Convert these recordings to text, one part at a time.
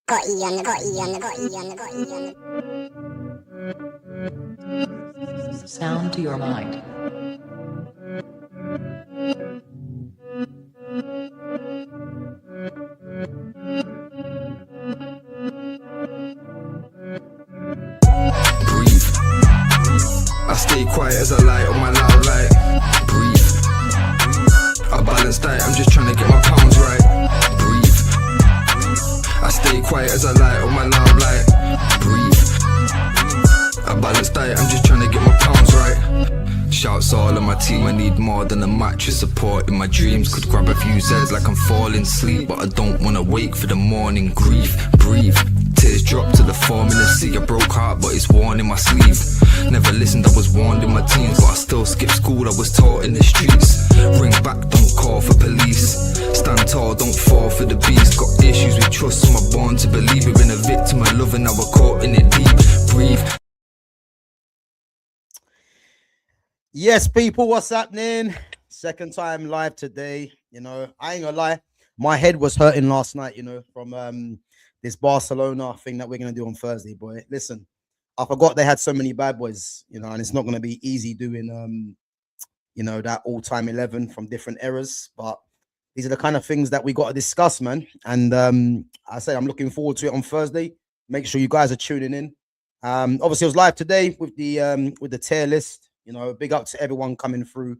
Sound to your mind. Breathe. I stay quiet as I light on my loud light. Breathe. I balance diet, I'm just trying to get my pounds right. Breathe. I stay quiet as I light on my loud light. Breathe. I balance diet, I'm just trying to get my pounds right. Shouts all on my team, I need more than a mattress support. In my dreams, could grab a few Z's like I'm falling asleep, but I don't wanna wake for the morning. Grief, breathe. Tears drop to the form in the sea. A broke heart, but it's worn in my sleeve. Never listened, I was warned in my teens, but I still skip school, I was taught in the streets. Ring back, don't call for police. Stand tall, don't fall for the beast. Got issues with trust, so I'm born to believe. We've been a victim of love and now we're caught in it deep. Breathe. Yes, people, what's happening? Second time live today. You know, I ain't gonna lie, my head was hurting last night, you know, from this Barcelona thing that we're gonna do on Thursday, boy. Listen, I forgot they had so many bad boys, you know, and it's not gonna be easy doing you know, that all-time 11 from different eras, but these are the kind of things that we got to discuss, man. And I say I'm looking forward to it on Thursday. Make sure you guys are tuning in. Obviously, I was live today with the tier list. You know, big up to everyone coming through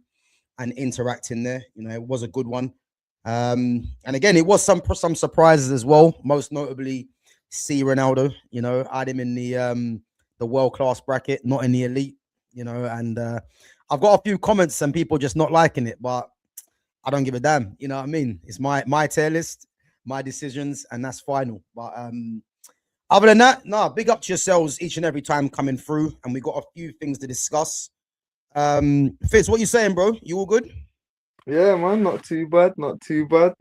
and interacting there. You know, it was a good one. And again, it was some surprises as well. Most notably, C Ronaldo. You know, I had him in the world-class bracket, not in the elite. You know, and I've got a few comments and people just not liking it, but I don't give a damn. You know what I mean? It's my tier list, my decisions, and that's final. But other than that, no, big up to yourselves each and every time coming through, and we got a few things to discuss. Fitz, what you saying, bro? You all good? Yeah, man, not too bad, not too bad.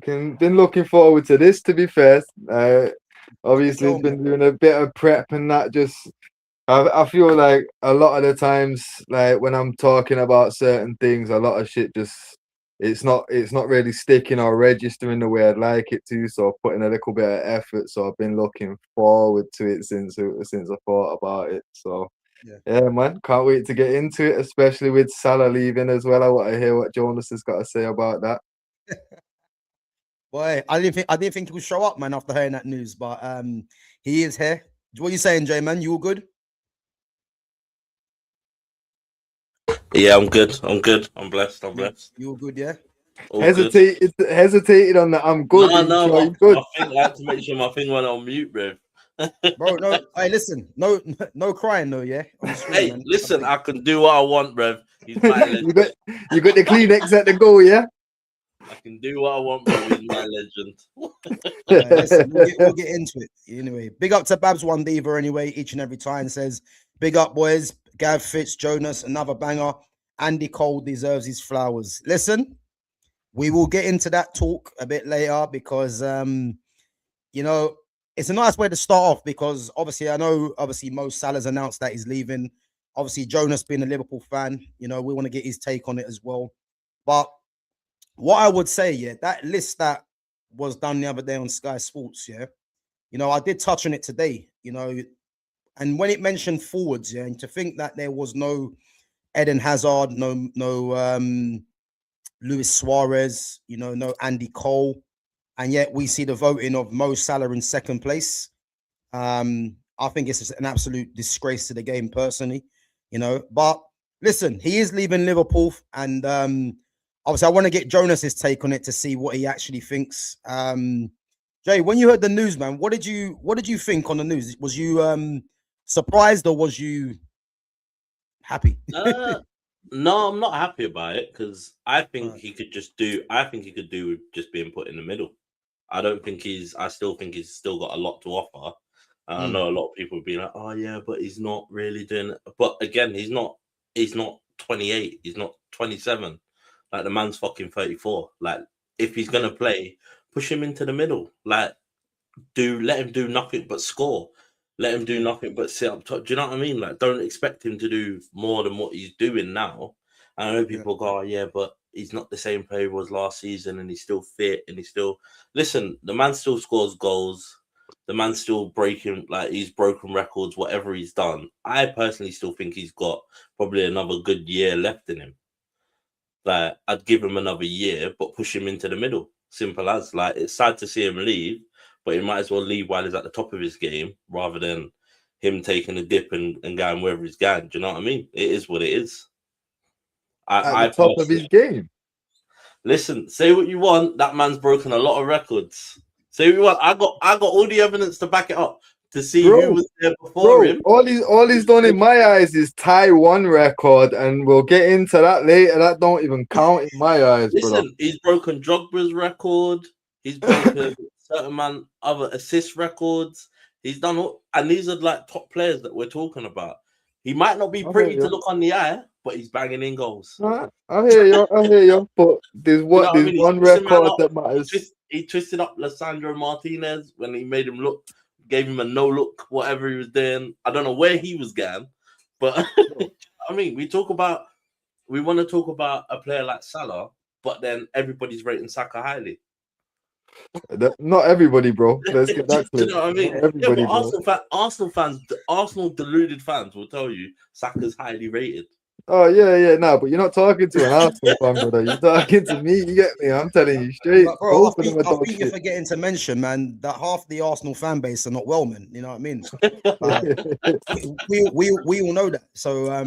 Been looking forward to this, to be fair. Obviously, been doing a bit of prep and that. Just, I feel like a lot of the times, like when I'm talking about certain things, a lot of shit just it's not really sticking or registering the way I'd like it to. So putting a little bit of effort. So I've been looking forward to it since I thought about it. So. Yeah, man, can't wait to get into it, especially with Salah leaving as well. I want to hear what Jonas has got to say about that. Boy, I didn't think he would show up, man, after hearing that news, but he is here. What are you saying, Jay, man? You all good? Yeah, I'm good. I'm blessed. You all good, yeah? Hesitated on that. I'm good. No, good. I think I had to make sure my thing went on mute, bro. Bro, no. Hey, listen, no crying, though, yeah. Screen, hey, man. Listen, I can do what I want, bro. He's my legend. you got the Kleenex at the goal, yeah. I can do what I want, bro. He's my legend. Listen, we'll get into it anyway. Big up to Babs One Diva anyway. Each and every time says, "Big up, boys." Gav Fitz, Jonas, another banger. Andy Cole deserves his flowers. Listen, we will get into that talk a bit later because you know. It's a nice way to start off because obviously Mo Salah's announced that he's leaving. Obviously, Jonas being a Liverpool fan, you know, we want to get his take on it as well. But what I would say, yeah, that list that was done the other day on Sky Sports, yeah, you know, I did touch on it today, you know, and when it mentioned forwards, yeah, and to think that there was no Eden Hazard, no Luis Suarez, you know, no Andy Cole. And yet we see the voting of Mo Salah in second place. I think it's an absolute disgrace to the game personally, you know. But listen, he is leaving Liverpool. And obviously I want to get Jonas's take on it to see what he actually thinks. Jay, when you heard the news, man, what did you think on the news? Was you surprised or was you happy? No, I'm not happy about it because I think he could do with just being put in the middle. I still think he's still got a lot to offer. I know a lot of people would be like, oh yeah, but he's not really doing it. But again, he's not 28, he's not 27. Like the man's fucking 34. Like if he's gonna play, push him into the middle. Like let him do nothing but score. Let him do nothing but sit up top. Do you know what I mean? Like, don't expect him to do more than what he's doing now. I know people go, oh, yeah, but he's not the same player he was last season and he's still fit and he's still... Listen, the man still scores goals. The man's still breaking, like he's broken records, whatever he's done. I personally still think he's got probably another good year left in him. Like I'd give him another year, but push him into the middle. Simple as. Like it's sad to see him leave, but he might as well leave while he's at the top of his game rather than him taking a dip and going wherever he's going. Do you know what I mean? It is what it is. At the top of his game. Listen, say what you want. That man's broken a lot of records. Say what you want. I got all the evidence to back it up to see who was there before him. All he's done in my eyes is tie one record, and we'll get into that later. That don't even count in my eyes. Listen, he's broken Drogba's record. He's broken certain other assist records. He's done all, and these are like top players that we're talking about. He might not be pretty to look on the eye, but he's banging in goals. I hear you. But there's one record that matters. He twisted up Lissandro Martinez when he made him look, gave him a no look, whatever he was doing. I don't know where he was going, but I mean, we want to talk about a player like Salah, but then everybody's rating Saka highly. Not everybody, bro. Let's get that clear. You know what I mean? Everybody, Arsenal deluded fans will tell you Saka's highly rated. Oh yeah, no, but you're not talking to an Arsenal fan, brother. You're talking to me. You get me? I'm telling you straight. But bro, I think you're forgetting to mention, man, that half the Arsenal fan base are not well, man. You know what I mean? We all know that. So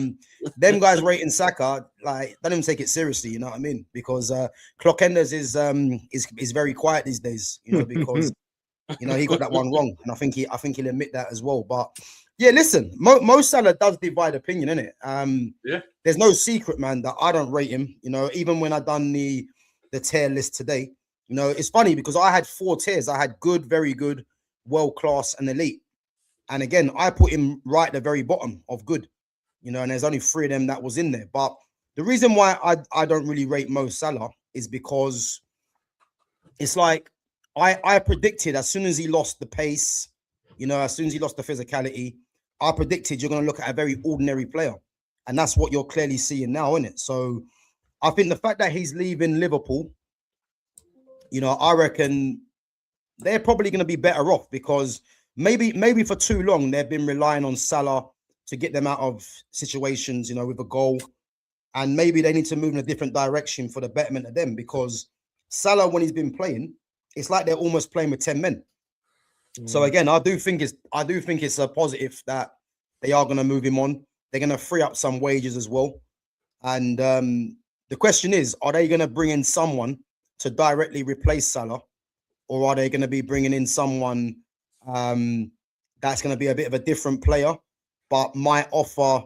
them guys rating Saka, like, don't even take it seriously. You know what I mean? Because Clock Enders is very quiet these days. You know, because he got that one wrong, and I think he'll admit that as well. But yeah, listen, Mo Salah does divide opinion, innit? Yeah. There's no secret, man, that I don't rate him. You know, even when I done the tier list today, you know, it's funny because I had 4 tiers. I had good, very good, world class, and elite. And again, I put him right at the very bottom of good. You know, and there's only 3 of them that was in there. But the reason why I don't really rate Mo Salah is because it's like I predicted as soon as he lost the pace, you know, as soon as he lost the physicality, I predicted you're going to look at a very ordinary player. And that's what you're clearly seeing now, isn't it? So I think the fact that he's leaving Liverpool, you know, I reckon they're probably going to be better off because maybe for too long they've been relying on Salah to get them out of situations, you know, with a goal. And maybe they need to move in a different direction for the betterment of them because Salah, when he's been playing, it's like they're almost playing with 10 men. So again, I do think it's a positive that they are going to move him on. They're going to free up some wages as well. And the question is, are they going to bring in someone to directly replace Salah, or are they going to be bringing in someone that's going to be a bit of a different player, but might offer,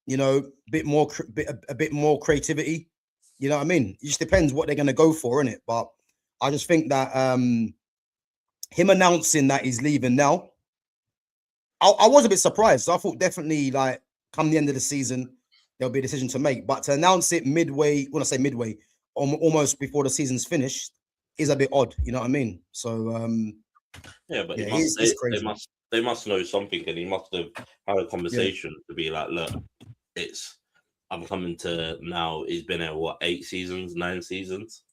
you know, a bit more creativity? You know what I mean? It just depends what they're going to go for, innit? But I just think that him announcing that he's leaving now, I was a bit surprised. I thought definitely, like, come the end of the season, there'll be a decision to make. But to announce it midway, when I say midway, almost before the season's finished, is a bit odd. You know what I mean? So, but yeah, they crazy. they must know something, and he must have had a conversation to be like, look, I'm coming to now. He's been here, what, 8 seasons, 9 seasons?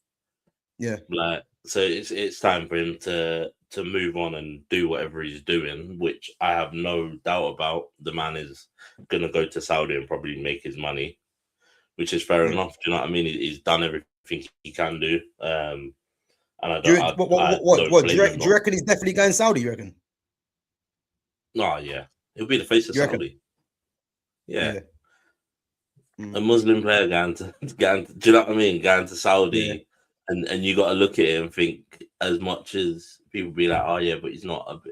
Yeah. Like, so it's time for him to move on and do whatever he's doing, which I have no doubt about. The man is gonna go to Saudi and probably make his money, which is fair enough. Do you know what I mean? He's done everything he can do. And I don't. Do you reckon he's definitely going Saudi? You reckon? Oh yeah, he'll be the face of Saudi. Yeah. A Muslim player going to do you know what I mean? Going to Saudi. Yeah. And you got to look at it and think, as much as people be like, oh yeah, but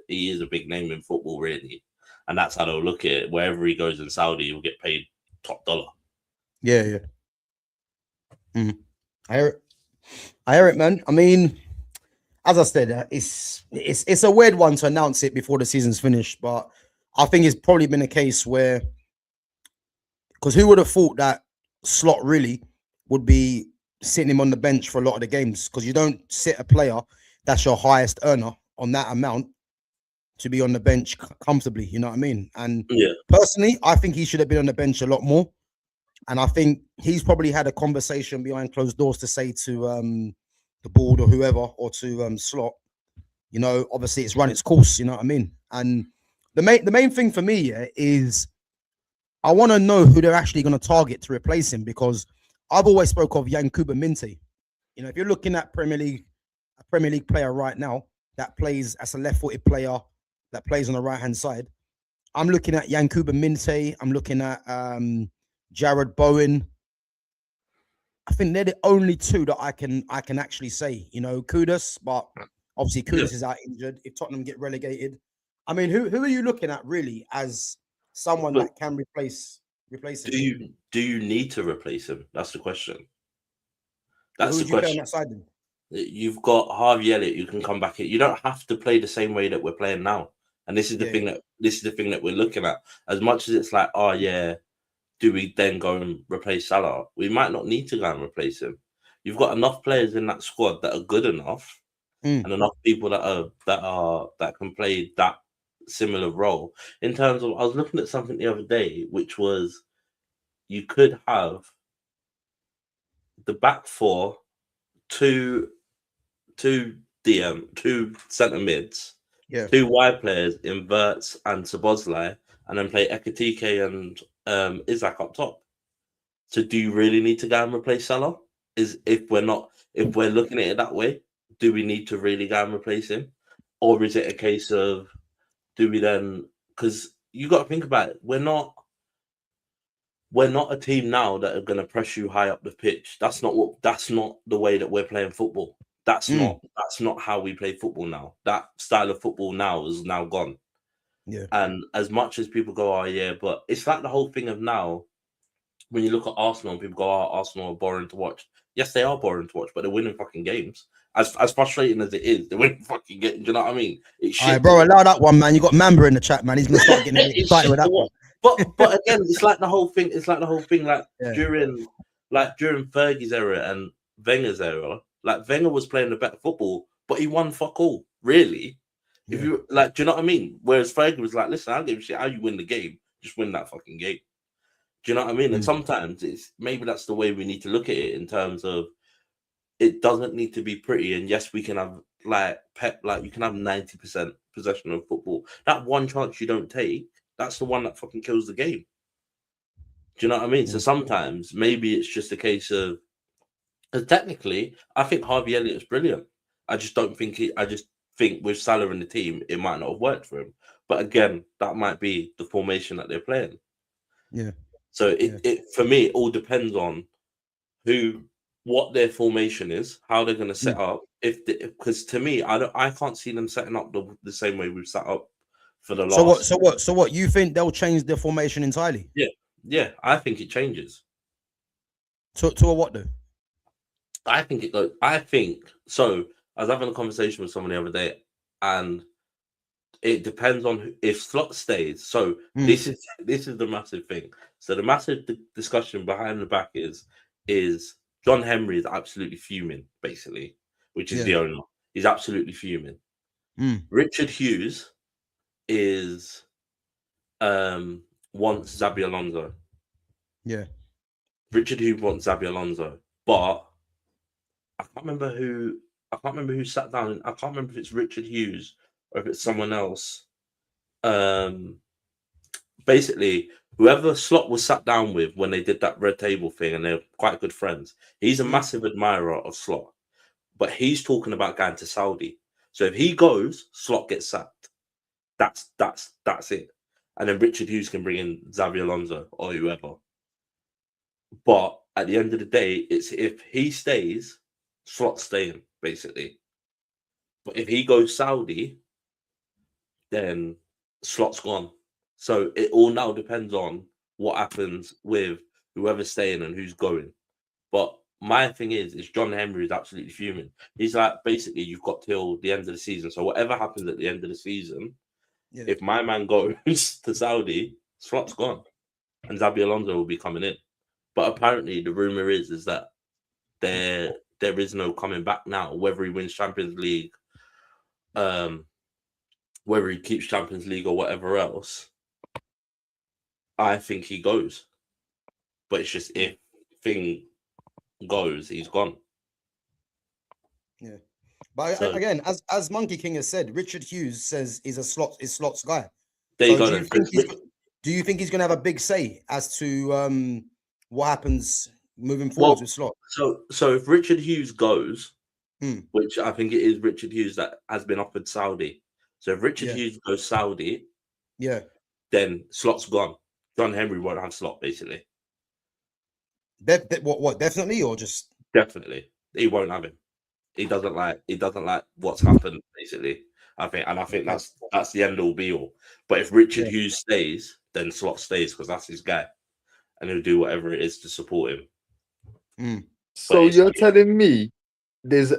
he is a big name in football, really, and that's how they'll look at it. Wherever he goes in Saudi, he'll get paid top dollar. Yeah. I hear it, man. I mean, as I said, it's a weird one to announce it before the season's finished, but I think it's probably been a case where, because who would have thought that Slot really would be sitting him on the bench for a lot of the games, because you don't sit a player that's your highest earner on that amount to be on the bench comfortably, you know what I mean? And personally, I think he should have been on the bench a lot more. And I think he's probably had a conversation behind closed doors to say to the board or whoever, or to Slot, You know, obviously it's run its course. You know what I mean? And the main thing for me, yeah, is I want to know who they're actually going to target to replace him, because I've always spoke of Yankuba Minte. You know, if you're looking at a Premier League player right now that plays as a left-footed player that plays on the right-hand side, I'm looking at Yankuba Minte. I'm looking at Jared Bowen. I think they're the only two that I can actually say. You know, Kudus, but obviously Kudus is out injured. If Tottenham get relegated, I mean, who are you looking at really as someone that can replace him? Do you need to replace him? That's the question. Well, That's who the would you play on question. that side then? You've got Harvey Elliott. You can come back here. You don't have to play the same way that we're playing now. And this is the thing that we're looking at. As much as it's like, oh yeah, do we then go and replace Salah? We might not need to go and replace him. You've got enough players in that squad that are good enough, and enough people that can play that similar role. In terms of, I was looking at something the other day, which was you could have the back four, two centre mids, two wide players in Verts and Szoboszlai, and then play Ekatike and Isaac up top. So do you really need to go and replace Salah? If we're looking at it that way, do we need to really go and replace him? Or is it a case of, do we then, because you got to think about it, we're not a team now that are going to press you high up the pitch. That's not the way that we're playing football. That's not how we play football now. That style of football now is now gone. Yeah. And as much as people go, oh yeah, but it's like the whole thing of now, when you look at Arsenal and people go, oh, Arsenal are boring to watch. Yes, they are boring to watch, but they're winning fucking games. As frustrating as it is, they're winning fucking games. Do you know what I mean? It's shit. All right, bro, allow that one, man. You got Mamba in the chat, man. He's gonna start getting excited with that one. But again, it's like the whole thing. During Fergie's era and Wenger's era, like Wenger was playing the better football, but he won fuck all, really. Yeah. If you like, do you know what I mean? Whereas Fergie was like, listen, I don't give a shit how you win the game, just win that fucking game. Do you know what I mean? And sometimes it's maybe that's the way we need to look at it, in terms of it doesn't need to be pretty. And yes, we can have you can have 90% possession of football. That one chance you don't take, that's the one that fucking kills the game. Do you know what I mean? So sometimes maybe it's just a case of, because technically, I think Harvey Elliott is brilliant. I just think with Salah in the team, it might not have worked for him. But again, that might be the formation that they're playing. Yeah. So it for me, it all depends on what their formation is, how they're going to set up. Because to me, I can't see them setting up the same way we've set up for the last. So what? You think they'll change their formation entirely? Yeah. I think it changes. To a what though? I think it goes. I think so. I was having a conversation with someone the other day, and it depends on if Slot stays. So this is the massive thing. So the massive discussion behind the back is John Henry is absolutely fuming, basically, which is the owner. He's absolutely fuming. Richard Hughes is wants Xabi Alonso. Yeah. Richard Hughes wants Xabi Alonso, but I can't remember who sat down. I can't remember if it's Richard Hughes or if it's someone else. Basically, whoever Slot was sat down with when they did that red table thing, and they're quite good friends. He's a massive admirer of Slot, but he's talking about going to Saudi. So if he goes, Slot gets sacked. That's it. And then Richard Hughes can bring in Xabi Alonso or whoever. But at the end of the day, it's if he stays, Slot's staying, basically. But if he goes Saudi, then Slot's gone. So it all now depends on what happens with whoever's staying and who's going. But my thing is John Henry is absolutely fuming. He's like, basically, you've got till the end of the season. So whatever happens at the end of the season, if my man goes to Saudi, Slot's gone. And Xabi Alonso will be coming in. But apparently the rumor is that there is no coming back now, whether he wins Champions League, whether he keeps Champions League or whatever else. I think he goes. But it's just if thing goes, he's gone. Yeah. But So again, as Monkey King has said, Richard Hughes says is slots guy. there So you go. do you Then. think do you think he's going to have a big say as to what happens moving forward with Slot? So if Richard Hughes goes, Hmm. which I think it is Richard Hughes that has been offered Saudi. So if Richard Yeah. Hughes goes Saudi, Yeah, then Slot's gone. John Henry won't have Slot basically. what definitely or just Definitely, he won't have him. He doesn't like what's happened basically. I think that's the end all be all. But if Richard Yeah. Hughes stays, then Slot stays because that's his guy, and he'll do whatever it is to support him. So it's- you're telling me there's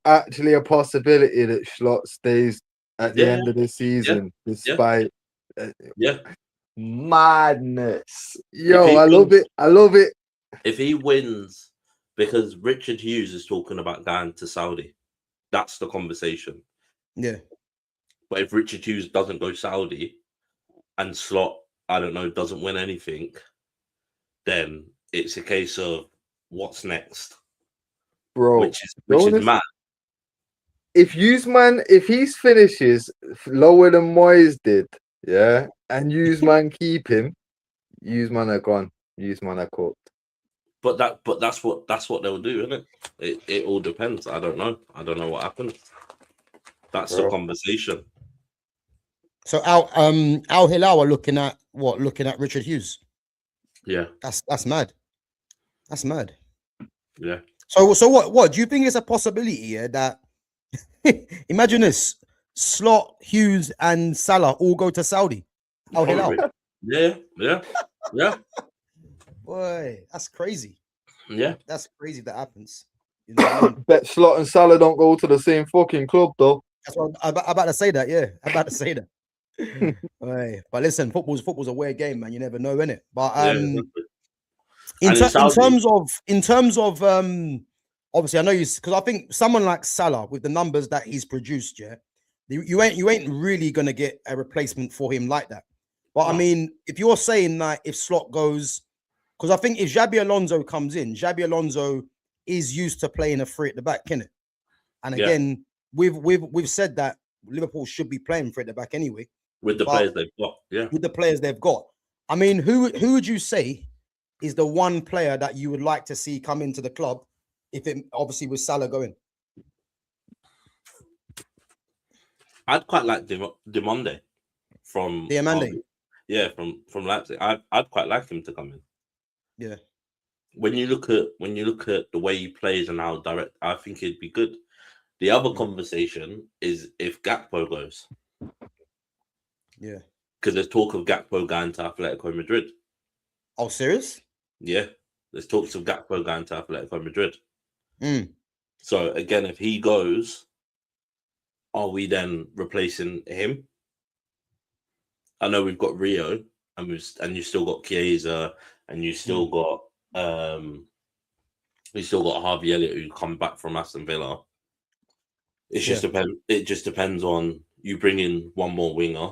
actually a possibility that Slot stays at the end of the season, despite Yeah. madness. If Yo, he I love wins- it. I love it. If he wins, because Richard Hughes is talking about going to Saudi, that's the conversation. yeah. But if Richard Hughes doesn't go Saudi and Slot, I don't know, doesn't win anything, then it's a case of what's next, Bro, which is Jonas, mad. if he finishes lower than Moyes did, yeah, and Usman keep him, Usman are gone. Usman are cooked. But that's what they'll do, isn't it? It all depends. I don't know. I don't know what happens. That's the conversation. So Al Hilal are looking at Richard Hughes. Yeah. That's mad. That's mad. Yeah. So what do you think is a possibility here that imagine this: Slot, Hughes, and Salah all go to Saudi? Al Hilal. Yeah. Boy, that's crazy. Yeah. That's crazy that happens. You know what I mean? Bet Slot and Salah don't go to the same fucking club though. That's what I'm about to say. That I'm about to say that. Boy, but listen, football's a weird game, man. You never know, innit? But in terms of obviously I know you because I think someone like Salah with the numbers that he's produced, you ain't really gonna get a replacement for him like that. But I mean, if you're saying that if Slot goes, because I think if Xabi Alonso comes in, Xabi Alonso is used to playing a three at the back, innit? And again, we've said that Liverpool should be playing three at the back anyway. With the players they've got, With the players they've got. I mean, who would you say is the one player that you would like to see come into the club if it obviously with Salah going? I'd quite like Diomande from from Leipzig. I'd quite like him to come in. Yeah. When you look at the way he plays and how direct, I think he'd be good. The other conversation is if Gakpo goes. Yeah. Because there's talk of Gakpo going to Atletico Madrid. Oh, serious? Yeah. There's talks of Gakpo going to Atletico Madrid. Mm. So again, if he goes, are we then replacing him? I know we've got Rio and you still got Chiesa and you still got Harvey Elliott who come back from Aston Villa. It just depends on you bring in one more winger.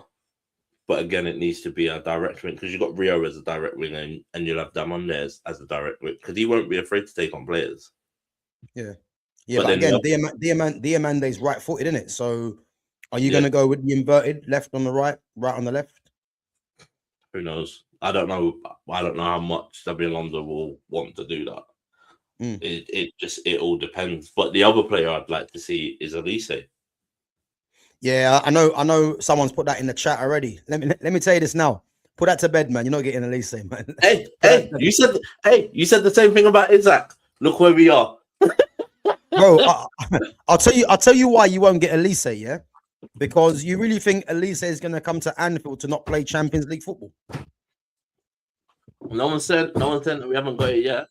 But again, it needs to be a direct wing because you've got Rio as a direct winger and you'll have Diomande as a direct wing because he won't be afraid to take on players. Yeah. Yeah, but again, Diamande's right-footed, isn't it? So are you going to go with the inverted, left on the right on the left? Who knows? I don't know how much Xabi Alonso will want to do that. It all depends. But the other player I'd like to see is Elise. Yeah, I know someone's put that in the chat already. Let me tell you this now. Put that to bed, man. You're not getting Elise, man. Hey, you said the same thing about Isaac. Look where we are. Bro, I'll tell you why you won't get Elise, yeah? Because you really think Elise is going to come to Anfield to not play Champions League football? No one said that we haven't got it yet.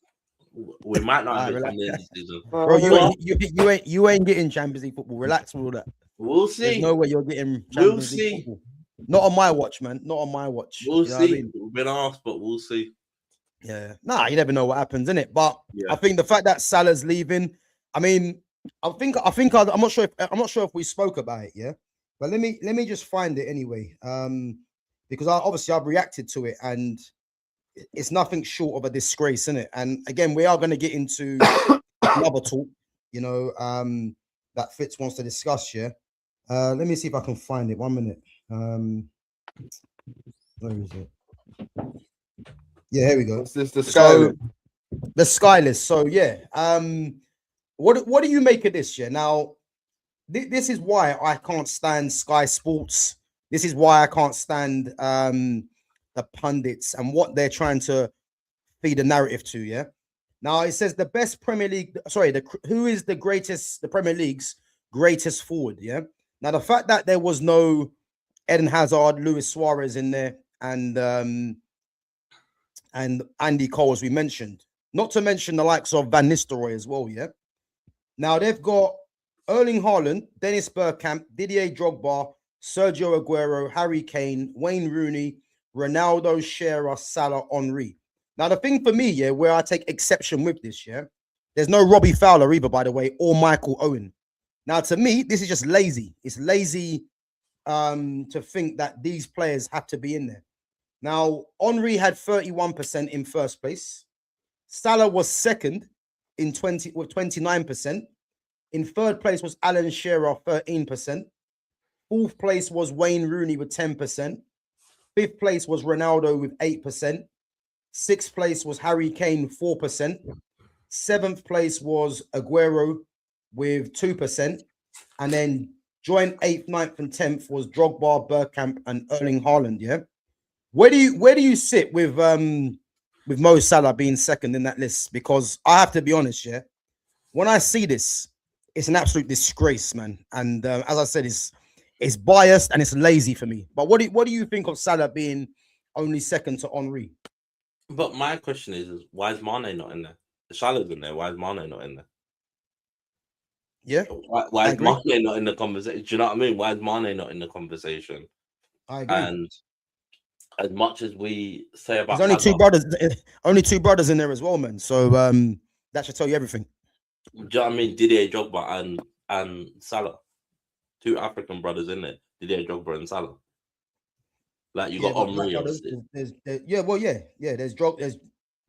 We might not have it from the end of the season. Bro, you ain't getting Champions League football. Relax with all that. We'll see. There's no way you're getting Champions League football. Not on my watch, man. Not on my watch. We'll see. I mean? We've been asked, but we'll see. Yeah. Nah, you never know what happens, innit? But I think the fact that Salah's leaving, I mean, I'm not sure if we spoke about it, yeah. But let me just find it anyway. Because I've reacted to it and it's nothing short of a disgrace, innit? And again, we are going to get into another talk, you know. that Fitz wants to discuss here. Let me see if I can find it. 1 minute. Where is it? Yeah, here we go. It's just the Skyline. The Sky list. So yeah, what do you make of this? Yeah, now this is why I can't stand Sky Sports. This is why I can't stand the pundits and what they're trying to feed a narrative to. Yeah. Now it says the best Premier League. Sorry, who is the greatest? The Premier League's greatest forward. Yeah. Now the fact that there was no Eden Hazard, Luis Suarez in there, and Andy Cole, as we mentioned, not to mention the likes of Van Nistelrooy as well. Yeah. Now they've got Erling Haaland, Dennis Bergkamp, Didier Drogba, Sergio Aguero, Harry Kane, Wayne Rooney, Ronaldo, Shearer, Salah, Henry. Now, the thing for me, yeah, where I take exception with this, yeah, there's no Robbie Fowler either, by the way, or Michael Owen. Now, to me, this is just lazy. It's lazy to think that these players have to be in there. Now, Henry had 31% in first place. Salah was second with 29%. In third place was Alan Shearer, 13%. Fourth place was Wayne Rooney with 10%. Fifth place was Ronaldo with 8%. Sixth place was Harry Kane, 4%. Seventh place was Aguero with 2%. And then joint 8th, 9th, and 10th was Drogba, Bergkamp, and Erling Haaland. Yeah. Where do you sit with Mo Salah being second in that list? Because I have to be honest, yeah. When I see this, it's an absolute disgrace, man. And as I said, it's biased and it's lazy for me. But what do you think of Salah being only second to Henry? But my question is why is Mane not in there? Salah's in there. Why is Mane not in there? Yeah. Why is Mane not in the conversation? Do you know what I mean? Why is Mane not in the conversation? I agree. And as much as we say about there's only two brothers in there as well, man. So that should tell you everything. Do you know what I mean? Didier Drogba and Salah. Two African brothers in there. Didier Drogba and Salah. Like you got Henry. There's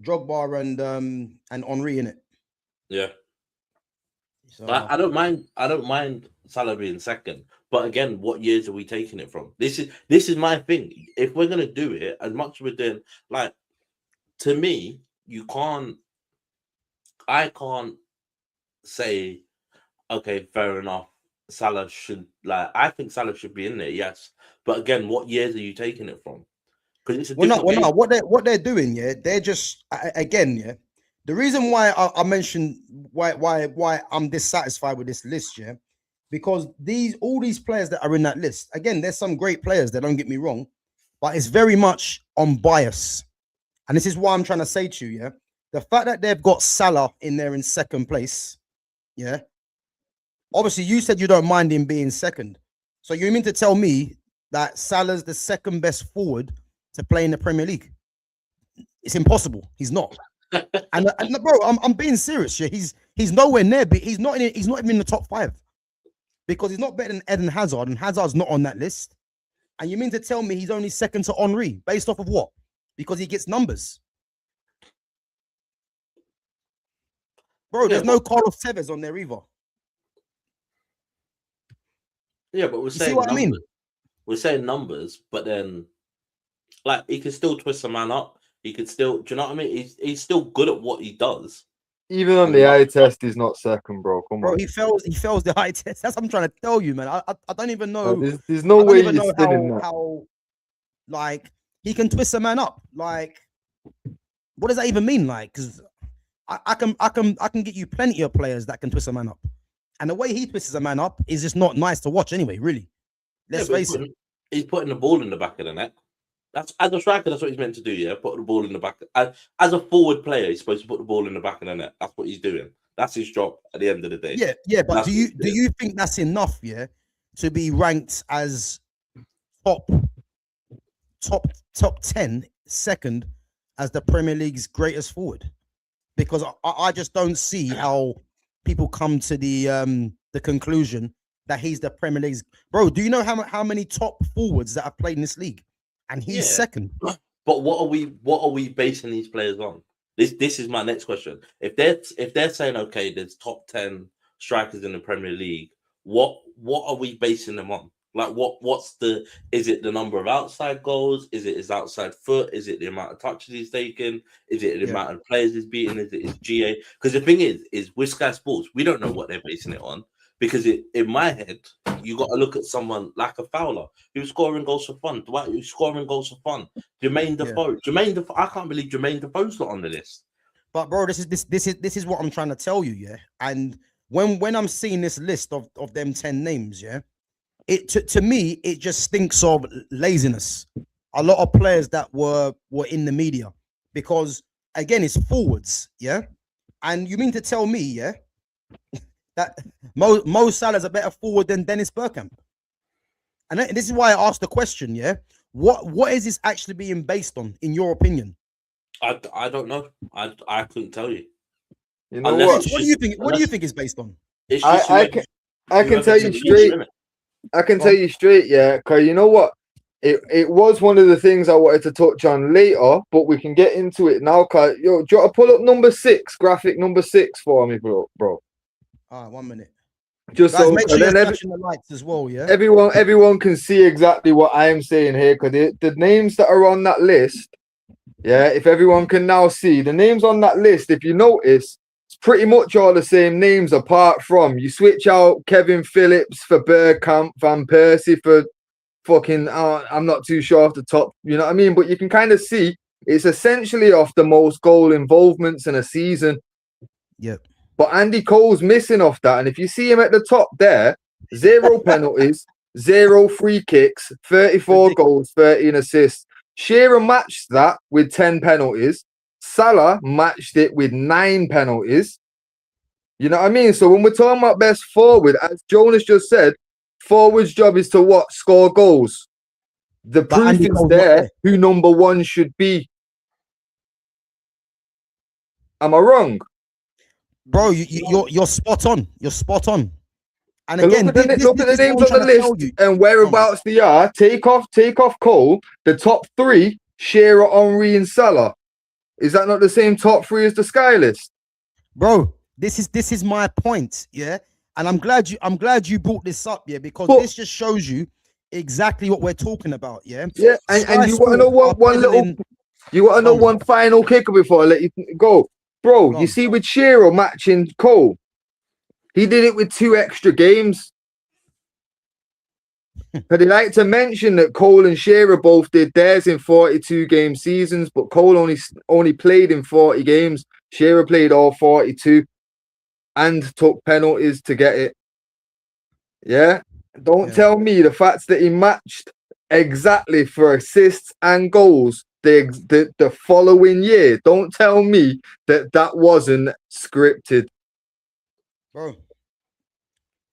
Drogba and Henry in it. Yeah. So, I don't mind Salah being second, but again, what years are we taking it from? This is my thing. If we're gonna do it, as much as we're doing, like, to me, I can't say, okay, fair enough. Salah should, I think Salah should be in there, yes. But again, what years are you taking it from? Because it's a different game. What they're doing, yeah, they're just again, yeah. The reason why I mentioned why I'm dissatisfied with this list, yeah, because all these players that are in that list, again, there's some great players that, don't get me wrong, but it's very much on bias. And this is why I'm trying to say to you, yeah, the fact that they've got Salah in there in second place, yeah. Obviously, you said you don't mind him being second. So you mean to tell me that Salah's the second best forward to play in the Premier League? It's impossible. He's not. and bro, I'm being serious. Yeah, he's nowhere near. But he's not even in the top 5 because he's not better than Eden Hazard, and Hazard's not on that list. And you mean to tell me he's only second to Henry based off of what? Because he gets numbers, bro. There's no Carlos Tevez on there either. Yeah, but we're saying numbers. I mean? We're saying numbers, but then, like, he can still twist a man up. He could still, do you know what I mean? He's still good at what he does. Even on the eye test, he's not second, bro. Come on. He fails the eye test. That's what I'm trying to tell you, man. I don't even know. There's no way he's still in that. How, like, he can twist a man up. Like, what does that even mean? Like, because I can get you plenty of players that can twist a man up. And the way he twists a man up is just not nice to watch anyway, really. Let's face it. He's putting the ball in the back of the net. That's, as a striker, that's what he's meant to do, yeah? Put the ball in the back. As a forward player, he's supposed to put the ball in the back of the net. That's what he's doing. That's his job at the end of the day. Yeah, but do you think that's enough, yeah, to be ranked as top 10, second as the Premier League's greatest forward? Because I just don't see how people come to the conclusion that he's the Premier League's. Bro, do you know how many top forwards that have played in this league? And he's second. But what are we basing these players on? This is my next question. If they're saying, okay, there's top 10 strikers in the Premier League, what are we basing them on? Like, is it the number of outside goals? Is it his outside foot? Is it the amount of touches he's taken? Is it the amount of players he's beaten? Is it his GA? Because the thing is with Sky Sports, we don't know what they're basing it on. Because in my head, you got to look at someone like a Fowler who's scoring goals for fun. Dwight who's scoring goals for fun. Jermaine Defoe. I can't believe Jermaine Defoe's not on the list. But bro, this is what I'm trying to tell you, yeah. And when I'm seeing this list of them 10 names, yeah, it to me it just stinks of laziness. A lot of players that were in the media, because again it's forwards, yeah. And you mean to tell me, yeah, that Mo Salah's a better forward than Dennis Bergkamp? And this is why I asked the question, yeah. What is this actually being based on, in your opinion? I don't know. I couldn't tell you. You know what? What do you think? What do you think it's based on? I can tell you straight. I can tell you straight, yeah, because you know what? It was one of the things I wanted to touch on later, but we can get into it now. Cause do you want to pull up number 6, graphic number 6 for me, bro? 1 minute. Just Guys, so make sure you're flashing the lights as well, yeah. Everyone can see exactly what I am saying here, because the names that are on that list, yeah, if everyone can now see the names on that list, if you notice, it's pretty much all the same names, apart from you switch out Kevin Phillips for Bergkamp, Van Persie for fucking I'm not too sure off the top, you know what I mean? But you can kind of see it's essentially off the most goal involvements in a season. Yep. But Andy Cole's missing off that, and if you see him at the top there, 0 penalties, 0 free kicks, 34 goals, 13 assists. Shearer matched that with 10 penalties. Salah matched it with 9 penalties. You know what I mean? So when we're talking about best forward, as Jonas just said, forward's job is to what? Score goals. The proof is there who number 1 should be. Am I wrong? Bro, you're spot on. You're spot on. And again, look at the names on the list and whereabouts they are. Take off Cole. The top 3, Shearer, Henry, and Salah. Is that not the same top 3 as the Sky list? Bro, this is my point, yeah. And I'm glad you brought this up, yeah, because this just shows you exactly what we're talking about, yeah. Yeah, and you want to know one final kicker before I let you go. Bro, you see with Shearer matching Cole, he did it with 2 extra games. But I'd like to mention that Cole and Shearer both did theirs in 42 game seasons, but Cole only played in 40 games. Shearer played all 42 and took penalties to get it. Yeah? Don't tell me the fact that he matched exactly for assists and goals the following year. Don't tell me that wasn't scripted. Bro,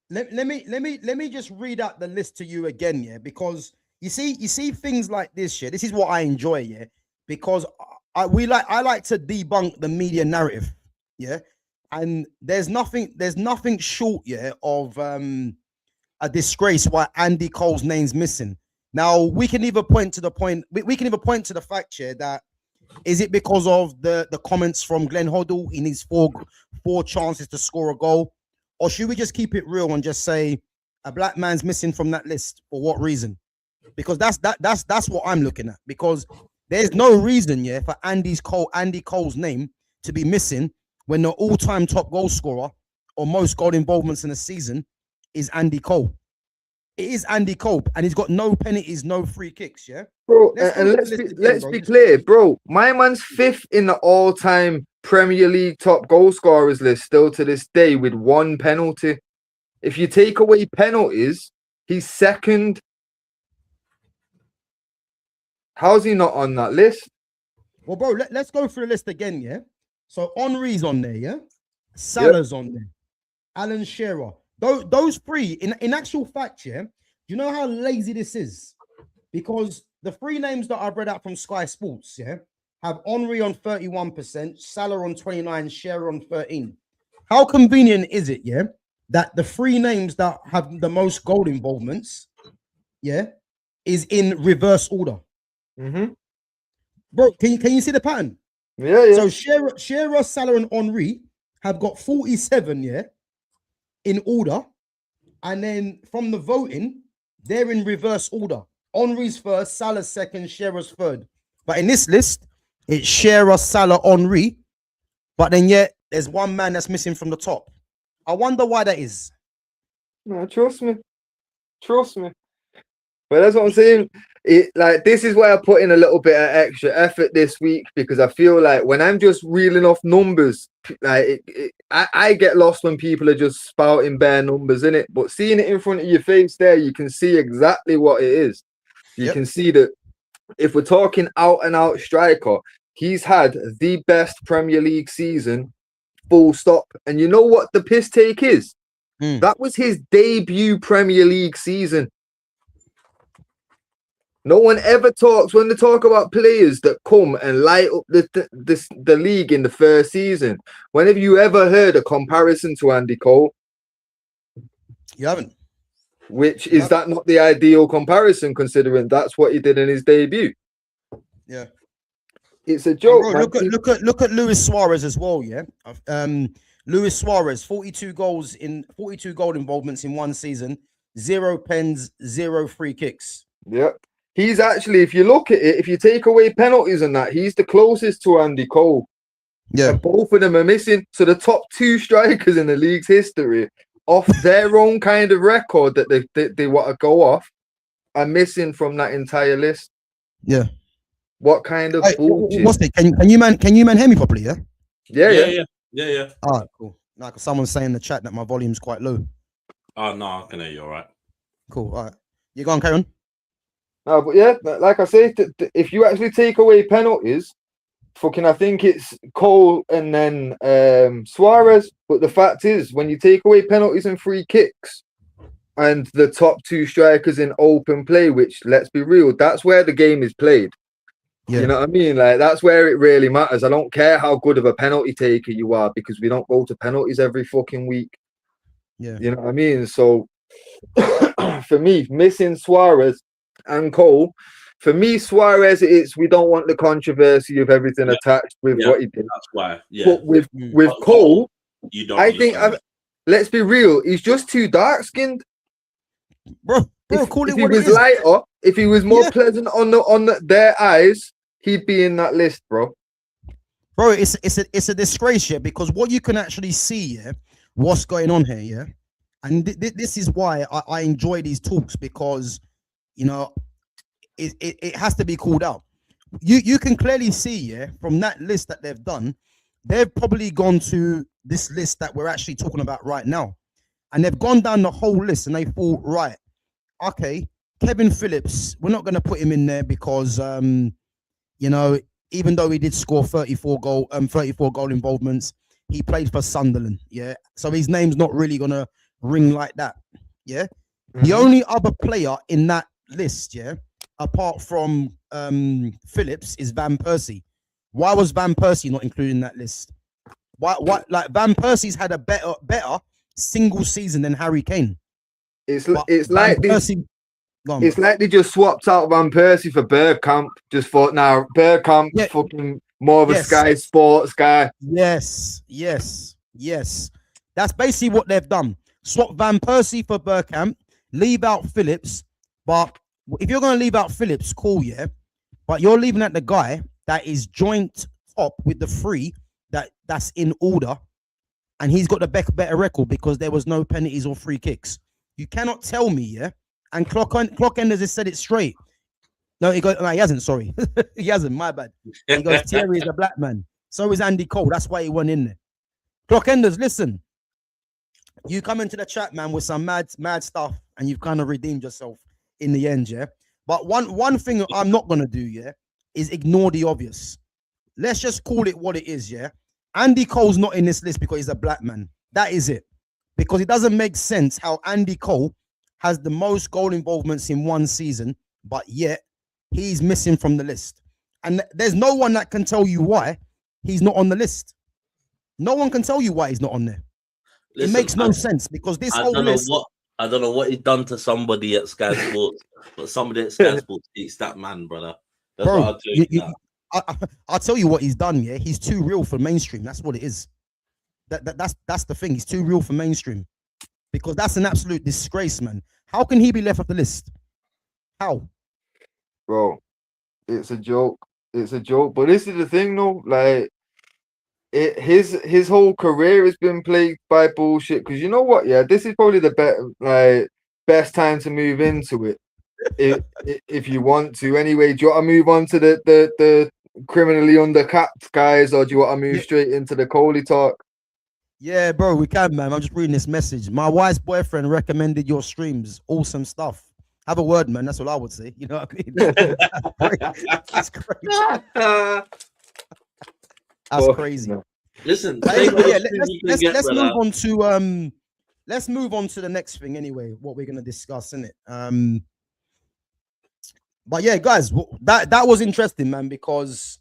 let me just read out the list to you again, yeah, because you see things like this, yeah. This is what I enjoy, yeah, because I like to debunk the media narrative, yeah, and there's nothing short, yeah, of a disgrace why Andy Cole's name's missing. Now we can either point to the fact here that is it because of the comments from Glenn Hoddle in his four chances to score a goal, or should we just keep it real and just say a black man's missing from that list for what reason? Because that's what I'm looking at, because there's no reason, yeah, for Andy Cole's name to be missing when the all-time top goal scorer or most goal involvements in a season is Andy Cole. It is Andy Cole, and he's got no penalties, no free kicks, yeah? Bro, let's be clear, bro. My man's 5th in the all-time Premier League top goal scorers list still to this day with 1 penalty. If you take away penalties, he's 2nd. How's he not on that list? Well, bro, let's go through the list again, yeah? So Henry's on there, yeah? Salah's on there. Alan Shearer. Those 3, in actual fact, yeah, you know how lazy this is? Because the 3 names that I've read out from Sky Sports, yeah, have Henry on 31%, Salah on 29%, Shearer on 13%. How convenient is it, yeah, that the 3 names that have the most goal involvements, yeah, is in reverse order? Mm-hmm. Bro, can you see the pattern? Yeah. So Shearer, Salah, and Henry have got 47, yeah. in order, and then from the voting, they're in reverse order. Henry's first, Salah second, Shearer's third. But in this list, it's Shearer, Salah, Henry. But then yet there's one man that's missing from the top. I wonder why that is. No, trust me. But that's what I'm saying. This is why I put in a little bit of extra effort this week, because I feel like when I'm just reeling off numbers, I get lost when people are just spouting bare numbers in it. But seeing it in front of your face there, you can see exactly what it is. You can see that if we're talking out and out striker, he's had the best Premier League season, full stop. And you know what the piss take is? That was his debut Premier League season. No one ever talks, when they talk about players that come and light up the league in the first season. When have you ever heard a comparison to Andy Cole? You haven't. Which is that not the ideal comparison, considering that's what he did in his debut? Yeah, it's a joke. Bro, look at Luis Suarez as well. Yeah, Luis Suarez, 42 goal involvements in one season, 0 pens, 0 free kicks. Yeah. He's actually, if you look at it, if you take away penalties and that, he's the closest to Andy Cole. Yeah. And both of them are missing. So the top 2 strikers in the league's history, off their own kind of record that they want to go off, are missing from that entire list. Yeah. What kind of bullshit? What's it? Can you man hear me properly? Yeah. Yeah. All right, cool. Like someone's saying in the chat that my volume's quite low. Oh no, I can hear you all right. Cool. All right. You go on, carry on. No, but yeah, like I say, if you actually take away penalties, I think it's Cole and then Suarez. But the fact is, when you take away penalties and free kicks, and the top 2 strikers in open play, which, let's be real, that's where the game is played. Yeah. You know what I mean? Like, that's where it really matters. I don't care how good of a penalty taker you are, because we don't go to penalties every fucking week. Yeah. You know what I mean? So for me, missing Suarez and Cole, for me, Suarez, we don't want the controversy of everything attached with what he did. That's why. Yeah. But with Cole, you don't. I think let's be real, he's just too dark skinned. Bro, if he what was lighter, if he was more pleasant on their eyes, he'd be in that list, bro. Bro, it's a disgrace, yeah, because what you can actually see, yeah, what's going on here, yeah, and this is why I enjoy these talks, because you know it has to be called out. You can clearly see, yeah, from that list that they've done, they've probably gone to this list that we're actually talking about right now, and they've gone down the whole list and they thought, right, okay, Kevin Phillips, we're not going to put him in there because you know, even though he did score 34 goal involvements, he played for Sunderland, yeah, so his name's not really gonna ring like that, yeah. The only other player in that list, yeah, apart from Phillips, is Van Persie. Why was Van Persie not included in that list? Why like Van Persie's had a better single season than Harry Kane. It's like they just swapped out Van Persie for Bergkamp. Just thought, now Bergkamp, fucking more of a Sky Sports guy. Yes. That's basically what they've done. Swap Van Persie for Bergkamp, leave out Phillips. But if you're going to leave out Phillips, cool, yeah. But you're leaving out the guy that is joint top with the 3 that's in order, and he's got the better record because there was no penalties or free kicks. You cannot tell me, yeah. And Clockenders has said it straight. No, he hasn't. Sorry, he hasn't. My bad. He goes, Thierry is a black man. So is Andy Cole. That's why he went in there. Clockenders, listen. You come into the chat, man, with some mad stuff, and you've kind of redeemed yourself in the end, yeah. But one thing I'm not gonna do, yeah, is ignore the obvious. Let's just call it what it is, yeah. Andy Cole's not in this list because he's a black man. That is it. Because it doesn't make sense how Andy Cole has the most goal involvements in one season, but yet he's missing from the list. And there's no one that can tell you why he's not on the list. No one can tell you why he's not on there. Listen, it makes no sense, because this whole list... I don't know what he's done to somebody at Sky Sports, but somebody at Sky Sports eats that man, brother. That's what I'll tell you. I'll tell you what he's done, yeah? He's too real for mainstream. That's what it is. That's the thing. He's too real for mainstream. because that's an absolute disgrace, man. How can he be left off the list? How? Bro, it's a joke. It's a joke. But this is the thing, though. Like, his whole career has been plagued by bullshit. Because you know what? Yeah, this is probably the best time to move into it, if you want to. Anyway, do you want to move on to the criminally undercapped guys, or do you want to move straight into the Coley talk? Yeah, bro, we can, man. I'm just reading this message. My wife's boyfriend recommended your streams. Awesome stuff. Have a word, man. That's what I would say. You know what I mean? That's crazy. That's crazy. Listen, anyway, let's move on to let's move on to the next thing anyway. What we're gonna discuss, isn't it? But yeah, guys, that was interesting, man. Because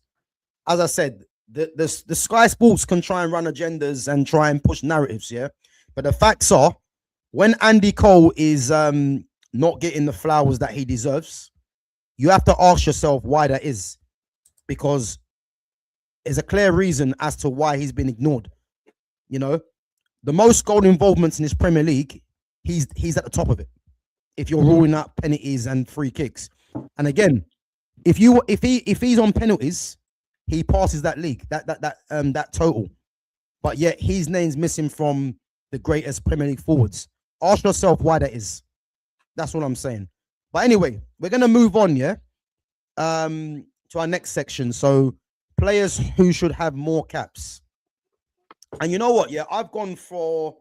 as I said, the Sky Sports can try and run agendas and try and push narratives, yeah. But the facts are, when Andy Cole is not getting the flowers that he deserves, you have to ask yourself why that is, because there's a clear reason as to why he's been ignored. You know, the most goal involvements in his Premier League, he's at the top of it. If you're ruling out penalties and free kicks, and again, if he's on penalties, he passes that league, that total. But yet his name's missing from the greatest Premier League forwards. Ask yourself why that is. That's what I'm saying. But anyway, we're gonna move on, yeah, to our next section. So players who should have more caps. And you know what? Yeah, I've gone for.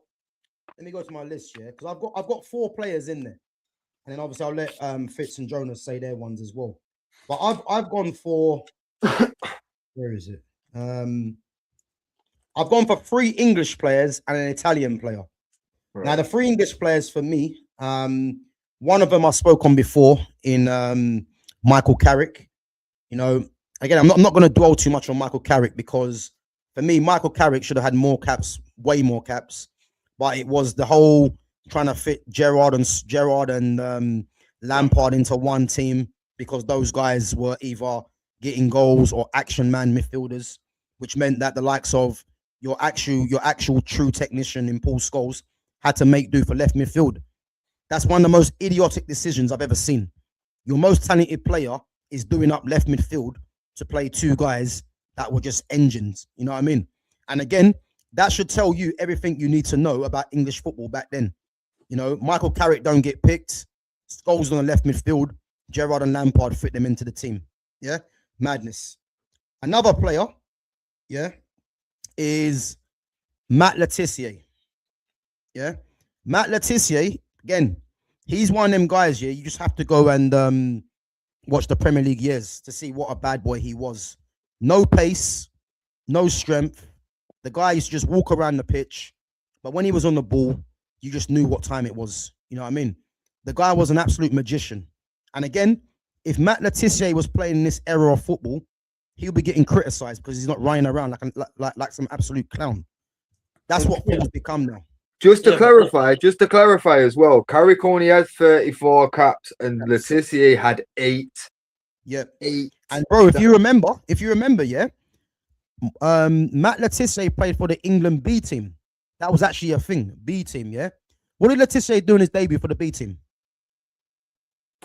Let me go to my list, yeah, because I've got 4 players in there, and then obviously I'll let Fitz and Jonas say their ones as well. But I've gone for. Where is it? I've gone for 3 English players and an Italian player. Right. Now the 3 English players for me, one of them I spoke on before in Michael Carrick. You know, again, I'm not going to dwell too much on Michael Carrick, because for me, Michael Carrick should have had more caps, way more caps. But it was the whole trying to fit Gerrard and Lampard into one team, because those guys were either getting goals or action man midfielders, which meant that the likes of your actual true technician in Paul Scholes had to make do for left midfield. That's one of the most idiotic decisions I've ever seen. Your most talented player is doing up left midfield to play 2 guys that were just engines. You know what I mean? And again, that should tell you everything you need to know about English football back then. You know, Michael Carrick don't get picked. Scholes on the left midfield. Gerrard and Lampard fit them into the team. Yeah, madness. Another player, yeah, is Matt Le Tissier. Yeah, Matt Le Tissier, again, he's one of them guys, yeah, you just have to go and watch the Premier League years to see what a bad boy he was. No pace, no strength. The guy used to just walk around the pitch, but when he was on the ball, you just knew what time it was. You know what I mean? The guy was an absolute magician. And again, if Matt Le Tissier was playing in this era of football, he'll be getting criticized because he's not running around like some absolute clown. That's what football's become now. Just to clarify as well, Carrick only had 34 caps and Le Tissier had 8. Yep. 8. And bro, if you remember, yeah, Matt Le Tissier played for the England B team. That was actually a thing, B team, yeah. What did Le Tissier do in his debut for the B team?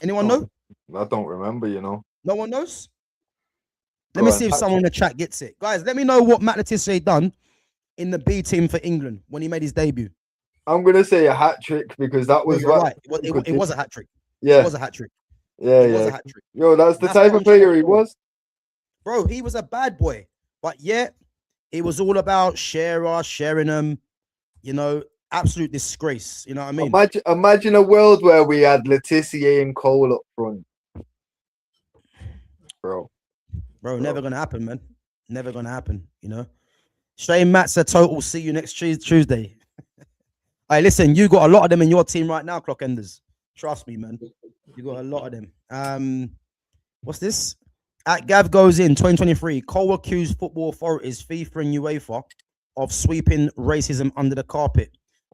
Anyone know? I don't remember, you know. No one knows? Let me see if someone in the chat gets it. Guys, let me know what Matt Le Tissier done in the B team for England when he made his debut. I'm going to say a hat-trick because that was right. It was a hat-trick. Yeah. It was a hat-trick. Yeah, it was a hat-trick. Yo, that's the type of player he was. Bro, he was a bad boy. But yet, it was all about Sheringham, you know, absolute disgrace. You know what I mean? Imagine a world where we had Le Tissier and Cole up front. Bro, never going to happen, man. Never going to happen, you know? Shane Matza, total. See you next Tuesday. Hey, listen, you got a lot of them in your team right now, Clock Enders. Trust me, man. You got a lot of them. What's this? At Gav goes in 2023. Cole accused football authorities, FIFA and UEFA, of sweeping racism under the carpet,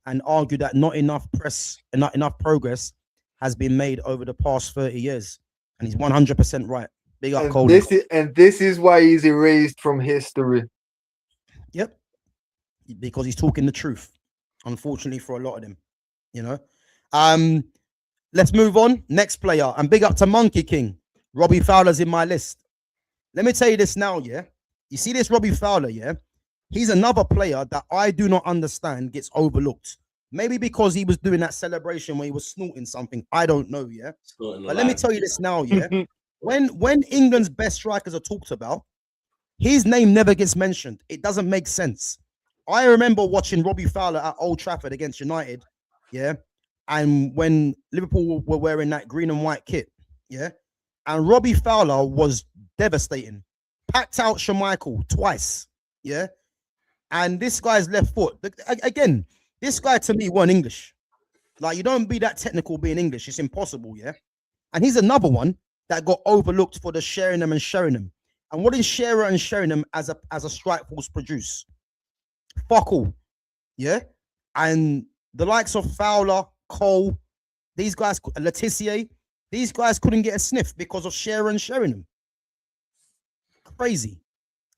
and argued that not enough progress has been made over the past 30 years. And he's 100% right. Big up, Cole. This is why he's erased from history. Yep. Because he's talking the truth, unfortunately, for a lot of them. You know, let's move on. Next player, and big up to Monkey King. Robbie Fowler's in my list. Let me tell you this now, yeah. You see this Robbie Fowler, yeah. He's another player that I do not understand gets overlooked. Maybe because he was doing that celebration where he was snorting something. I don't know, yeah. But let me tell you this now, yeah. when England's best strikers are talked about, his name never gets mentioned. It doesn't make sense. I remember watching Robbie Fowler at Old Trafford against United, yeah. And when Liverpool were wearing that green and white kit, yeah. And Robbie Fowler was devastating. Packed out Schmeichel twice, yeah. And this guy's left foot, again, this guy to me weren't English. Like, you don't be that technical being English. It's impossible, yeah. And he's another one that got overlooked for the Sheringham and Sheringham. And what did Shearer and Sheringham as a strike force produce? Fuck all, yeah. And the likes of Fowler, Cole, these guys, Letitia, these guys couldn't get a sniff because of Shearer and Sheringham. Crazy.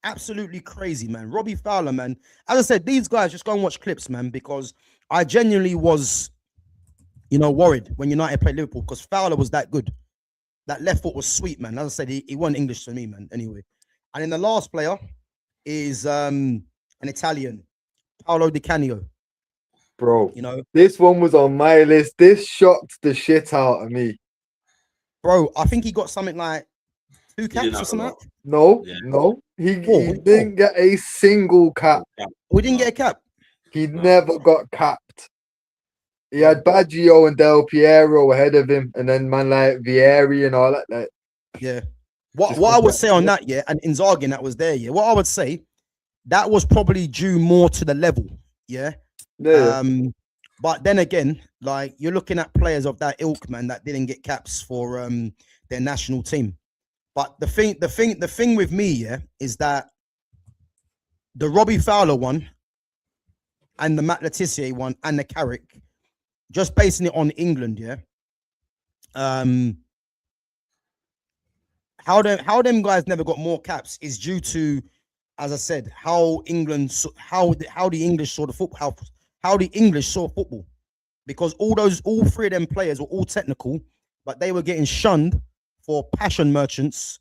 Absolutely crazy, man. Robbie Fowler, man. As I said, these guys, just go and watch clips, man, because I genuinely was, worried when United played Liverpool because Fowler was that good. That left foot was sweet, man. As I said, he won English to me, man. Anyway. And then the last player is an Italian, Paolo Di Canio. Bro, this one was on my list. This shocked the shit out of me. Bro, I think he got something like 2 caps or something. No. He didn't get a single cap. We didn't get a cap. He never got capped. He had Baggio and Del Piero ahead of him, and then man like Vieri and all that. Yeah. What I would say on that, yeah, and Inzaghi that was there, yeah. What I would say, that was probably due more to the level, yeah. But then again, like, you're looking at players of that ilk, man, that didn't get caps for their national team. But the thing with me, yeah, is that the Robbie Fowler one and the Matt Letitia one and the Carrick, just basing it on England, yeah. How them guys never got more caps is due to, as I said, how the English saw the football, how the English saw football, because all 3 of them players were all technical, but they were getting shunned for passion merchants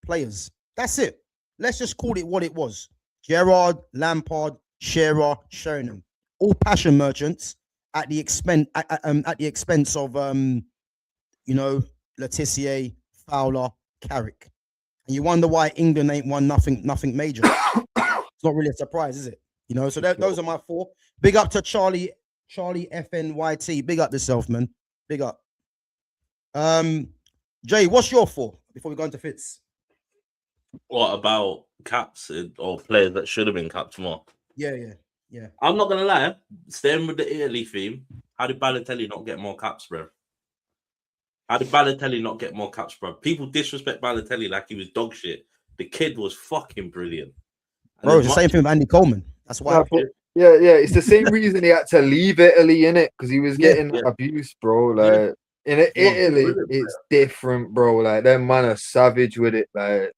players. That's it. Let's just call it what it was. Gerrard, Lampard, Shearer, Sheringham, all passion merchants at the expense of Letitia, Fowler, Carrick. And you wonder why England ain't won nothing major. It's not really a surprise, is it? So those are my 4. Big up to Charlie FNYT. Big up yourself, man. Big up. Jay, what's your 4 before we go into Fitz? What about caps or players that should have been capped more? Yeah. I'm not gonna lie. Staying with the Italy theme, how did Balotelli not get more caps, bro? How did Balotelli not get more caps, bro? People disrespect Balotelli like he was dog shit. The kid was fucking brilliant. Bro, it's the same thing with Andy Coleman. That's why. Yeah. It's the same reason he had to leave Italy, innit? Because he was getting abuse, bro. Like in Italy, it's different, bro. Like them man are savage with it. Like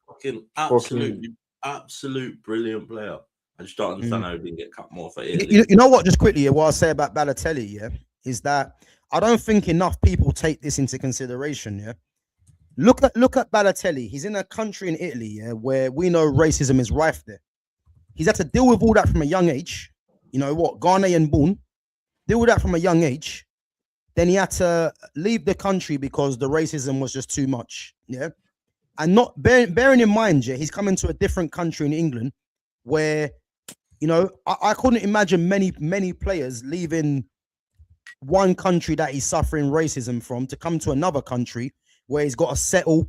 fucking absolute brilliant player. I just don't understand how he didn't get cut more for Italy. You know what? Just quickly, what I'll say about Balotelli, yeah, is that I don't think enough people take this into consideration. Yeah, look at Balotelli. He's in a country in Italy, yeah, where we know racism is rife there. He's had to deal with all that from a young age. You know what? Ghanaian born, deal with that from a young age. Then he had to leave the country because the racism was just too much. Yeah, and not bearing in mind, yeah, he's coming to a different country in England where, I couldn't imagine many players leaving one country that he's suffering racism from to come to another country where he's got to settle,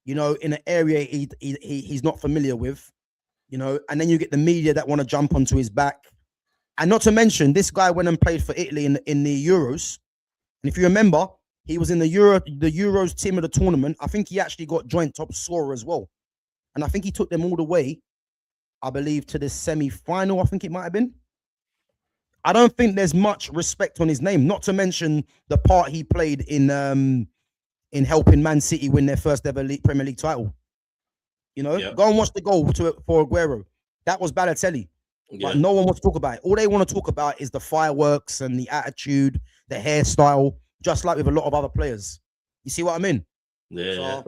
in an area he's not familiar with, and then you get the media that want to jump onto his back. And not to mention, this guy went and played for Italy in the Euros. And if you remember, he was in the Euros team of the tournament. I think he actually got joint top scorer as well. And I think he took them all the way, I believe, to the semi-final, I think it might have been. I don't think there's much respect on his name, not to mention the part he played in helping Man City win their first ever Premier League title. Go and watch the goal for Aguero. That was Balotelli. but no one wants to talk about it. All they want to talk about is the fireworks and the attitude, the hairstyle, just like with a lot of other players. You see what I mean? Yeah.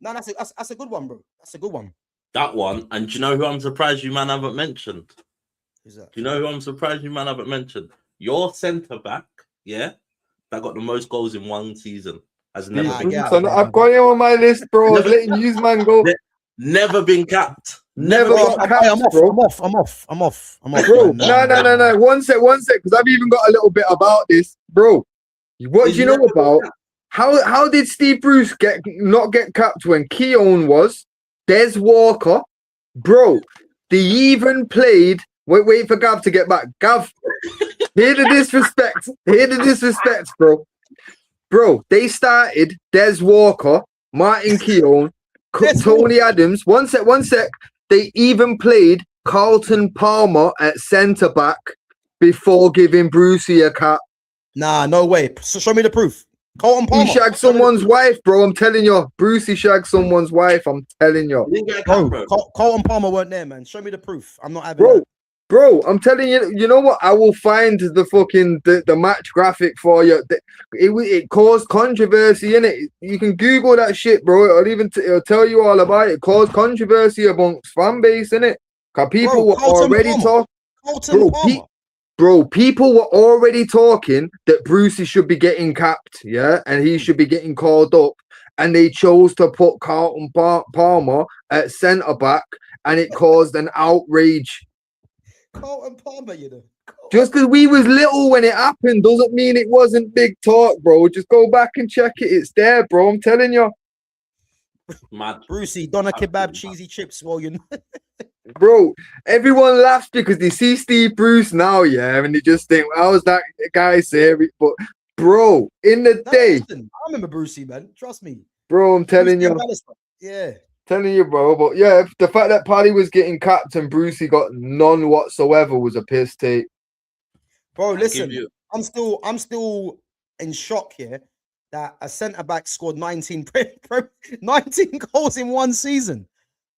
No, that's a good one, bro. That's a good one. That one. And do you know who I'm surprised you man haven't mentioned? Who's that? Do you know who I'm surprised you man haven't mentioned? Your centre back, that got the most goals in one season. Has never been capped. I've got him on my list, bro. I was letting you man go. Never been capped. Never got capped, bro. I'm off. Bro, no. One sec, because I've even got a little bit about this, bro. What do you know about how did Steve Bruce not get capped when Keown was Des Walker, bro? They even played. Wait for Gav to get back. Gav, hear the disrespect, bro. Bro, they started Des Walker, Martin Keown, Tony Adams. One sec. They even played Carlton Palmer at centre back before giving Brucey a cap. Nah, no way. So show me the proof. Carlton Palmer. He shagged someone's wife, bro. I'm telling you. Brucey shagged someone's wife. I'm telling you. Bro, Carlton Palmer weren't there, man. Show me the proof. I'm not having that. Bro, I'm telling you, you know what? I will find the fucking the match graphic for you. It caused controversy, innit? You can Google that shit, bro. It'll tell you all about it. It caused controversy amongst fan base, innit? Because people were already talking. Bro, people were already talking that Brucey should be getting capped, and he should be getting called up. And they chose to put Carlton Palmer at centre back, and it caused an outrage. Carlton Palmer, you know. Just because we was little when it happened doesn't mean it wasn't big talk, bro. Just go back and check it. It's there, bro. I'm telling you. Mad. Brucey, doner kebab, cheesy chips. Well, you know. Bro, everyone laughs because they see Steve Bruce now, and they just think, how was that guy serious? But, bro, in the day. Listen, I remember Brucey, man. Trust me. Bro, I'm telling you. Yeah. Telling you, bro. But yeah, the fact that Paddy was getting capped and Brucey got none whatsoever was a piss take. Bro, listen, I'm still in shock here that a centre back scored 19 goals in one season.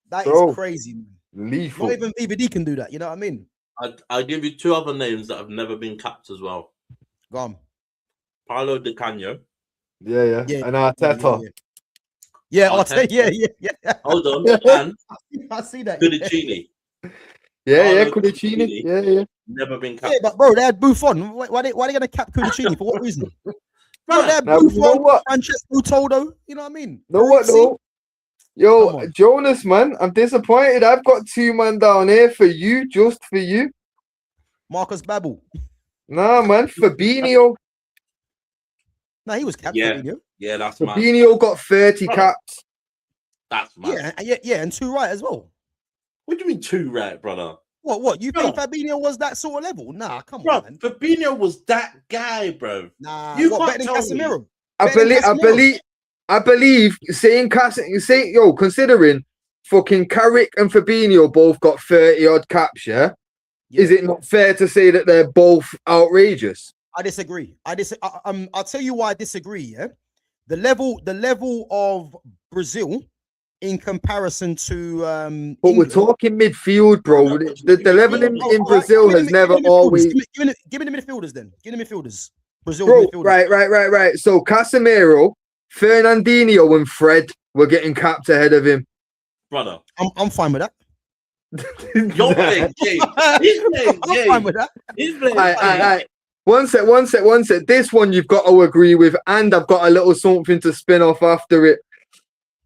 That is crazy, man. Lethal. Not even VVD can do that. You know what I mean? I'll give you two other names that have never been capped as well. Go on. Paulo Di Canio. Yeah. And Arteta. Yeah, Arteta. Yeah. Hold on. And I see that. Cudicini. Yeah, Cudicini. Yeah. Never been capped. Yeah, but bro, they had Buffon. Why they going to cap Cudicini? For what reason? Bro, they had now, Buffon, you know what? Francesco Toldo. You know what I mean? Know what though? Yo, Jonas, man, I'm disappointed. I've got two man down here for you, just for you. Marcus Babbel. Nah, man, Fabinho. Nah, he was capped. Yeah, that's mad. Fabinho got 30 caps. That's mad. Yeah, and 2 right as well. What do you mean 2 right, brother? What? You think Fabinho was that sort of level? Nah, come on, man. Fabinho was that guy, bro. Nah, you can't better than Casemiro. I believe considering fucking Carrick and Fabinho both got 30 odd caps, is it not fair to say that they're both outrageous? I disagree. I'll tell you why I disagree. The level of Brazil in comparison to but England. we're talking midfield, bro. The level in Brazil has never always. Give me the midfielders then. Give me the midfielders. Brazil midfielders. Right. So Casemiro, Fernandinho, and Fred were getting capped ahead of him. Brother, I'm fine with that. You're playing game. He's playing game. I'm fine with that. He's playing game. One sec. This one you've got to agree with, and I've got a little something to spin off after it.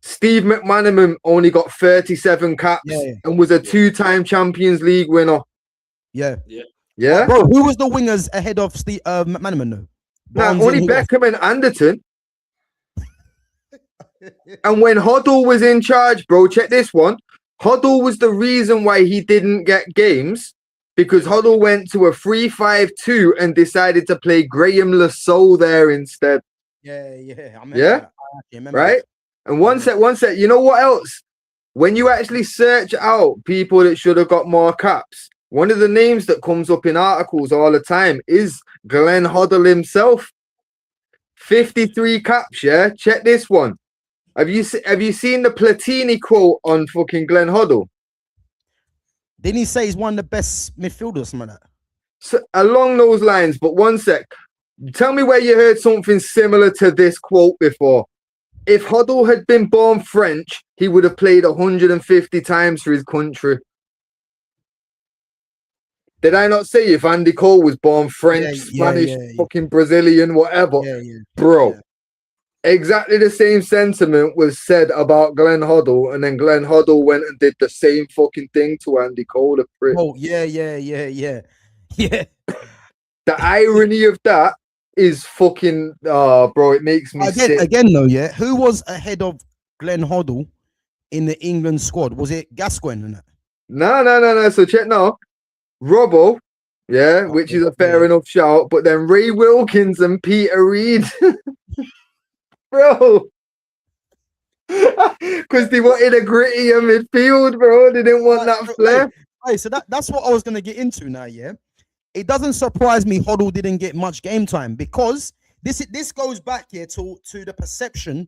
Steve McManaman only got 37 caps and was a 2-time Champions League winner. Yeah. Bro, who was the wingers ahead of Steve McManaman though? Only Beckham and Anderton. And when Hoddle was in charge, bro, check this one. Hoddle was the reason why he didn't get games, because Hoddle went to a 3-5-2 and decided to play Graham Lasso there instead. Yeah. I remember right? that. And one sec. You know what else? When you actually search out people that should have got more caps, one of the names that comes up in articles all the time is Glenn Hoddle himself. 53 caps, Check this one. Have you seen the Platini quote on fucking Glenn Hoddle? Didn't he say he's one of the best midfielders or something like that? So, along those lines, but one sec. Tell me where you heard something similar to this quote before. If Hoddle had been born French, he would have played 150 times for his country. Did I not say if Andy Cole was born French, Spanish, fucking Brazilian, whatever? Bro, exactly the same sentiment was said about Glenn Hoddle, and then Glenn Hoddle went and did the same fucking thing to Andy Cole. Oh, yeah. The irony of that is fucking, bro, it makes me sick. Again, though, yeah. Who was ahead of Glenn Hoddle in the England squad? Was it Gascoigne? No. So check now. Robbo, which is a fair enough shout, but then Ray Wilkins and Peter Reid, bro, because they wanted a grittier midfield, bro. They didn't want that flair. Hey, so that's what I was gonna get into now. Yeah, it doesn't surprise me Hoddle didn't get much game time because this goes back here to the perception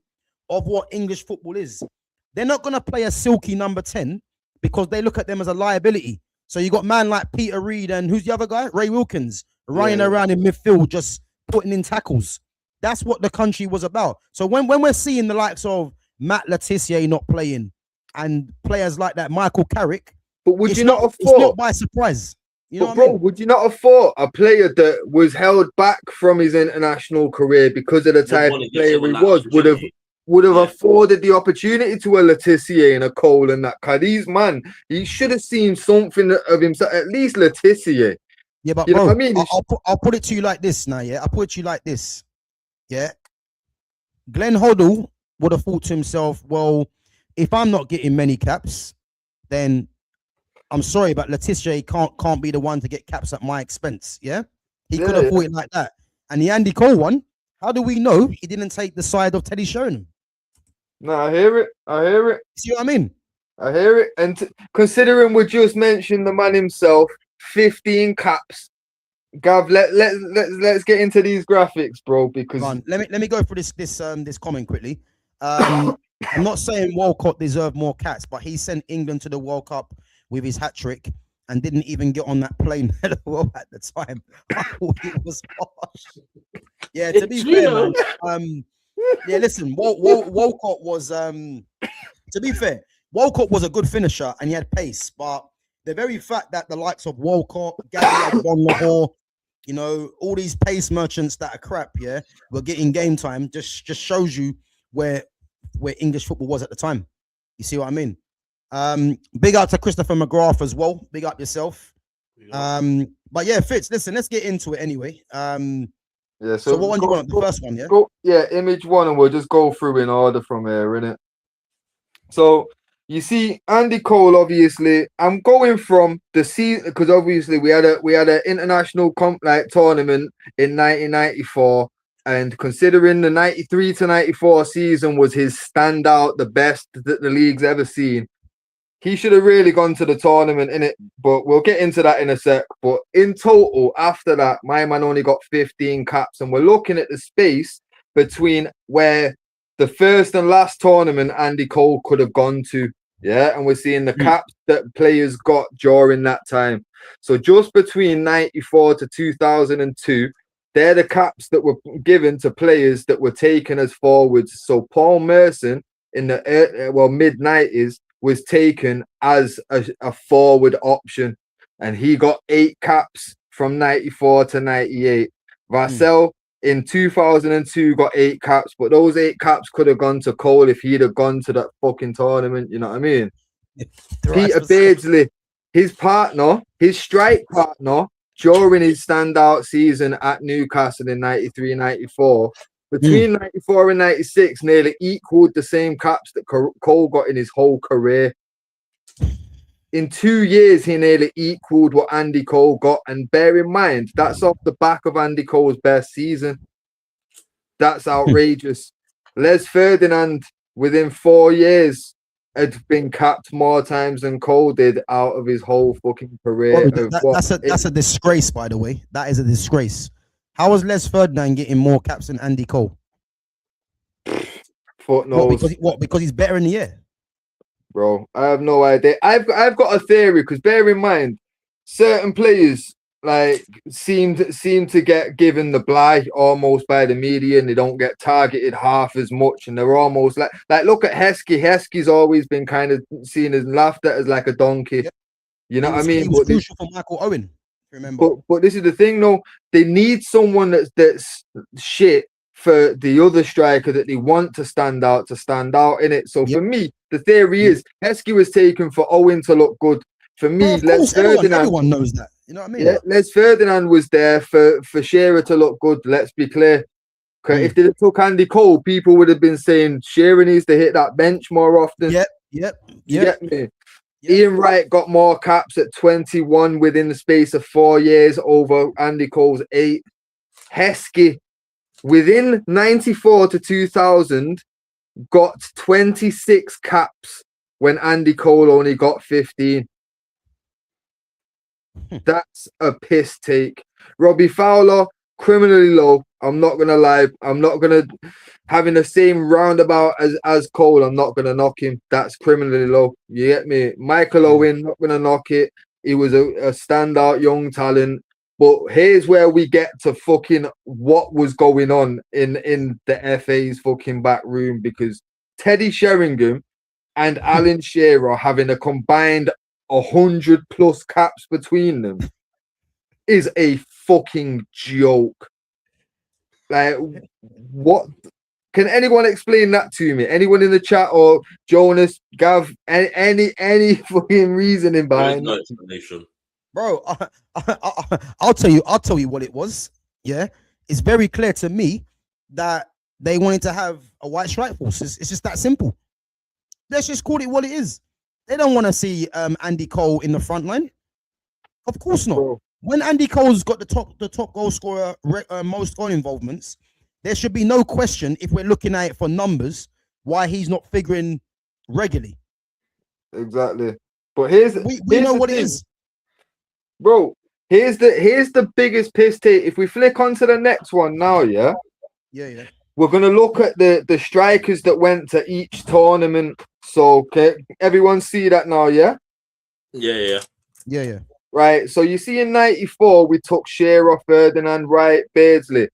of what English football is. They're not gonna play a silky number 10 because they look at them as a liability. So you got man like Peter Reid and who's the other guy? Ray Wilkins running around in midfield, just putting in tackles. That's what the country was about. So when we're seeing the likes of Matt Letizia not playing and players like that, Michael Carrick, but would you not have thought? It's not by surprise. You know what I mean? Would you not have thought a player that was held back from his international career because of the type of player he was would have afforded the opportunity to a Letizia and a Cole and that? Cadiz, man, he should have seen something of himself, at least Letizia. Yeah, but you bro, know what I mean? I'll put it to you like this now, yeah? I'll put it to you like this, yeah? Glenn Hoddle would have thought to himself, well, if I'm not getting many caps, then I'm sorry, but Letizia can't be the one to get caps at my expense, yeah? He could have thought it like that. And the Andy Cole one, how do we know he didn't take the side of Teddy Sheringham? No, I hear it. See what I mean? I hear it. And considering we just mentioned the man himself, 15 caps. Gav, let's get into these graphics, bro. Because let me go through this comment quickly. I'm not saying Walcott deserved more caps, but he sent England to the World Cup with his hat trick and didn't even get on that plane at the time. I thought it was harsh. Yeah, to be fair, man. Yeah, listen, Walcott was to be fair, Walcott was a good finisher and he had pace, but the very fact that the likes of Walcott, Gary Balon D'or, all these pace merchants that are crap, were getting game time just shows you where English football was at the time. You see what I mean? Big up to Christopher McGrath as well. Big up yourself. But yeah, Fitz, listen, let's get into it anyway. Yeah, so what one do you want? The first one, yeah? Image one, and we'll just go through in order from here, innit? So you see, Andy Cole, obviously, I'm going from the season because obviously we had an international tournament in 1994, and considering the 93 to 94 season was his standout, the best that the league's ever seen, he should have really gone to the tournament, innit? But we'll get into that in a sec. But in total, after that, my man only got 15 caps. And we're looking at the space between where the first and last tournament Andy Cole could have gone to. Yeah, and we're seeing the caps that players got during that time. So just between 94 to 2002, they're the caps that were given to players that were taken as forwards. So Paul Merson in the mid-90s was taken as a forward option, and he got 8 caps from 94 to 98. Vassell in 2002 got 8 caps, but those 8 caps could have gone to Cole if he'd have gone to that fucking tournament. You know what I mean? Peter Beardsley, his strike partner during his standout season at Newcastle in 93-94, between 94 and 96, nearly equaled the same caps that Cole got in his whole career. In 2 years, he nearly equaled what Andy Cole got. And bear in mind, that's off the back of Andy Cole's best season. That's outrageous. Les Ferdinand, within 4 years, had been capped more times than Cole did out of his whole fucking career. That's a disgrace, by the way. That is a disgrace. How was Les Ferdinand getting more caps than Andy Cole? Foot knows. Because he's better in the air? bro. I have no idea. I've got a theory because bear in mind, certain players like seem to get given the blight almost by the media, and they don't get targeted half as much, and they're almost like look at Heskey. Heskey's always been kind of seen as laughed at as like a donkey. Yep. You know what I mean? He was crucial for Michael Owen. Remember? But this is the thing, though. They need someone that's shit for the other striker that they want to stand out in it. So for me, the theory is Heskey was taken for Owen to look good. For me, everyone knows that. You know what I mean? Yeah, Les Ferdinand was there for Shearer to look good. Let's be clear. If they took Andy Cole, people would have been saying Shearer needs to hit that bench more often. Yep. You get me? Ian Wright got more caps at 21 within the space of 4 years over Andy Cole's 8. Heskey, within 94 to 2000, got 26 caps when Andy Cole only got 15. That's a piss take. Robbie Fowler, criminally low. I'm not gonna lie. I'm not gonna having the same roundabout as Cole. I'm not gonna knock him. That's criminally low. You get me? Michael Owen, not gonna knock it. He was a standout young talent. But here's where we get to fucking what was going on in the FA's fucking back room, because Teddy Sheringham and Alan Shearer having a combined 100+ caps between them is a fucking joke. Like, what? Can anyone explain that to me? Anyone in the chat or Jonas, Gav, any fucking reasoning behind? There is no explanation, bro. I'll tell you what it was. Yeah, it's very clear to me that they wanted to have a white strike force. It's just that simple. Let's just call it what it is. They don't want to see Andy Cole in the front line. Of course not. Bro. When Andy Cole's got the top goal scorer, most goal involvements, there should be no question, if we're looking at it for numbers, why he's not figuring regularly. Exactly. But here's we know what it is, bro. Here's the biggest piss take. If we flick onto the next one now, yeah. We're gonna look at the strikers that went to each tournament. So okay, everyone see that now, yeah? Yeah. Right. So you see in '94 we took Shearer, Ferdinand, Wright, Beardsley.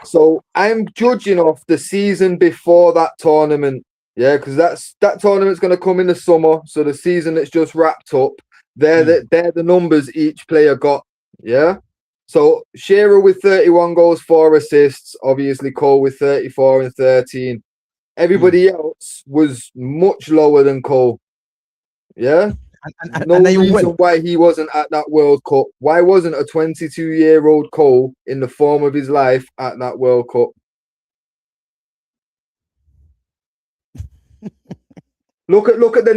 So I'm judging off the season before that tournament. Yeah, because that tournament's gonna come in the summer. So the season that's just wrapped up, they're the numbers each player got. Yeah. So Shearer with 31 goals, 4 assists. Obviously Cole with 34 and 13. Everybody else was much lower than Cole. Yeah. No reason why he wasn't at that World Cup. Why wasn't a 22-year-old Cole in the form of his life at that World Cup? Look at the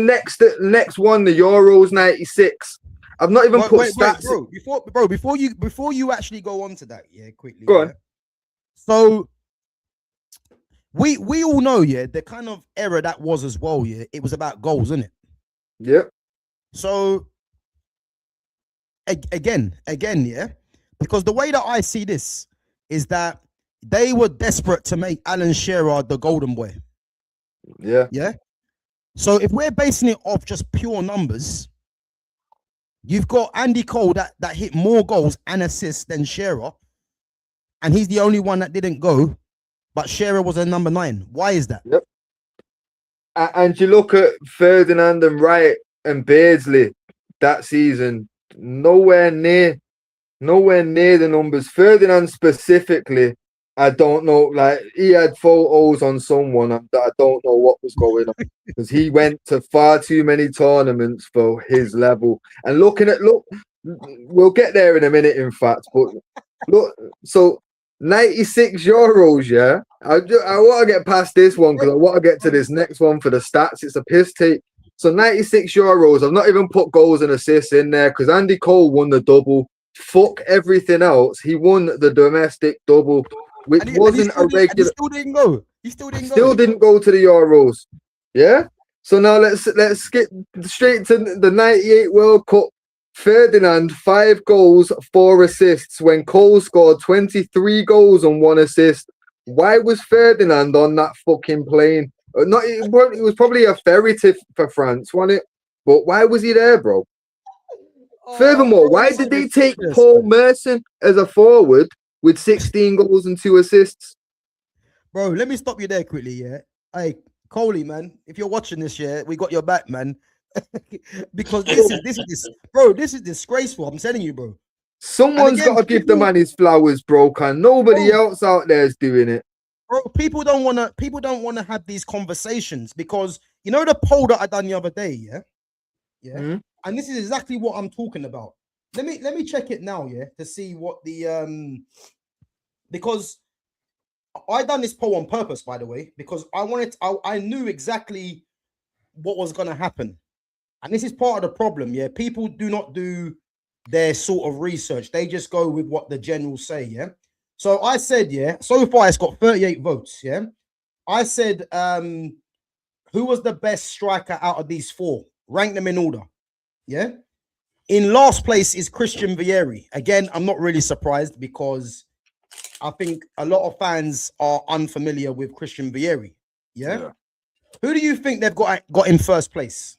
next one, the Euros '96. I've not even put stats. Before you actually go on to that, quickly. Go on. So we all know, the kind of era that was as well, it was about goals, isn't it? Yep. So again, because the way that I see this is that they were desperate to make Alan Shearer the golden boy. Yeah. So if we're basing it off just pure numbers, you've got Andy Cole that hit more goals and assists than Shearer, and he's the only one that didn't go, but Shearer was a number 9. Why is that? Yep. And you look at Ferdinand and Wright and Beardsley that season, nowhere near the numbers. Ferdinand specifically, I don't know, like he had photos on someone that I don't know what was going on, because he went to far too many tournaments for his level. And look, we'll get there in a minute, in fact, but look, so 96 Euros, yeah. I want to get past this one because I want to get to this next one for the stats. It's a piss take. So 96 Euros, I've not even put goals and assists in there because Andy Cole won the double. Fuck everything else. He won the domestic double, which wasn't a regular. He still didn't go. Still didn't go to the Euros. Yeah. So now let's skip straight to the 98 World Cup. Ferdinand, 5 goals, 4 assists when Cole scored 23 goals and 1 assist. Why was Ferdinand on that fucking plane Not it was probably a ferry for France, wasn't it? But why was he there, bro? Furthermore, why did they take Paul Merson as a forward with 16 goals and 2 assists? Bro, let me stop you there quickly, yeah? Hey, Coley, man, if you're watching this, yeah, we got your back, man. Because this is disgraceful. I'm telling you, bro. Someone's got to give the man his flowers, bro. Can nobody else out there is doing it. Bro, people don't wanna have these conversations because you know the poll that I done the other day, yeah? Yeah. And this is exactly what I'm talking about. Let me check it now, yeah, to see what the because I done this poll on purpose, by the way, because I knew exactly what was gonna happen. And this is part of the problem, yeah. People do not do their sort of research, they just go with what the generals say, yeah. So I said, yeah, so far it's got 38 votes, yeah. I said, who was the best striker out of these 4? Rank them in order, yeah. In last place is Christian Vieri. Again, I'm not really surprised because I think a lot of fans are unfamiliar with Christian Vieri, yeah. Who do you think they've got in first place?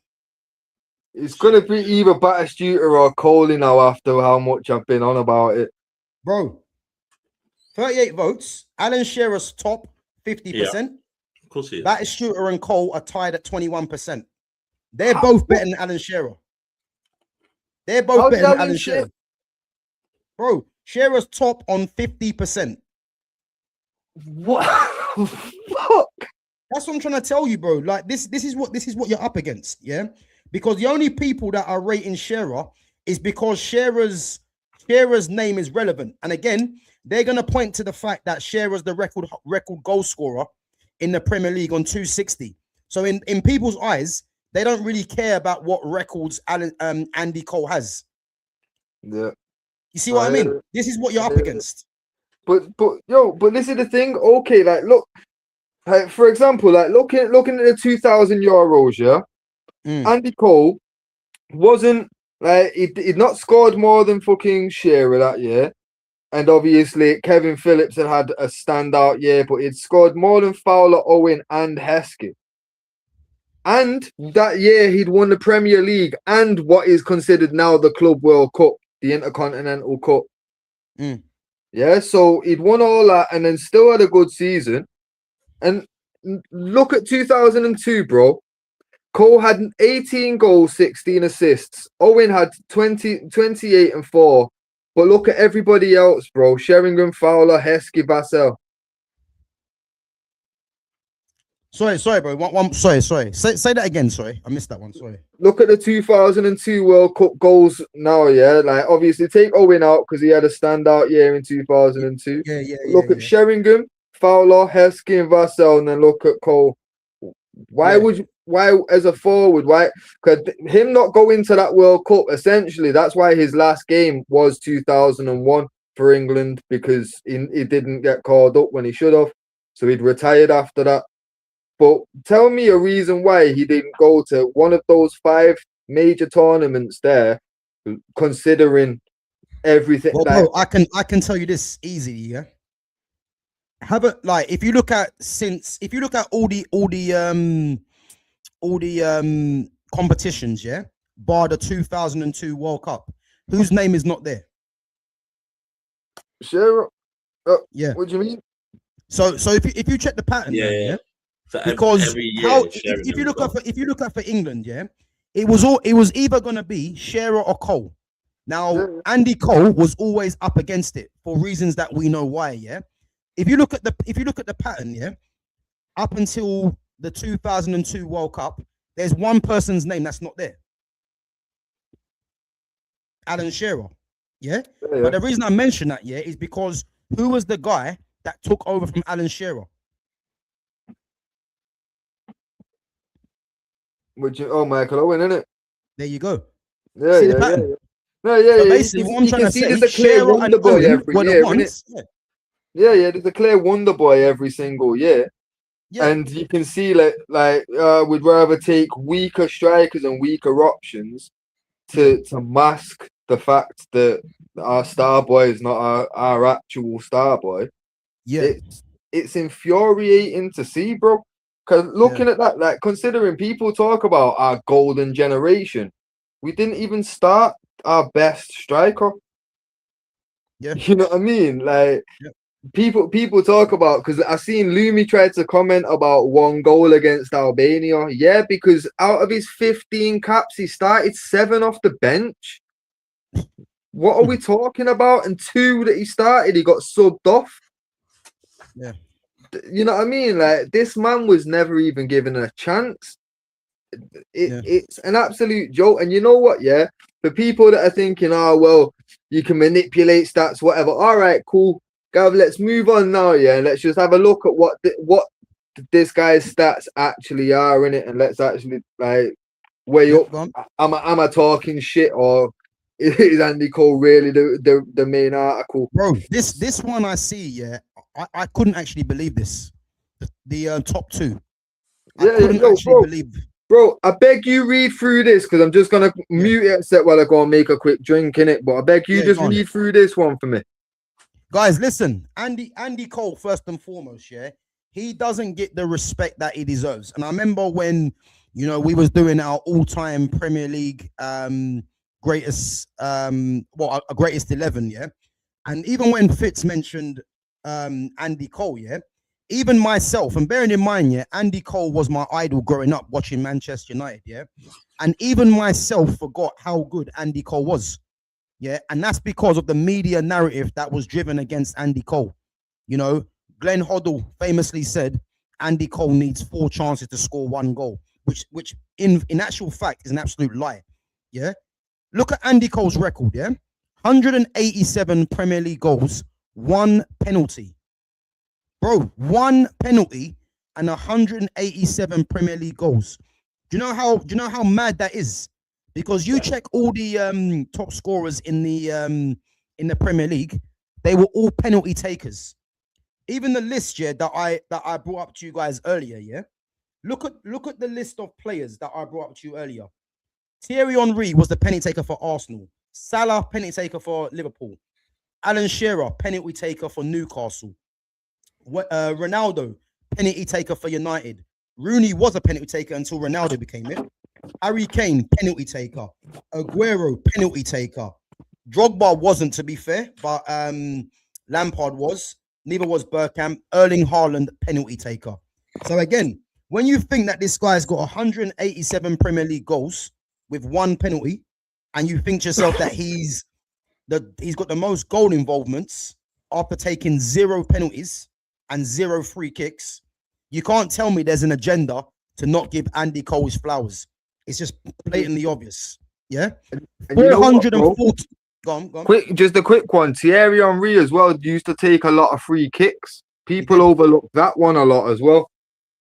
It's going to be either Batistuta or Coley now after how much I've been on about it. Bro, 38 votes. Alan Shearer's top 50%. Yeah, of course he is. Batistuta and Cole are tied at 21%. They're both better than Alan Shearer. They're both better than Alan Shearer. Bro, Shearer's top on 50%. What? Fuck. That's what I'm trying to tell you, bro. Like this is what you're up against, yeah? Because the only people that are rating Shearer is because Shearer's name is relevant. And again, they're gonna point to the fact that Shearer's the record goal scorer in the Premier League on 260. So in people's eyes, they don't really care about what records Andy Cole has. Yeah. You see what I mean? This is what you're up against. But this is the thing. Okay, like look, like for example, like looking at the 2,000 euros, yeah. Andy Cole wasn't like he'd not scored more than fucking Shearer that year, and obviously Kevin Phillips had a standout year, but he'd scored more than Fowler, Owen, and Heskey. And that year he'd won the Premier League and what is considered now the Club World Cup, the Intercontinental Cup. Yeah, so he'd won all that and then still had a good season. And look at 2002, bro. Cole had 18 goals, 16 assists. Owen had 28 and 4. But look at everybody else, bro. Sheringham, Fowler, Heskey, Vassell. Sorry, bro. Sorry. Say that again. Sorry, I missed that one. Sorry. Look at the 2002 World Cup goals now, yeah? Like, obviously, take Owen out because he had a standout year in 2002. Look at Sheringham, Fowler, Heskey, and Vassell, and then look at Cole. Why, as a forward, why could him not go into that World Cup? Essentially, that's why his last game was 2001 for England, because he didn't get called up when he should have. So he'd retired after that. But tell me a reason why he didn't go to one of those 5 major tournaments there, considering everything. Well, bro, I can tell you this easily, yeah. If you look at all the competitions, yeah, bar the 2002 World Cup, whose name is not there? Sure. Yeah. What do you mean? So if you check the pattern, yeah. So because every year, if you look at for England, yeah, it was either gonna be Shearer or Cole. Now Andy Cole was always up against it for reasons that we know why, yeah. If you look at the pattern, yeah, up until the 2002 World Cup, there's one person's name that's not there. Alan Shearer, yeah? But the reason I mention that, yeah, is because who was the guy that took over from Alan Shearer? Michael Owen, innit? There you go. Yeah. So basically, what I'm trying to say is there's a clear wonder boy every year. Yeah, there's a clear wonder boy every single year. Yeah. And you can see we'd rather take weaker strikers and weaker options to mask the fact that our star boy is not our actual star boy. Yeah. It's infuriating to see, bro. Because looking at that, like considering people talk about our golden generation, we didn't even start our best striker. Yeah. You know what I mean? Like people talk about, because I seen Lumi tried to comment about one goal against Albania. Yeah, because out of his 15 caps, he started 7 off the bench. What are we talking about? And 2 that he started, he got subbed off. Yeah. You know what I mean? Like, this man was never even given a chance. It's an absolute joke. And you know what? Yeah, for people that are thinking, oh well, you can manipulate stats, whatever. All right, cool. Gav, let's move on now. Yeah, and let's just have a look at what this guy's stats actually are in it, and let's actually like weigh up. Am I talking shit, or is Andy Cole really the main article? Bro, this one I see, yeah, I couldn't actually believe this. The top 2. I couldn't actually believe. Bro, I beg you read through this, because I'm just gonna mute it set while I go and make a quick drink in it. But I beg you just read through this one for me. Guys, listen, Andy Cole, first and foremost, yeah, he doesn't get the respect that he deserves. And I remember when, you know, we was doing our all-time Premier League greatest 11, yeah. And even when Fitz mentioned Andy Cole, yeah, even myself, and bearing in mind, yeah, Andy Cole was my idol growing up watching Manchester United, yeah. And even myself forgot how good Andy Cole was. Yeah, and that's because of the media narrative that was driven against Andy Cole. You know, Glenn Hoddle famously said Andy Cole needs 4 chances to score 1 goal, which in actual fact is an absolute lie. Yeah, look at Andy Cole's record. Yeah, 187 Premier League goals, 1 penalty. Bro, 1 penalty and 187 Premier League goals. Do you know how mad that is? Because you check all the top scorers in the Premier League, they were all penalty takers. Even the list, yeah, that I brought up to you guys earlier, yeah. Look at the list of players that I brought up to you earlier. Thierry Henry was the penalty taker for Arsenal. Salah, penalty taker for Liverpool. Alan Shearer, penalty taker for Newcastle. Ronaldo, penalty taker for United. Rooney was a penalty taker until Ronaldo became it. Harry Kane, penalty taker. Aguero, penalty taker. Drogba wasn't, to be fair, but Lampard was. Neither was Bergkamp. Erling Haaland, penalty taker. So again, when you think that this guy's got 187 Premier League goals with 1 penalty, and you think to yourself that he's got the most goal involvements after taking 0 penalties and 0 free kicks, you can't tell me there's an agenda to not give Andy Cole his flowers. It's just blatantly obvious. Yeah. And 440. Go on. Quick, just a quick one. Thierry Henry as well used to take a lot of free kicks. People overlook that one a lot as well.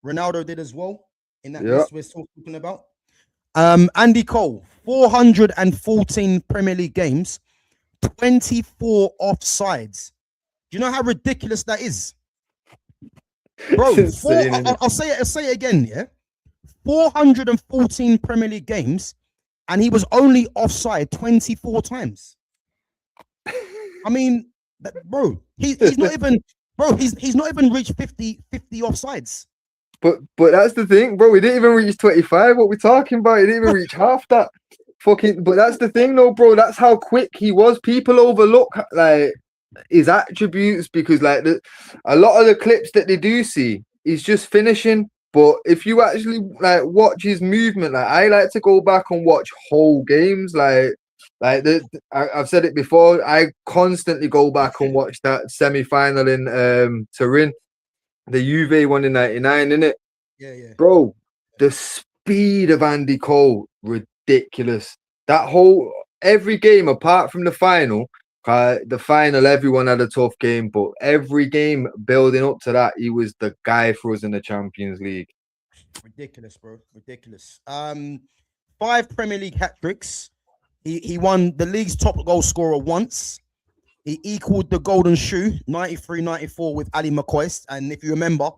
Ronaldo did as well in that list we're still talking about. Andy Cole, 414 Premier League games, 24 offsides. Do you know how ridiculous that is? Bro, I'll say it again, yeah. 414 Premier League games, and he was only offside 24 times. I mean, bro, he's not even, bro, he's not even reached 50 offsides. But that's the thing, bro. We didn't even reach 25. What we talking about? He didn't even reach half that. But that's the thing, though, bro. That's how quick he was. People overlook like his attributes because, like, a lot of the clips that they do see, he's just finishing. But if you actually like watch his movement, like I like to go back and watch whole games. I've said it before. I constantly go back and watch that semi-final in Turin, the Juve one in '99, innit? Yeah. Bro, the speed of Andy Cole, ridiculous. Every game apart from the final. The final, everyone had a tough game, but every game building up to that, he was the guy for us in the Champions League. Ridiculous, bro. Ridiculous. 5 Premier League hat-tricks. He won the league's top goal scorer once. He equaled the golden shoe, 93-94 with Ali McCoist. And if you remember,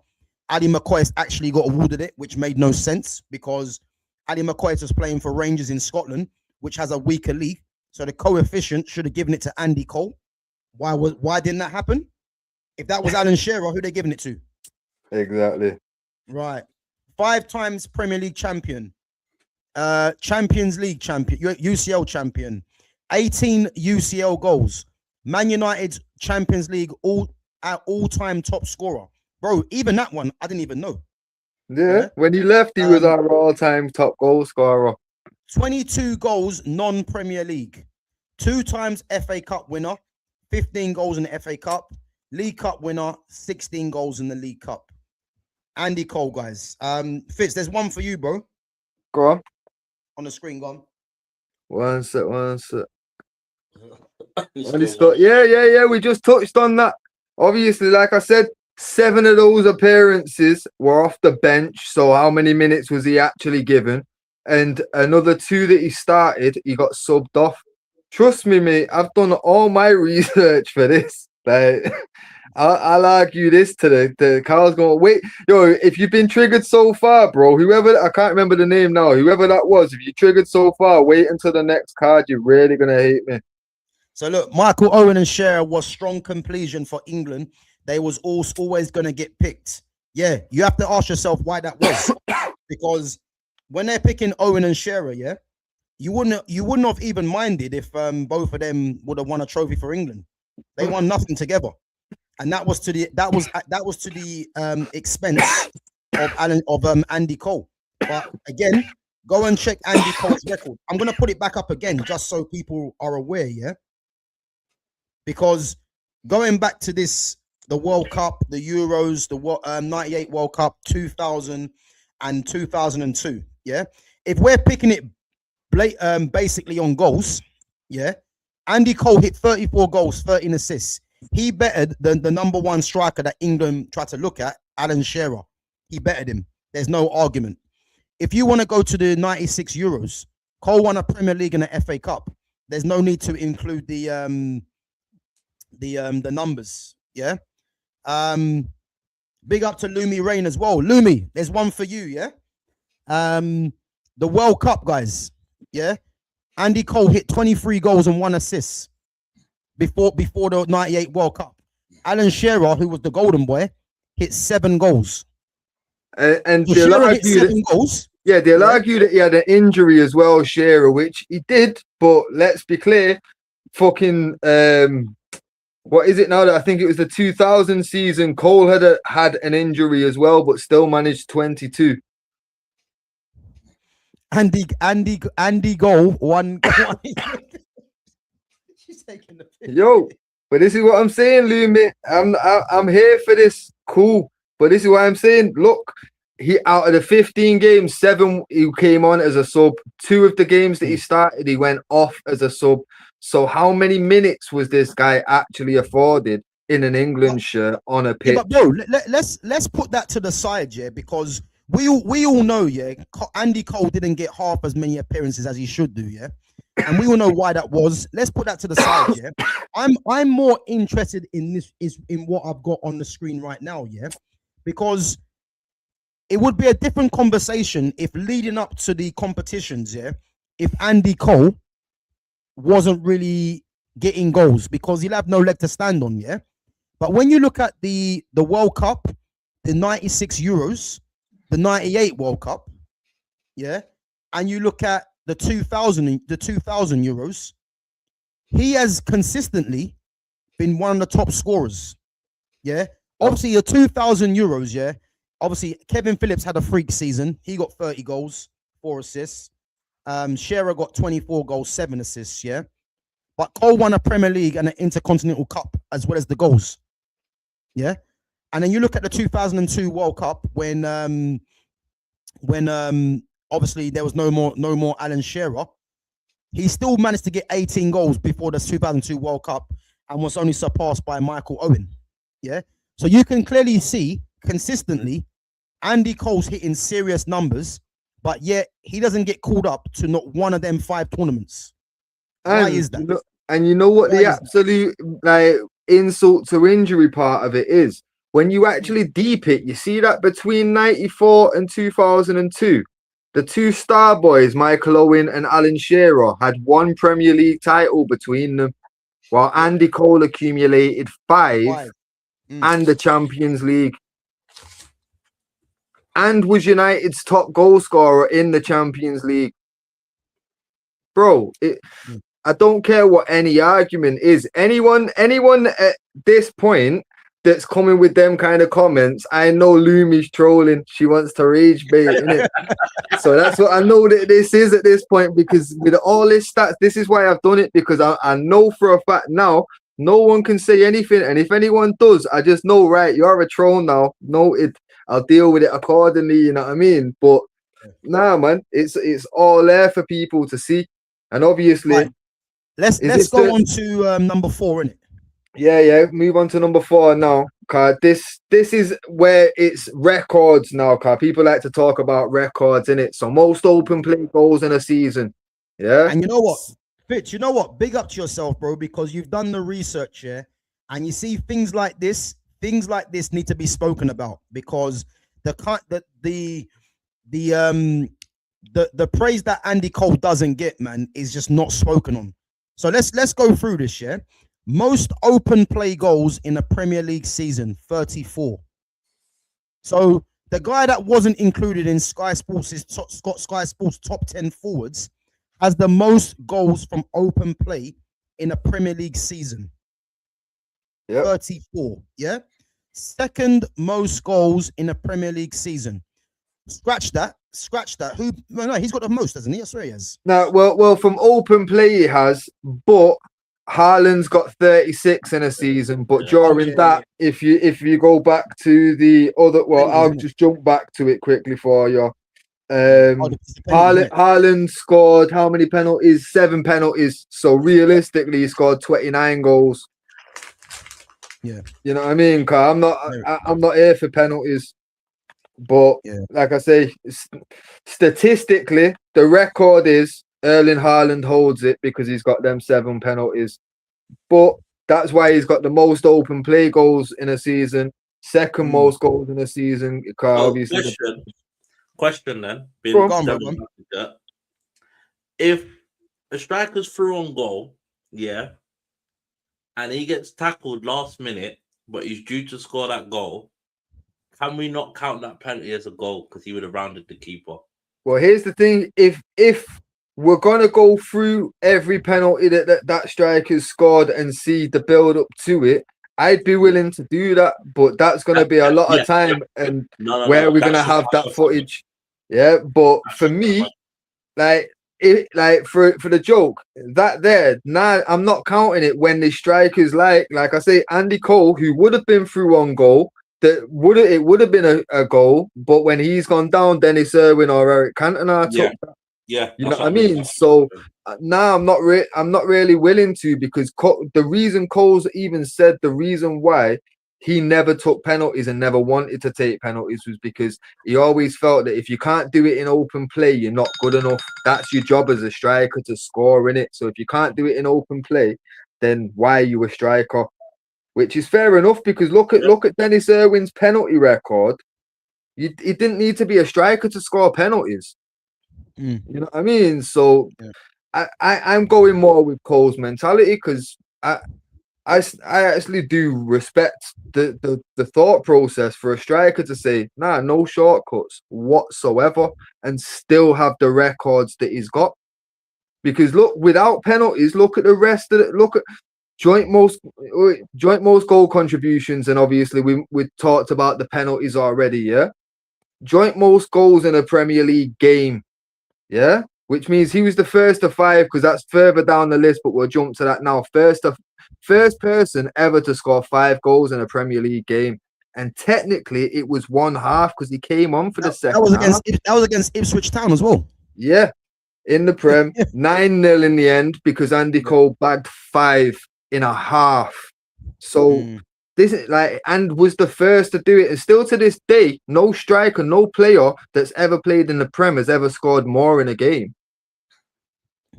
Ali McCoist actually got awarded it, which made no sense because Ali McCoist was playing for Rangers in Scotland, which has a weaker league. So the coefficient should have given it to Andy Cole. Why didn't that happen? If that was Alan Shearer, who they giving it to? Exactly. Right. 5 times Premier League champion, Champions League champion, UCL champion, 18 UCL goals, Man United Champions League all-time top scorer. Bro, even that one, I didn't even know. Yeah, when he left, he was our all-time top goal scorer. 22 goals non-Premier League. 2 times FA Cup winner, 15 goals in the FA Cup. League Cup winner, 16 goals in the League Cup. Andy Cole, guys. Fitz, there's one for you, bro. Go on. On the screen, go on. One sec. Yeah. We just touched on that. Obviously, like I said, 7 of those appearances were off the bench. So how many minutes was he actually given? And another 2 that he started, he got subbed off. Trust me, mate, I've done all my research for this. Like, I'll argue this today. The Carl's going, wait, yo, if you've been triggered so far, bro, whoever, I can't remember the name now, whoever that was, if you triggered so far, wait until the next card. You're really going to hate me. So look, Michael Owen and Shearer was strong completion for England. They was always going to get picked. Yeah, you have to ask yourself why that was. Because when they're picking Owen and Shearer, yeah, you wouldn't have even minded if both of them would have won a trophy for England. They won nothing together, and that was to the expense of Andy Cole. But again, go and check Andy Cole's record. I'm gonna put it back up again just so people are aware, yeah. Because going back to this, the World Cup, the Euros, the 98 World Cup, 2000 and 2002, yeah. If we're picking it basically on goals, yeah, Andy Cole hit 34 goals, 13 assists. He bettered the number 1 striker that England tried to look at, Alan Shearer. He bettered him. There's no argument. If you want to go to the 96 Euros, Cole won a Premier League and an FA Cup. There's no need to include the numbers. Yeah. Big up to Lumi Rain as well. Lumi, there's one for you. Yeah. The World Cup, guys. Yeah. Andy Cole hit 23 goals and 1 assist before the 98 World Cup. Alan Shearer, who was the golden boy, hit 7 goals. And so they'll hit 7 goals. Yeah, they'll argue that he had an injury as well, Shearer, which he did. But let's be clear, fucking what is it now? That I think it was the 2000 season. Cole had an injury as well, but still managed 22. Andy goal one. She's taking the piss. Yo, but this is what I'm saying, Lumi. I'm here for this. Cool, but this is what I'm saying. Look, he out of the 15 games, 7 he came on as a sub. 2 of the games that he started, he went off as a sub. So how many minutes was this guy actually afforded in an England shirt on a pitch? Yeah, but bro, let's put that to the side, yeah, because we all know, yeah, Andy Cole didn't get half as many appearances as he should do, yeah, and we all know why that was. Let's put that to the side, yeah. I'm more interested in in what I've got on the screen right now, yeah, because it would be a different conversation if leading up to the competitions, yeah, if Andy Cole wasn't really getting goals because he'll have no leg to stand on, yeah. But when you look at the World Cup, the 96 Euros, the 98 World Cup, yeah, and you look at the 2000 Euros, he has consistently been one of the top scorers, yeah. Obviously, the 2000 Euros, yeah. Obviously, Kevin Phillips had a freak season. He got 30 goals, 4 assists. Shearer got 24 goals, 7 assists, yeah. But Cole won a Premier League and an Intercontinental Cup as well as the goals, yeah. And then you look at the 2002 World Cup when obviously there was no more Alan Shearer. He still managed to get 18 goals before the 2002 World Cup and was only surpassed by Michael Owen, yeah. So you can clearly see consistently Andy Cole's hitting serious numbers, but yet he doesn't get called up to not one of them 5 tournaments. Why is that? And you know what the absolute like insult to injury part of it is? When you actually deep it, you see that between 94 and 2002, the 2 star boys, Michael Owen and Alan Shearer, had 1 Premier League title between them, while Andy Cole accumulated 5 and the Champions League. and was United's top goal scorer in the Champions League. Bro, I don't care what any argument is. Anyone at this point that's coming with them kind of comments, I know Lumi's trolling. She wants to rage bait, innit? So that's what I know that this is at this point, because with all this stats, this is why I've done it, because I know for a fact now no one can say anything, and if anyone does, I just know, right, you're a troll now. No, I'll deal with it accordingly, you know what I mean? But nah, man, it's all there for people to see, and obviously, right. Let's go on to number 4, innit? Yeah. Move on to number 4 now. Cause this is where it's records now. Cause people like to talk about records, innit? So most open play goals in a season. Yeah. And you know what, Fitz? You know what? Big up to yourself, bro, because you've done the research here, and you see things like this need to be spoken about, because the praise that Andy Cole doesn't get, man, is just not spoken on. So let's go through this, yeah. Most open play goals in a Premier League season, 34. So the guy that wasn't included in Sky Sports' top 10 forwards has the most goals from open play in a Premier League season. Yep. 34, yeah. Second most goals in a Premier League season. Scratch that. Who? No, he's got the most, hasn't he? I swear he has. No, well, from open play he has, but Haaland's got 36 in a season. But during that, if you go back to the other, well, I'll just jump back to it quickly for you. Haaland scored how many penalties? 7 penalties. So realistically, he scored 29 goals. Yeah, you know what I mean? Cause I'm not here for penalties. But like I say, statistically, the record is Erling Haaland holds it because he's got them 7 penalties. But that's why he's got the most open play goals in a season, second most goals in a season. Obviously, question then. If a striker's through on goal, and he gets tackled last minute, but he's due to score that goal, can we not count that penalty as a goal because he would have rounded the keeper? Well, here's the thing: if we're gonna go through every penalty that striker's scored and see the build up to it, I'd be willing to do that, but that's gonna be a lot of time and where we're gonna have that footage. Yeah, but for me, for the joke I'm not counting it when the strikers like I say, Andy Cole, who would have been through on goal. It would have been a goal, but when he's gone down, Dennis Irwin or Eric Cantona took that. Yeah, you know what I mean. So now I'm not really willing to, because the reason Cole's even said the reason why he never took penalties and never wanted to take penalties was because he always felt that if you can't do it in open play, you're not good enough. That's your job as a striker, to score in it. So if you can't do it in open play, then why are you a striker? Which is fair enough, because look at Dennis Irwin's penalty record. He didn't need to be a striker to score penalties. You know what I mean? So I'm going more with Cole's mentality, because I actually do respect the thought process for a striker to say, nah, no shortcuts whatsoever, and still have the records that he's got. Because look, without penalties, look at the rest of it. Look at joint most goal contributions, and obviously we talked about the penalties already. Joint most goals in a Premier League game, which means he was the first of 5, because that's further down the list, but we'll jump to that now. First person ever to score 5 goals in a Premier League game, and technically it was 1/2 because he came on for the second. That was against Ipswich Town as well. Yeah, in the Prem, 9-0 in the end, because Andy Cole bagged 5.5. So this is and was the first to do it, and still to this day, no striker, no player that's ever played in the Prem has ever scored more in a game.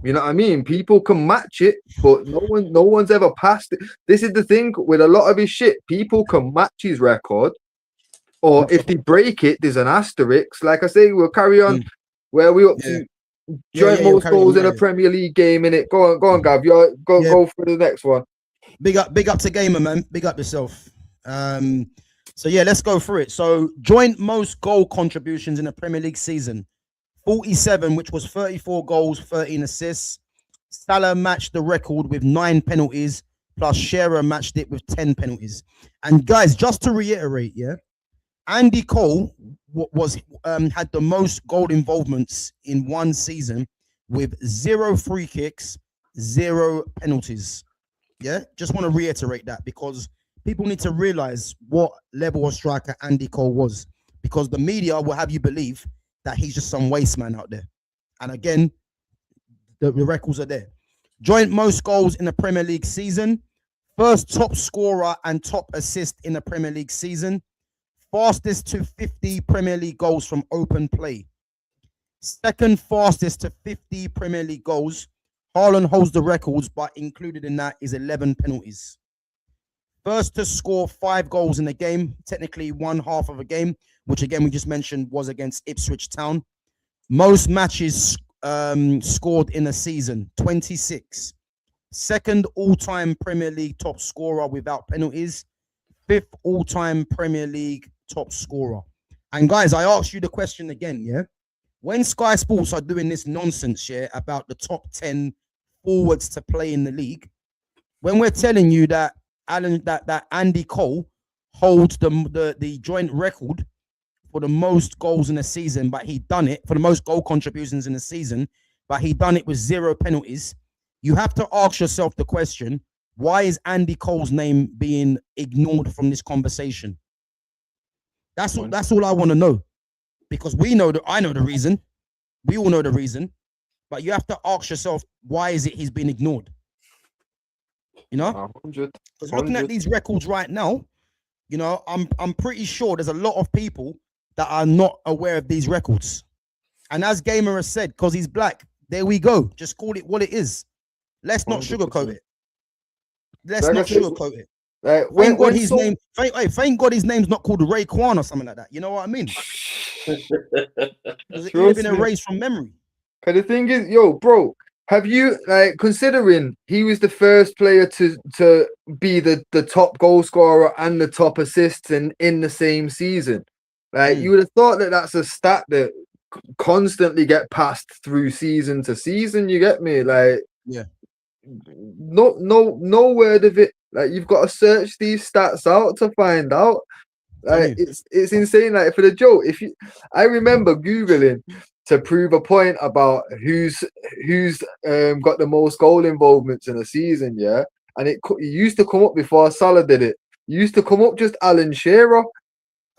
You know what I mean? People can match it, but no one's ever passed it. This is the thing with a lot of his shit. People can match his record, or if they break it, there's an asterisk. Like I say, we'll carry on. Where are we up to? Joint most goals in a Premier League game, innit? Go on, Gav. Go for the next one. Big up to Gamer, man. Big up yourself. So yeah, let's go through it. So joint most goal contributions in the Premier League season, 47, which was 34 goals, 13 assists. Salah matched the record with 9 penalties, plus Shearer matched it with 10 penalties. And guys, just to reiterate, yeah, Andy Cole was had the most goal involvements in one season with 0 free kicks, 0 penalties. Yeah, just want to reiterate that because people need to realize what level of striker Andy Cole was, because the media will have you believe that he's just some waste man out there. And again, the records are there. Joint most goals in the Premier League season, first top scorer and top assist in the Premier League season, fastest to 50 Premier League goals from open play, second fastest to 50 Premier League goals. Haaland holds the records, but included in that is 11 penalties. First to score 5 goals in a game, technically one half of a game, which again we just mentioned was against Ipswich Town. Most matches scored in a season, 26. Second all-time Premier League top scorer without penalties. 5th all-time Premier League top scorer. And guys, I asked you the question again, yeah? When Sky Sports are doing this nonsense, yeah, about the top 10 forwards to play in the league, when we're telling you that that Andy Cole holds the joint record for the most goals in a season, but he done it for the most goal contributions in a season, but he done it with 0 penalties, you have to ask yourself the question, why is Andy Cole's name being ignored from this conversation? That's all I want to know, because we know that I know the reason. We all know the reason, but you have to ask yourself, why is it he's been ignored? You know, because looking at these records right now, you know, I'm pretty sure there's a lot of people that are not aware of these records. And as Gamer has said, because he's black, there we go. Just call it what it is. Let's not 100%. sugarcoat it. Let's not sugarcoat it. Thank God his name. Thank God his name's not called Ray Kwan or something like that. You know what I mean? Because it would have been erased from memory. Because the thing is, yo, bro, have you, like, considering he was the first player to be the top goal scorer and the top assists in the same season, like, you would have thought that that's a stat that constantly get passed through season to season. You get me? Like, yeah, no word of it. Like, you've got to search these stats out to find out. Like, it's insane. Like, for the joke, I remember Googling to prove a point about who's got the most goal involvements in a season, yeah. And it used to come up before Salah did it. It used to come up just Alan Shearer,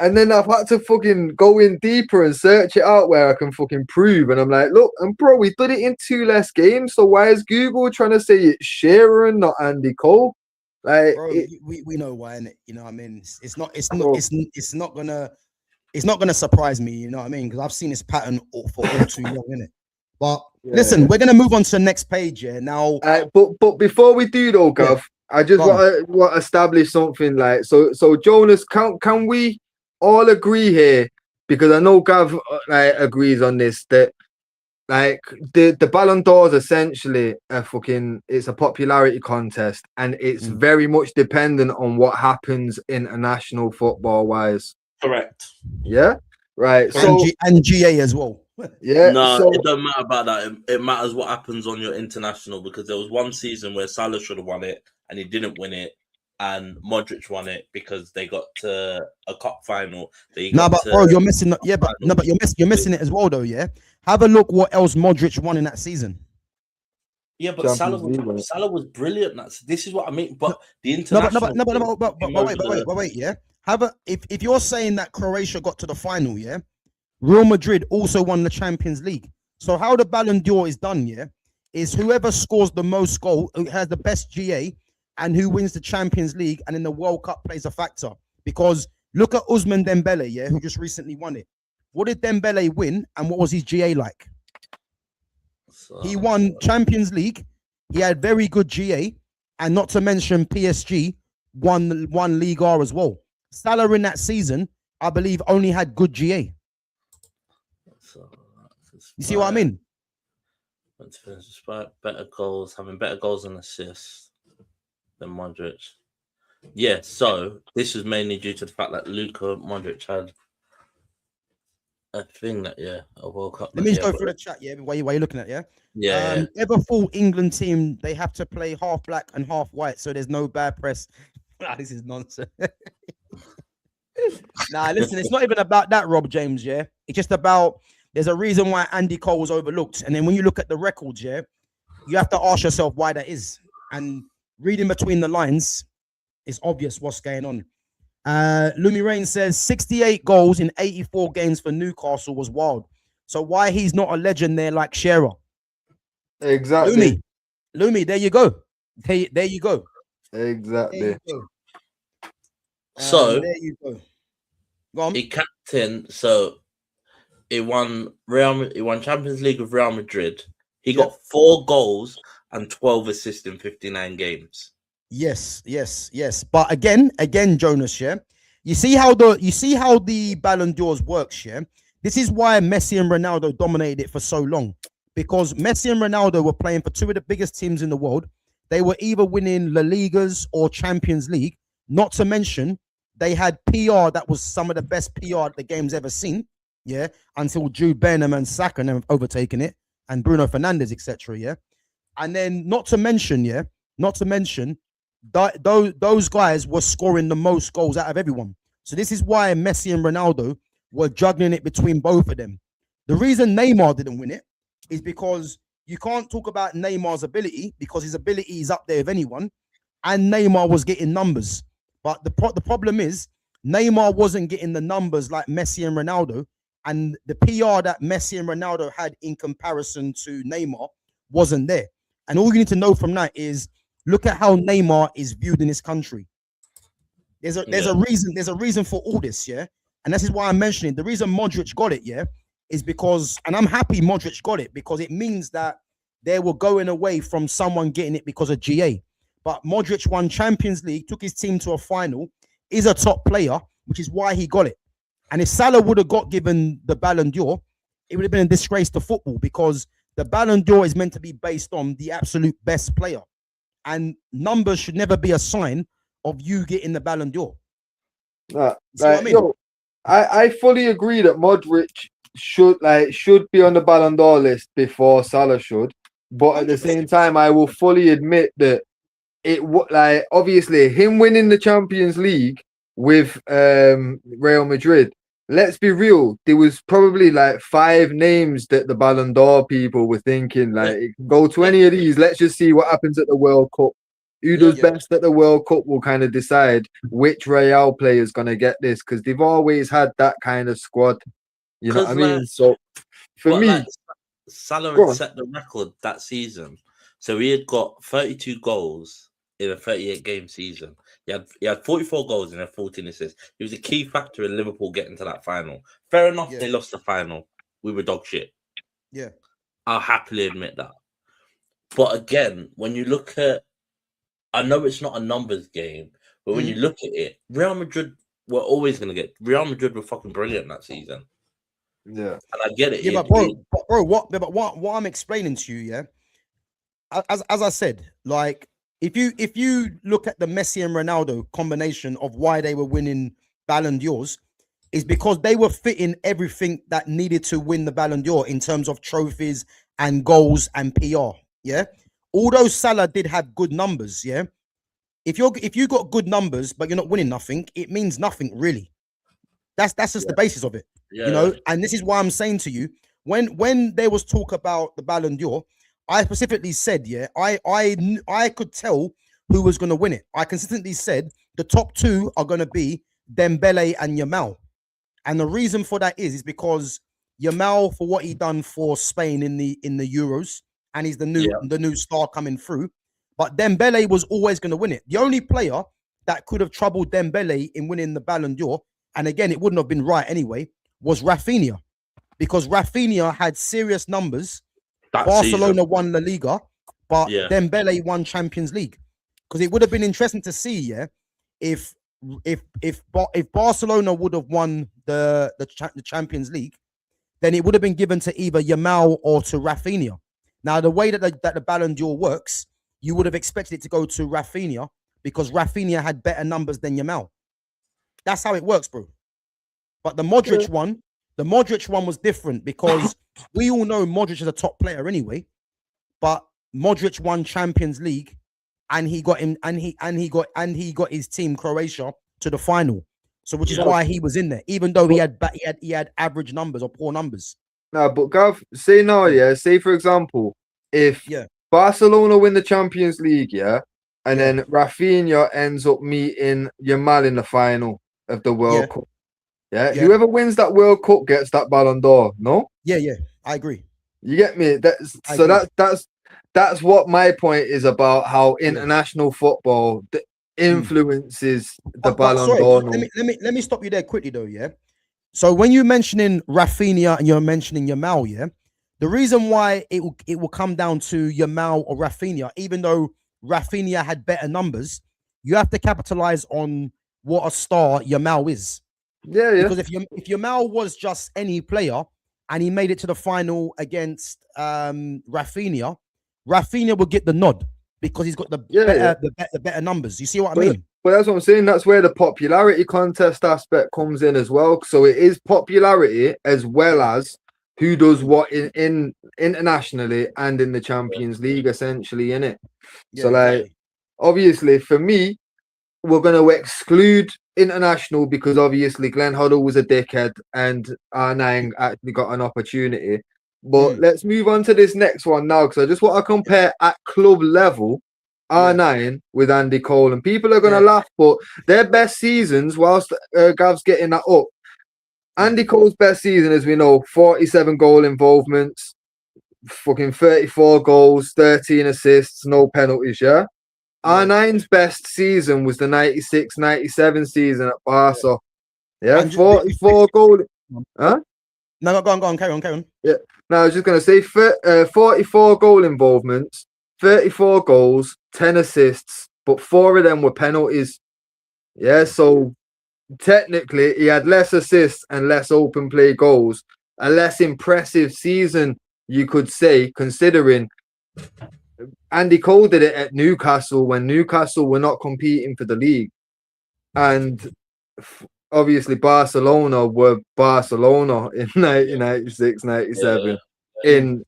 and then I've had to fucking go in deeper and search it out where I can fucking prove. And I'm like, look, and bro, we did it in 2 less games. So why is Google trying to say it's Shearer and not Andy Cole? Like, bro, we know why, innit? You know what I mean? It's not gonna surprise me. You know what I mean? Because I've seen this pattern for all too long, innit? But listen, we're gonna move on to the next page. Yeah. Now, but before we do though, Gav, I just want to establish something. Like, so Jonas, can we all agree here? Because I know Gav agrees on this, that like the Balon d'Or is essentially it's a popularity contest, and it's very much dependent on what happens international football wise. Correct. Yeah. Right. And GA as well. Yeah. No, it don't matter about that. It matters what happens on your international, because there was one season where Salah should have won it and he didn't win it, and Modric won it because they got to a cup final. Bro, you're missing. Yeah, but you're missing it as well, though. Yeah, have a look what else Modric won in that season. Yeah, but Salah was brilliant. This is what I mean. But the international. But wait. Yeah, if you're saying that Croatia got to the final, yeah, Real Madrid also won the Champions League. So how the Balon d'Or is done, yeah, is whoever scores the most goal, who has the best GA, and who wins the Champions League, and in the World Cup plays a factor. Because look at Ousmane Dembele, yeah, who just recently won it. What did Dembele win, and what was his GA like? He won Champions League. He had very good GA, and not to mention PSG won League R as well. Salah in that season, I believe, only had good GA. You see what I mean? Despite better goals, having better goals and assists than Modric. Yeah, so this was mainly due to the fact that Luka Modric had a thing that a World Cup. Let me just go through the chat, yeah, while you're looking at, yeah. Yeah. Ever full England team, they have to play half black and half white, so there's no bad press. This is nonsense. Nah, listen, it's not even about that, Rob James, yeah. It's just about there's a reason why Andy Cole was overlooked. And then when you look at the records, yeah, you have to ask yourself why that is. And reading between the lines, it's obvious what's going on. Lumi Rain says 68 goals in 84 games for Newcastle was wild. So why he's not a legend there like Shearer? Exactly. Lumi, there you go. There you go. Exactly. There you go. So there you go. Go on. He captained. So he won Champions League with Real Madrid. He got 4 goals and 12 assists in 59 games. Yes. But again, Jonas, yeah. You see how the Balon d'Ors works, yeah. This is why Messi and Ronaldo dominated it for so long, because Messi and Ronaldo were playing for 2 of the biggest teams in the world. They were either winning La Ligas or Champions League. Not to mention, they had PR that was some of the best PR the game's ever seen. Yeah, until Jude Bellingham and Saka have overtaken it, and Bruno Fernandes, etc. Yeah, and then not to mention, those guys were scoring the most goals out of everyone. So this is why Messi and Ronaldo were juggling it between both of them. The reason Neymar didn't win it is because you can't talk about Neymar's ability, because his ability is up there with anyone, and Neymar was getting numbers. But the problem is Neymar wasn't getting the numbers like Messi and Ronaldo, and the PR that Messi and Ronaldo had in comparison to Neymar wasn't there. And all you need to know from that is look at how Neymar is viewed in this country. There's a reason for all this, yeah. And this is why I'm mentioning the reason Modric got it, yeah, is because, and I'm happy Modric got it, because it means that they were going away from someone getting it because of GA. But Modric won Champions League, took his team to a final, is a top player, which is why he got it. And if Salah would have got given the Balon d'Or, it would have been a disgrace to football, because the Balon d'Or is meant to be based on the absolute best player. And numbers should never be a sign of you getting the Balon d'Or. I fully agree that Modric should be on the Balon d'Or list before Salah should. But at the same time, I will fully admit that obviously him winning the Champions League with Real Madrid, let's be real, there was probably 5 names that the Balon d'Or people were thinking, go to any of these, let's just see what happens at the World Cup. Who does best at the World Cup will kind of decide which Real player is going to get this, because they've always had that kind of squad. You know what I mean? So for me, Salah had set the record that season. So he had got 32 goals in a 38-game season. He had 44 goals and 14 assists. He was a key factor in Liverpool getting to that final. Fair enough, they lost the final. We were dog shit. Yeah. I'll happily admit that. But again, when you look at, I know it's not a numbers game, but when you look at it, Real Madrid were always going to get. Real Madrid were fucking brilliant that season. Yeah. And I get it. Yeah, bro, what I'm explaining to you, yeah, as I said, if you look at the Messi and Ronaldo combination of why they were winning Balon d'Ors, is because they were fitting everything that needed to win the Balon d'Or in terms of trophies and goals and PR. Yeah. Although Salah did have good numbers, yeah. If you got good numbers but you're not winning nothing, it means nothing really. That's just the basis of it. You know, and this is why I'm saying to you, when there was talk about the Balon d'Or, I specifically said, yeah, I could tell who was going to win it. I consistently said the top 2 are going to be Dembele and Yamal. And the reason for that is because Yamal, for what he done for Spain in the Euros, and he's the new star coming through. But Dembele was always going to win it. The only player that could have troubled Dembele in winning the Balon d'Or, and again, it wouldn't have been right anyway, was Rafinha. Because Rafinha had serious numbers. Barcelona won La Liga, but Dembele won Champions League. Because it would have been interesting to see, yeah, if Barcelona would have won the Champions League, then it would have been given to either Yamal or to Rafinha. Now, the way that the Balon d'Or works, you would have expected it to go to Rafinha, because Rafinha had better numbers than Yamal. That's how it works, bro. But the Modric one was different because we all know Modric is a top player anyway. But Modric won Champions League, and he got his team Croatia to the final. So, which is why he was in there, even though he had average numbers or poor numbers. No, but Gav, say no, yeah. Say for example, if Barcelona win the Champions League, and then Rafinha ends up meeting Yamal in the final of the World Cup. Yeah? Whoever wins that World Cup gets that Balon d'Or. No. Yeah, I agree. You get me? That's what my point is about how international football influences the Balon d'Or. Let me stop you there quickly though. Yeah. So when you're mentioning Rafinha and you're mentioning Yamal, the reason why it will come down to Yamal or Rafinha, even though Rafinha had better numbers, you have to capitalize on what a star Yamal is. Yeah. Because if Yamal was just any player and he made it to the final against Rafinha would get the nod because he's got the better numbers. You see what I mean? But that's what I'm saying. That's where the popularity contest aspect comes in as well. So it is popularity as well as who does what in internationally and in the Champions League, essentially, innit? So obviously for me, we're going to exclude international because obviously Glenn Hoddle was a dickhead and R9 actually got an opportunity. But let's move on to this next one now, because I just want to compare at club level R9 with Andy Cole. And people are going to laugh, but their best seasons, whilst Gav's getting that up, Andy Cole's best season, as we know, 47 goal involvements, fucking 34 goals, 13 assists, no penalties, R9's best season was the 96-97 season at Barca. 44 goal. Huh? No, go on, carry on. Yeah. No, I was just going to say 44 goal involvements, 34 goals, 10 assists, but 4 of them were penalties. Yeah, so technically he had less assists and less open play goals. A less impressive season, you could say, considering Andy Cole did it at Newcastle when Newcastle were not competing for the league. And obviously Barcelona were Barcelona in 1996-97 in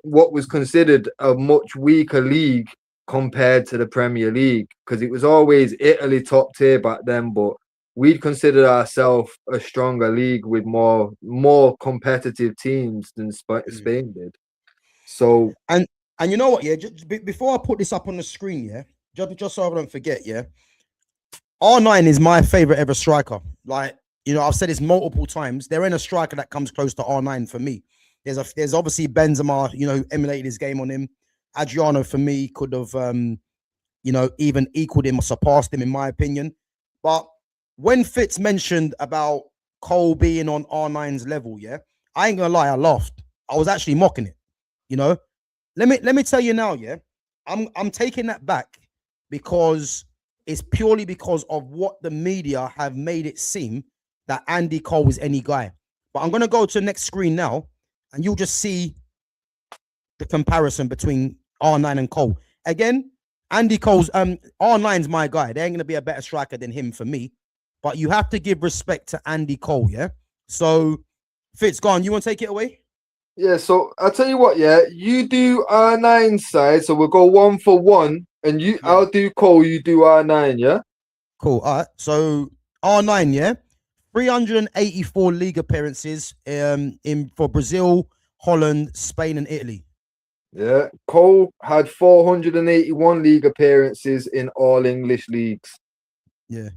what was considered a much weaker league compared to the Premier League, because it was always Italy top tier back then, but we'd consider ourselves a stronger league with more competitive teams than Spain did. So and you know what, just before I put this up on the screen, just so I don't forget, R9 is my favorite ever striker. Like, I've said this multiple times. There ain't a striker that comes close to R9 for me. There's obviously Benzema, who emulated his game on him. Adriano for me could have, even equaled him or surpassed him in my opinion. But when Fitz mentioned about Cole being on R9's level, I ain't gonna lie, I laughed. I was actually mocking it. Let me tell you now, I'm taking that back because it's purely because of what the media have made it seem that Andy Cole is any guy. But I'm going to go to the next screen now, and you'll just see the comparison between R9 and Cole. Again, Andy Cole's R9's my guy. There ain't going to be a better striker than him for me. But you have to give respect to Andy Cole, So, Fitz, go on. You want to take it away? Yeah, so I'll tell you what, you do R9 side, so we'll go 1 for 1. And I'll do Cole, you do R9, Cool. All right. So R9, 384 league appearances for Brazil, Holland, Spain, and Italy. Yeah. Cole had 481 league appearances in all English leagues. Yeah.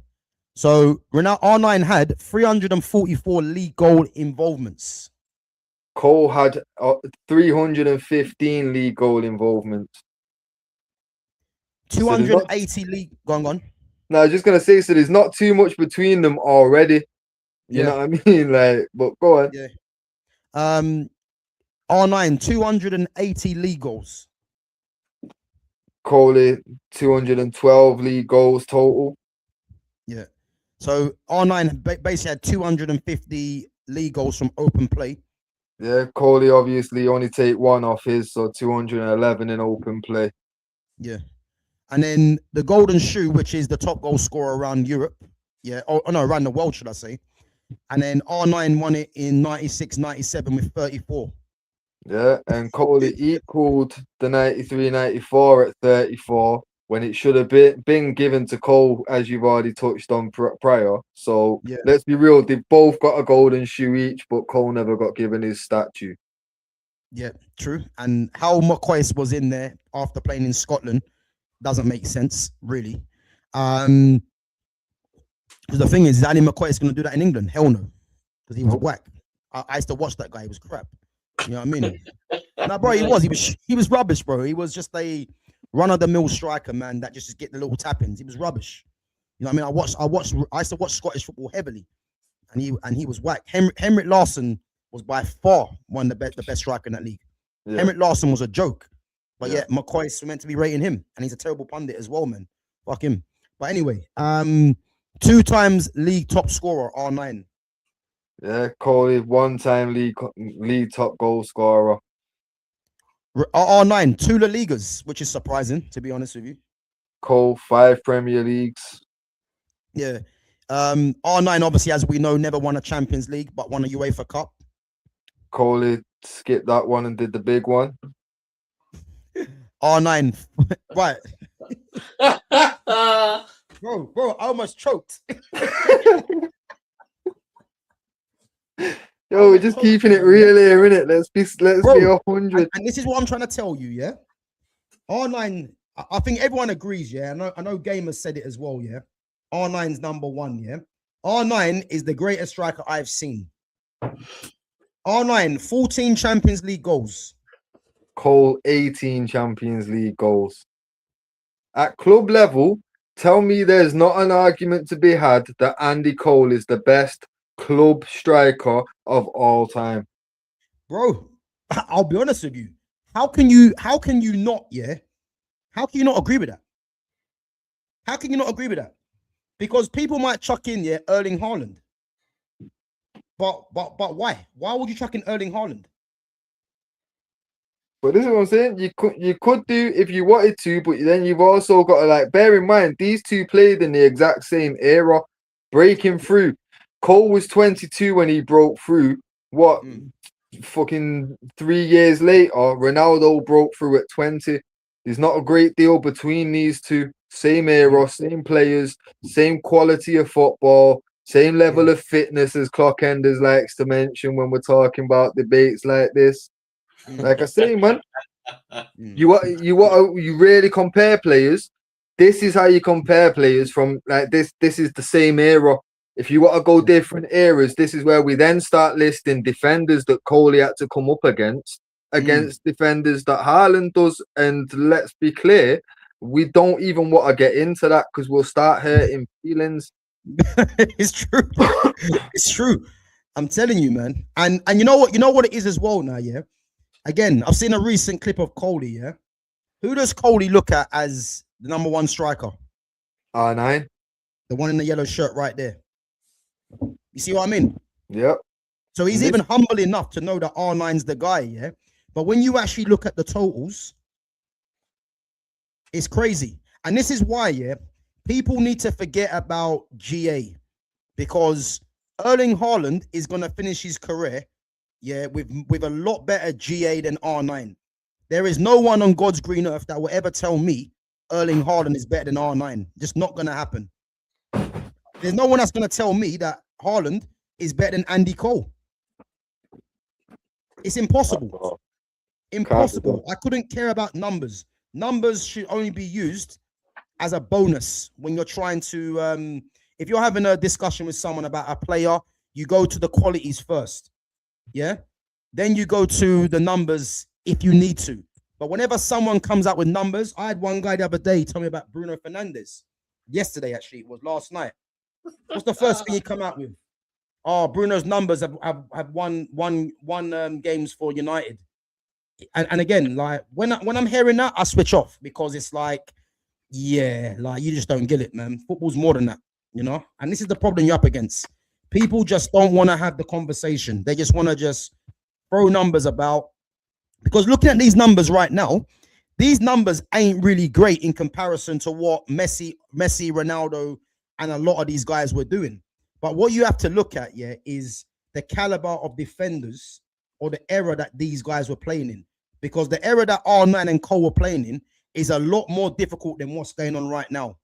So R9 had 344 league goal involvements. Cole had 315 league goal involvements. 280 league. Go on. No, I was just gonna say, so there's not too much between them already. You know what I mean? Like, but go on. Yeah. R9, 280 league goals. Cole, 212 league goals total. Yeah. So R9 basically had 250 league goals from open play. Yeah, Cole obviously only take 1 off his, so 211 in open play. Yeah. And then the Golden Shoe, which is the top goal scorer around Europe. Yeah. Oh, no, around the world, should I say. And then R9 won it in 96, 97 with 34. Yeah, and Coley equaled the 93, 94 at 34 when it should have been given to Cole, as you've already touched on prior. So Yeah. let's be real, they've both got a golden shoe each, but Cole never got given his statue. Yeah, true. And how McCoy was in there after playing in Scotland doesn't make sense, really. Because the thing is, Ali McCoy is going to do that in England? Hell no, because he was whack. I used to watch that guy. He was crap. You know what I mean? No, bro, he was rubbish, bro. He was just a run-of-the-mill striker, man, that just get the little tap-ins. He was rubbish. You know what I mean? I used to watch Scottish football heavily, and he was whack. Henrik Larsson was by far one of the best striker in that league. Yeah. Henrik Larsson was a joke, but yeah, McCoy's meant to be rating him, and he's a terrible pundit as well, man. Fuck him. But anyway, 2 times league top scorer, R9. Yeah, Coley, 1-time league top goal scorer. R9, 2 La Ligas, which is surprising, to be honest with you. Cole, 5 Premier Leagues. Yeah. R9, obviously, as we know, never won a Champions League, but won a UEFA Cup. Coley skipped that one and did the big one. R9, right. bro, I almost choked. Yo, we're just keeping it real here, innit? Let's be 100. And this is what I'm trying to tell you, yeah. R9, I think everyone agrees, yeah. I know Gamers said it as well, yeah. R9's number 1, yeah. R9 is the greatest striker I've seen. R9, 14 Champions League goals. Cole, 18 Champions League goals. At club level, tell me there's not an argument to be had that Andy Cole is the best club striker of all time. Bro, I'll be honest with you. How can you not, yeah? How can you not agree with that? How can you not agree with that? Because people might chuck in, yeah, Erling Haaland. But why? Why would you chuck in Erling Haaland? But this is what I'm saying. You could do if you wanted to, but then you've also got to bear in mind these two played in the exact same era, breaking through. Cole was 22 when he broke through. Fucking 3 years later, Ronaldo broke through at 20. There's not a great deal between these two. Same era, same players, same quality of football, same level of fitness, as Clockenders likes to mention when we're talking about debates like this. Like I say, man, you really compare players. This is how you compare players from this. This is the same era. If you want to go different eras, this is where we then start listing defenders that Coley had to come up against defenders that Haaland does. And let's be clear, we don't even want to get into that because we'll start hurting feelings. It's true. It's true. I'm telling you, man. And you know what it is as well now, yeah? Again, I've seen a recent clip of Coley, yeah? Who does Coley look at as the number 1 striker? R9. The one in the yellow shirt right there. You see what I mean? Yep. So he's even humble enough to know that R9's the guy, yeah? But when you actually look at the totals, it's crazy. And this is why, yeah, people need to forget about GA, because Erling Haaland is going to finish his career, yeah, with a lot better GA than R9. There is no one on God's green earth that will ever tell me Erling Haaland is better than R9. Just not going to happen. There's no one that's going to tell me that Haaland is better than Andy Cole. It's impossible. Impossible. I couldn't care about numbers. Numbers should only be used as a bonus when you're trying to, if you're having a discussion with someone about a player, you go to the qualities first. Yeah. Then you go to the numbers if you need to. But whenever someone comes out with numbers, I had one guy the other day tell me about Bruno Fernandes. Yesterday, actually, it was last night. What's the first thing he come out with? Oh, Bruno's numbers have won games for United. And again, like when I'm hearing that, I switch off because it's like, yeah, like you just don't get it, man. Football's more than that, you know. And this is the problem you're up against. People just don't want to have the conversation. They just want to just throw numbers about. Because looking at these numbers right now, these numbers ain't really great in comparison to what Messi, Ronaldo, and a lot of these guys were doing. But what you have to look at, yeah, is the caliber of defenders or the era that these guys were playing in. Because the era that R9 and Cole were playing in is a lot more difficult than what's going on right now.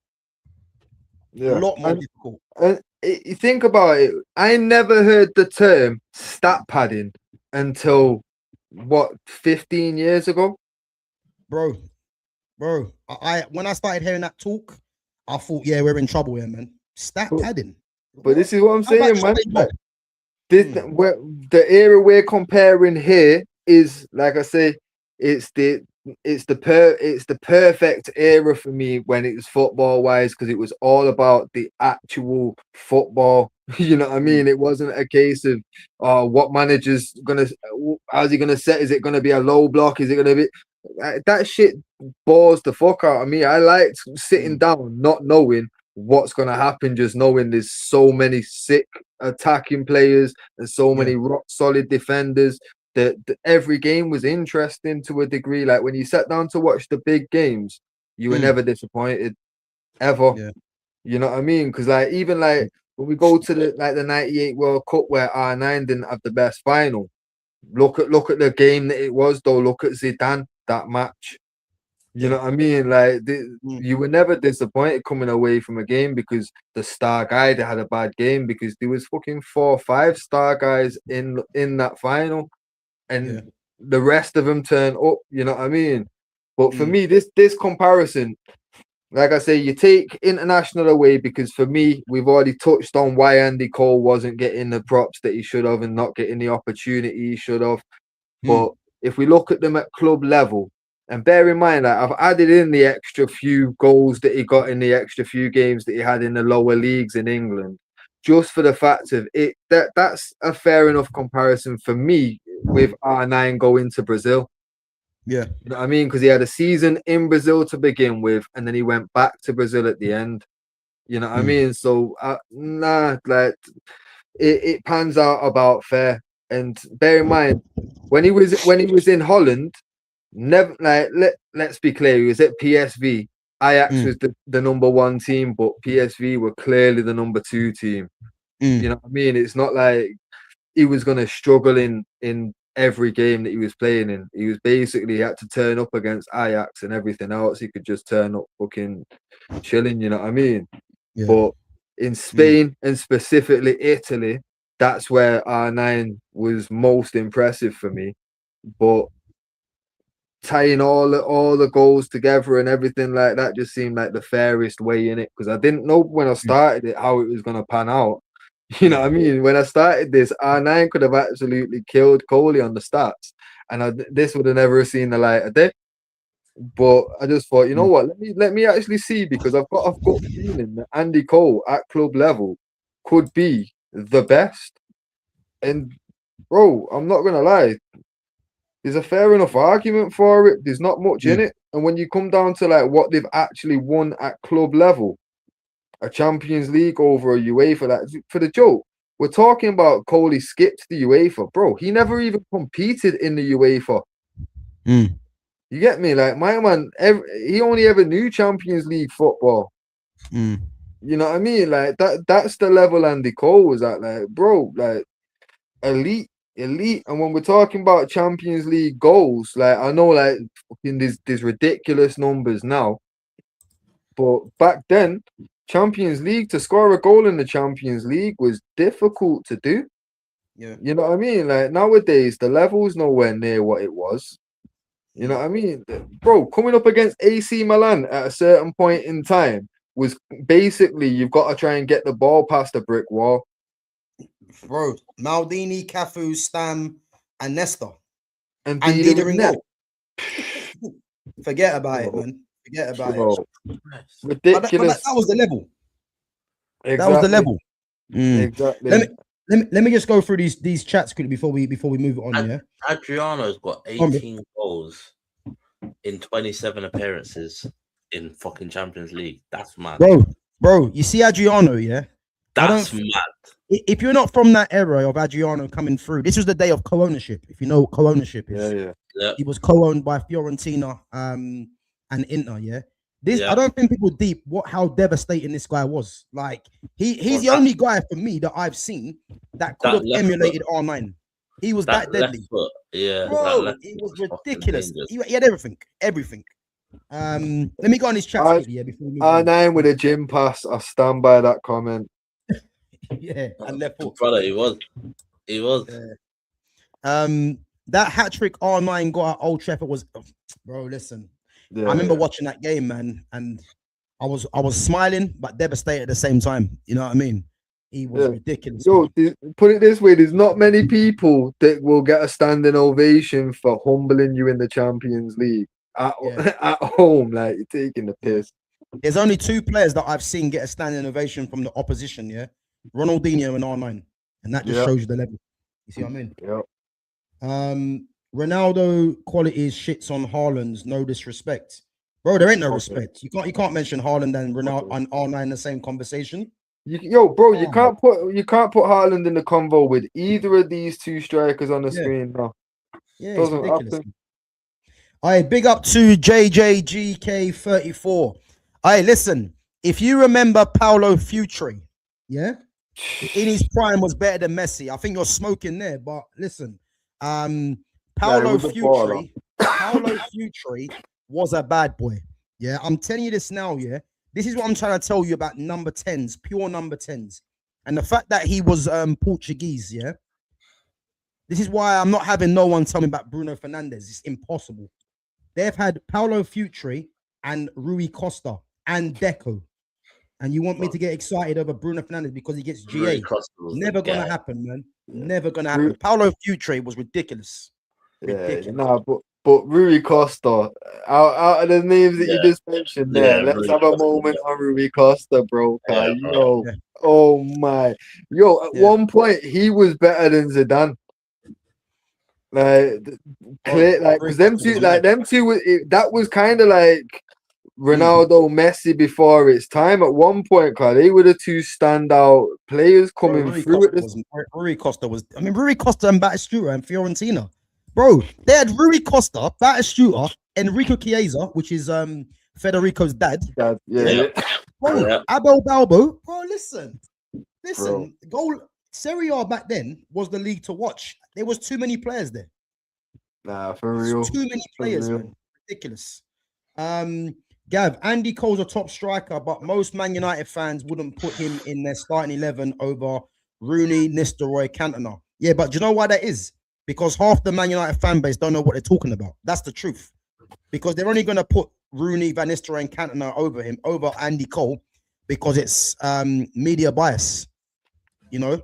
Yeah. A lot more difficult. And you think about it, I never heard the term stat padding until what, 15 years ago? Bro, I when I started hearing that talk, I thought, yeah, we're in trouble here, man. Stat padding. But this is what I'm saying, man. Like, The era we're comparing here is, like I say, it's the perfect era for me when it was football wise, because it was all about the actual football. You know what I mean? It wasn't a case of what manager's how's he gonna set? Is it gonna be a low block? Is it gonna be that shit bores the fuck out of me. I liked sitting down, not knowing what's gonna happen, just knowing there's so many sick attacking players and so many rock solid defenders. That every game was interesting to a degree. Like when you sat down to watch the big games, you were never disappointed, ever. Yeah. You know what I mean? Because like even like when we go to the 98 World Cup where R9 didn't have the best final, look at the game that it was though. Look at Zidane, that match. You know what I mean? Like you were never disappointed coming away from a game because the star guy that had a bad game, because there was fucking 4 or 5 star guys in that final. And the rest of them turn up, you know what I mean? But for me, this comparison, like I say, you take international away, because for me, we've already touched on why Andy Cole wasn't getting the props that he should have and not getting the opportunity he should have. But if we look at them at club level, and bear in mind that I've added in the extra few goals that he got in the extra few games that he had in the lower leagues in England, just for the fact of it, that's a fair enough comparison for me with R9 going to Brazil. Yeah. You know what I mean? Because he had a season in Brazil to begin with, and then he went back to Brazil at the end. You know what I mean? So, like it pans out about fair. And bear in mind, when he was in Holland, never let's be clear, he was at PSV. Ajax was the number 1 team, but PSV were clearly the number 2 team. You know what I mean? It's not like he was going to struggle in every game that he was playing in. He was basically had to turn up against Ajax, and everything else he could just turn up fucking chilling, you know what I mean? Yeah. But in Spain and specifically Italy, that's where R9 was most impressive for me. But tying all the goals together and everything like that just seemed like the fairest way in it, because I didn't know when I started it how it was going to pan out. You know what I mean? When I started this, R9 could have absolutely killed Coley on the stats, and this would have never seen the light of day. But I just thought, you know what? Let me actually see, because I've got a gut feeling that Andy Cole at club level could be the best. And bro, I'm not gonna lie, there's a fair enough argument for it. There's not much in it, and when you come down to like what they've actually won at club level, a Champions League over a UEFA, like for the joke, we're talking about Coley skipped the UEFA, bro. He never even competed in the UEFA. You get me? Like my man, he only ever knew Champions League football. You know what I mean? Like that's the level Andy Cole was at, like, bro, like elite. And when we're talking about Champions League goals, like I know like there's ridiculous numbers now, but back then, Champions League, to score a goal in the Champions League was difficult to do. Yeah. You know what I mean? Like nowadays, the level's nowhere near what it was. You know what I mean? Bro, coming up against AC Milan at a certain point in time was basically you've got to try and get the ball past a brick wall. Bro, Maldini, Cafu, Stam, and Nesta. And Dida in goal. Forget about it, man. Forget about it. Ridiculous. That was the level. Exactly. That was the level. Exactly. Let me just go through these chats quickly before we move on. Yeah. Adriano's got 18 goals in 27 appearances in fucking Champions League. That's mad. Bro, you see Adriano, yeah? That's mad. if you're not from that era of Adriano coming through, this was the day of co-ownership. If you know what co-ownership is, Yeah. he was co-owned by Fiorentina and Inter. Yeah, Yeah. I don't think people deep how devastating this guy was. Like he's the only guy for me that I've seen that could That have left emulated R9. He was that left deadly, foot, yeah. That bro. left It was foot fucking ridiculous. dangerous. He had everything. Let me go on his chat quickly, yeah, before we move on. R9 with a gym pass. I stand by that comment. Yeah, and left foot. Brother, he was. That hat trick R9 got at Old Trafford was, bro. Listen, Yeah, I remember watching that game, man, and I was smiling but devastated at the same time. You know what I mean? He was ridiculous. Yo, put it this way: there's not many people that will get a standing ovation for humbling you in the Champions League at home. Like, you're taking the piss. There's only two players that I've seen get a standing ovation from the opposition. Yeah, Ronaldinho and R9, and that just shows you the level. You see what I mean? Yeah. Ronaldo qualities shits on Haaland's. No disrespect, bro. There ain't no respect. You can't mention Haaland and Ronaldo and R9 in the same conversation. You can't put Haaland in the convo with either of these two strikers on the screen. No, doesn't happen. All right, big up to JJGK34. All right, listen. If you remember Paolo Futri, in his prime was better than Messi. I think you're smoking there, but listen, Paolo Futri was a bad boy. Yeah, I'm telling you this now. Yeah, this is what I'm trying to tell you about number 10s, pure number 10s, and the fact that he was Portuguese. Yeah, this is why I'm not having no one tell me about Bruno Fernandes. It's impossible. They've had Paolo Futri and Rui Costa and Deco. And you want me to get excited over Bruno Fernandes because he gets GA? Never going to happen, man. Never going to happen. Paolo Futri was ridiculous. But Rui Costa, out of the names that you just mentioned there, let's have a moment on Rui Costa, bro. Oh my. Yo, at one point, he was better than Zidane. Because them two, that was kind of like Ronaldo, Messi before its time. At one point, they were the two standout players coming through. Rui Costa and Batistuta and Fiorentina, bro. They had Rui Costa, Batistuta, Enrico Chiesa, which is Federico's dad. Bro, Abel Balbo, bro. Listen, bro. Goal Serie A back then was the league to watch. There was too many players there. Nah, for real. Too many players, man. Ridiculous. Gav, Andy Cole's a top striker, but most Man United fans wouldn't put him in their starting 11 over Rooney, Nistelrooy, Cantona. Yeah, but do you know why that is? Because half the Man United fan base don't know what they're talking about. That's the truth. Because they're only going to put Rooney, Van Nistelrooy, and Cantona over Andy Cole, because it's media bias, you know?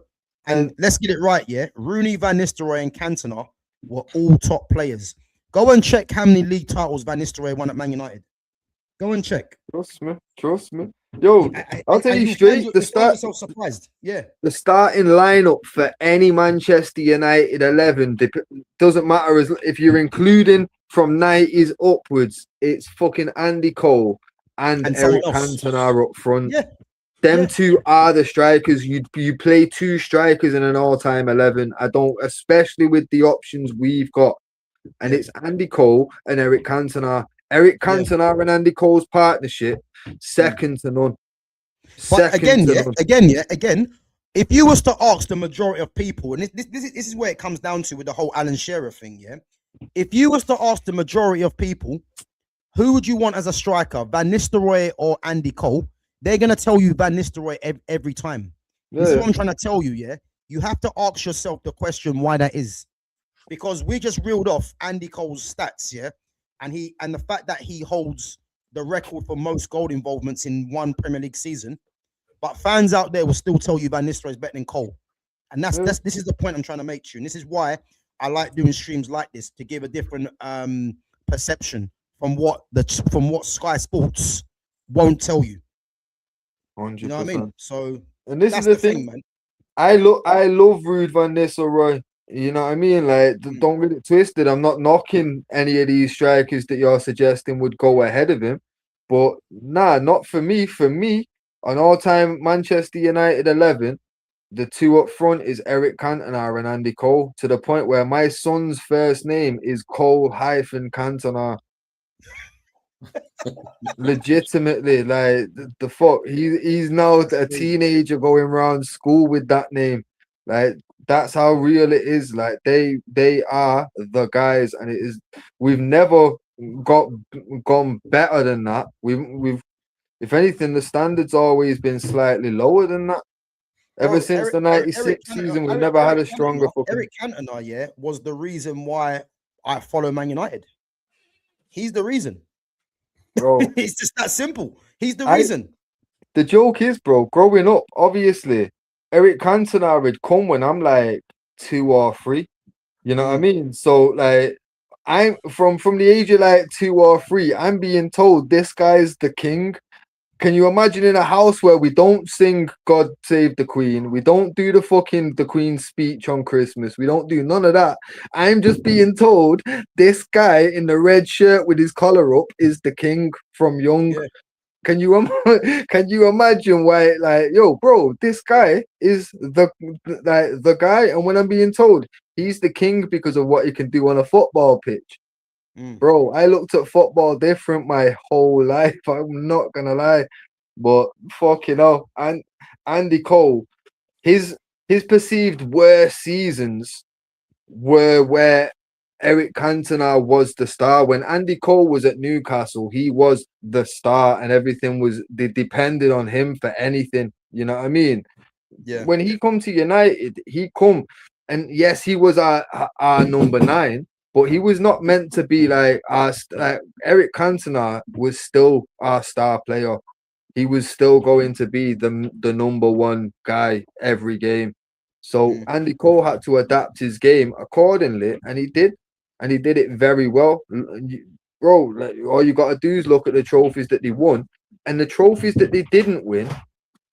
And let's get it right, yeah? Rooney, Van Nistelrooy, and Cantona were all top players. Go and check how many league titles Van Nistelrooy won at Man United. Go and check. Trust me. Yo, I'll tell you straight. The starting lineup for any Manchester United 11 doesn't matter if you're including from 90s upwards. It's fucking Andy Cole and Eric Cantona up front. Yeah. Them two are the strikers. You play two strikers in an all-time 11. Especially with the options we've got. And it's Andy Cole and Eric Cantona. Eric Cantona and Andy Cole's partnership, second to none. But again, if you was to ask the majority of people, and this is where it comes down to with the whole Alan Shearer thing, yeah? If you was to ask the majority of people, who would you want as a striker, Van Nistelrooy or Andy Cole? They're going to tell you Van Nistelrooy every time. This is what I'm trying to tell you, yeah? You have to ask yourself the question why that is. Because we just reeled off Andy Cole's stats, yeah? And the fact that he holds the record for most goal involvements in one Premier League season, but fans out there will still tell you Van Nistelrooy is better than Cole, and this is the point I'm trying to make to you, and this is why I like doing streams like this, to give a different perception from what Sky Sports won't tell you. 100%. You know what I mean? So, and this is the thing, man. I love Ruud van Nistelrooy. You know what I mean? Like, don't get it twisted. I'm not knocking any of these strikers that you're suggesting would go ahead of him. But nah, not for me. For me, an all-time Manchester United 11, the two up front is Eric Cantona and Andy Cole, to the point where my son's first name is Cole-Cantona. Legitimately, like the fuck, he's now a teenager going around school with that name. Like that's how real it is. Like they are the guys, and it is. We've never gone better than that. We've if anything, the standard's always been slightly lower than that. Ever since the '96 season, we've never had a stronger fucking. Eric Cantona, yeah, was the reason why I follow Man United. He's the reason. Bro, it's just that simple. He's the reason. The joke is, bro, growing up, obviously, Eric Cantona would come when I'm like 2 or 3. You know what I mean? So like I'm from the age of like 2 or 3, I'm being told this guy's the king. Can you imagine in a house where we don't sing God Save the Queen? We don't do the Queen's speech on Christmas. We don't do none of that. I'm just being told this guy in the red shirt with his collar up is the king from young. Yeah. Can you imagine why, like, yo, bro, this guy is the guy, and when I'm being told he's the king because of what he can do on a football pitch. Bro, I looked at football different my whole life. I'm not gonna lie, but fucking hell, and Andy Cole, his perceived worst seasons were where Eric Cantona was the star. When Andy Cole was at Newcastle, he was the star, and everything they depended on him for anything. You know what I mean? Yeah. When he come to United, and yes, he was our number 9. But he was not meant to be like Eric Cantona was still our star player. He was still going to be the number 1 guy every game. So Andy Cole had to adapt his game accordingly, and he did. And he did it very well. Bro, like, all you got to do is look at the trophies that they won. And the trophies that they didn't win,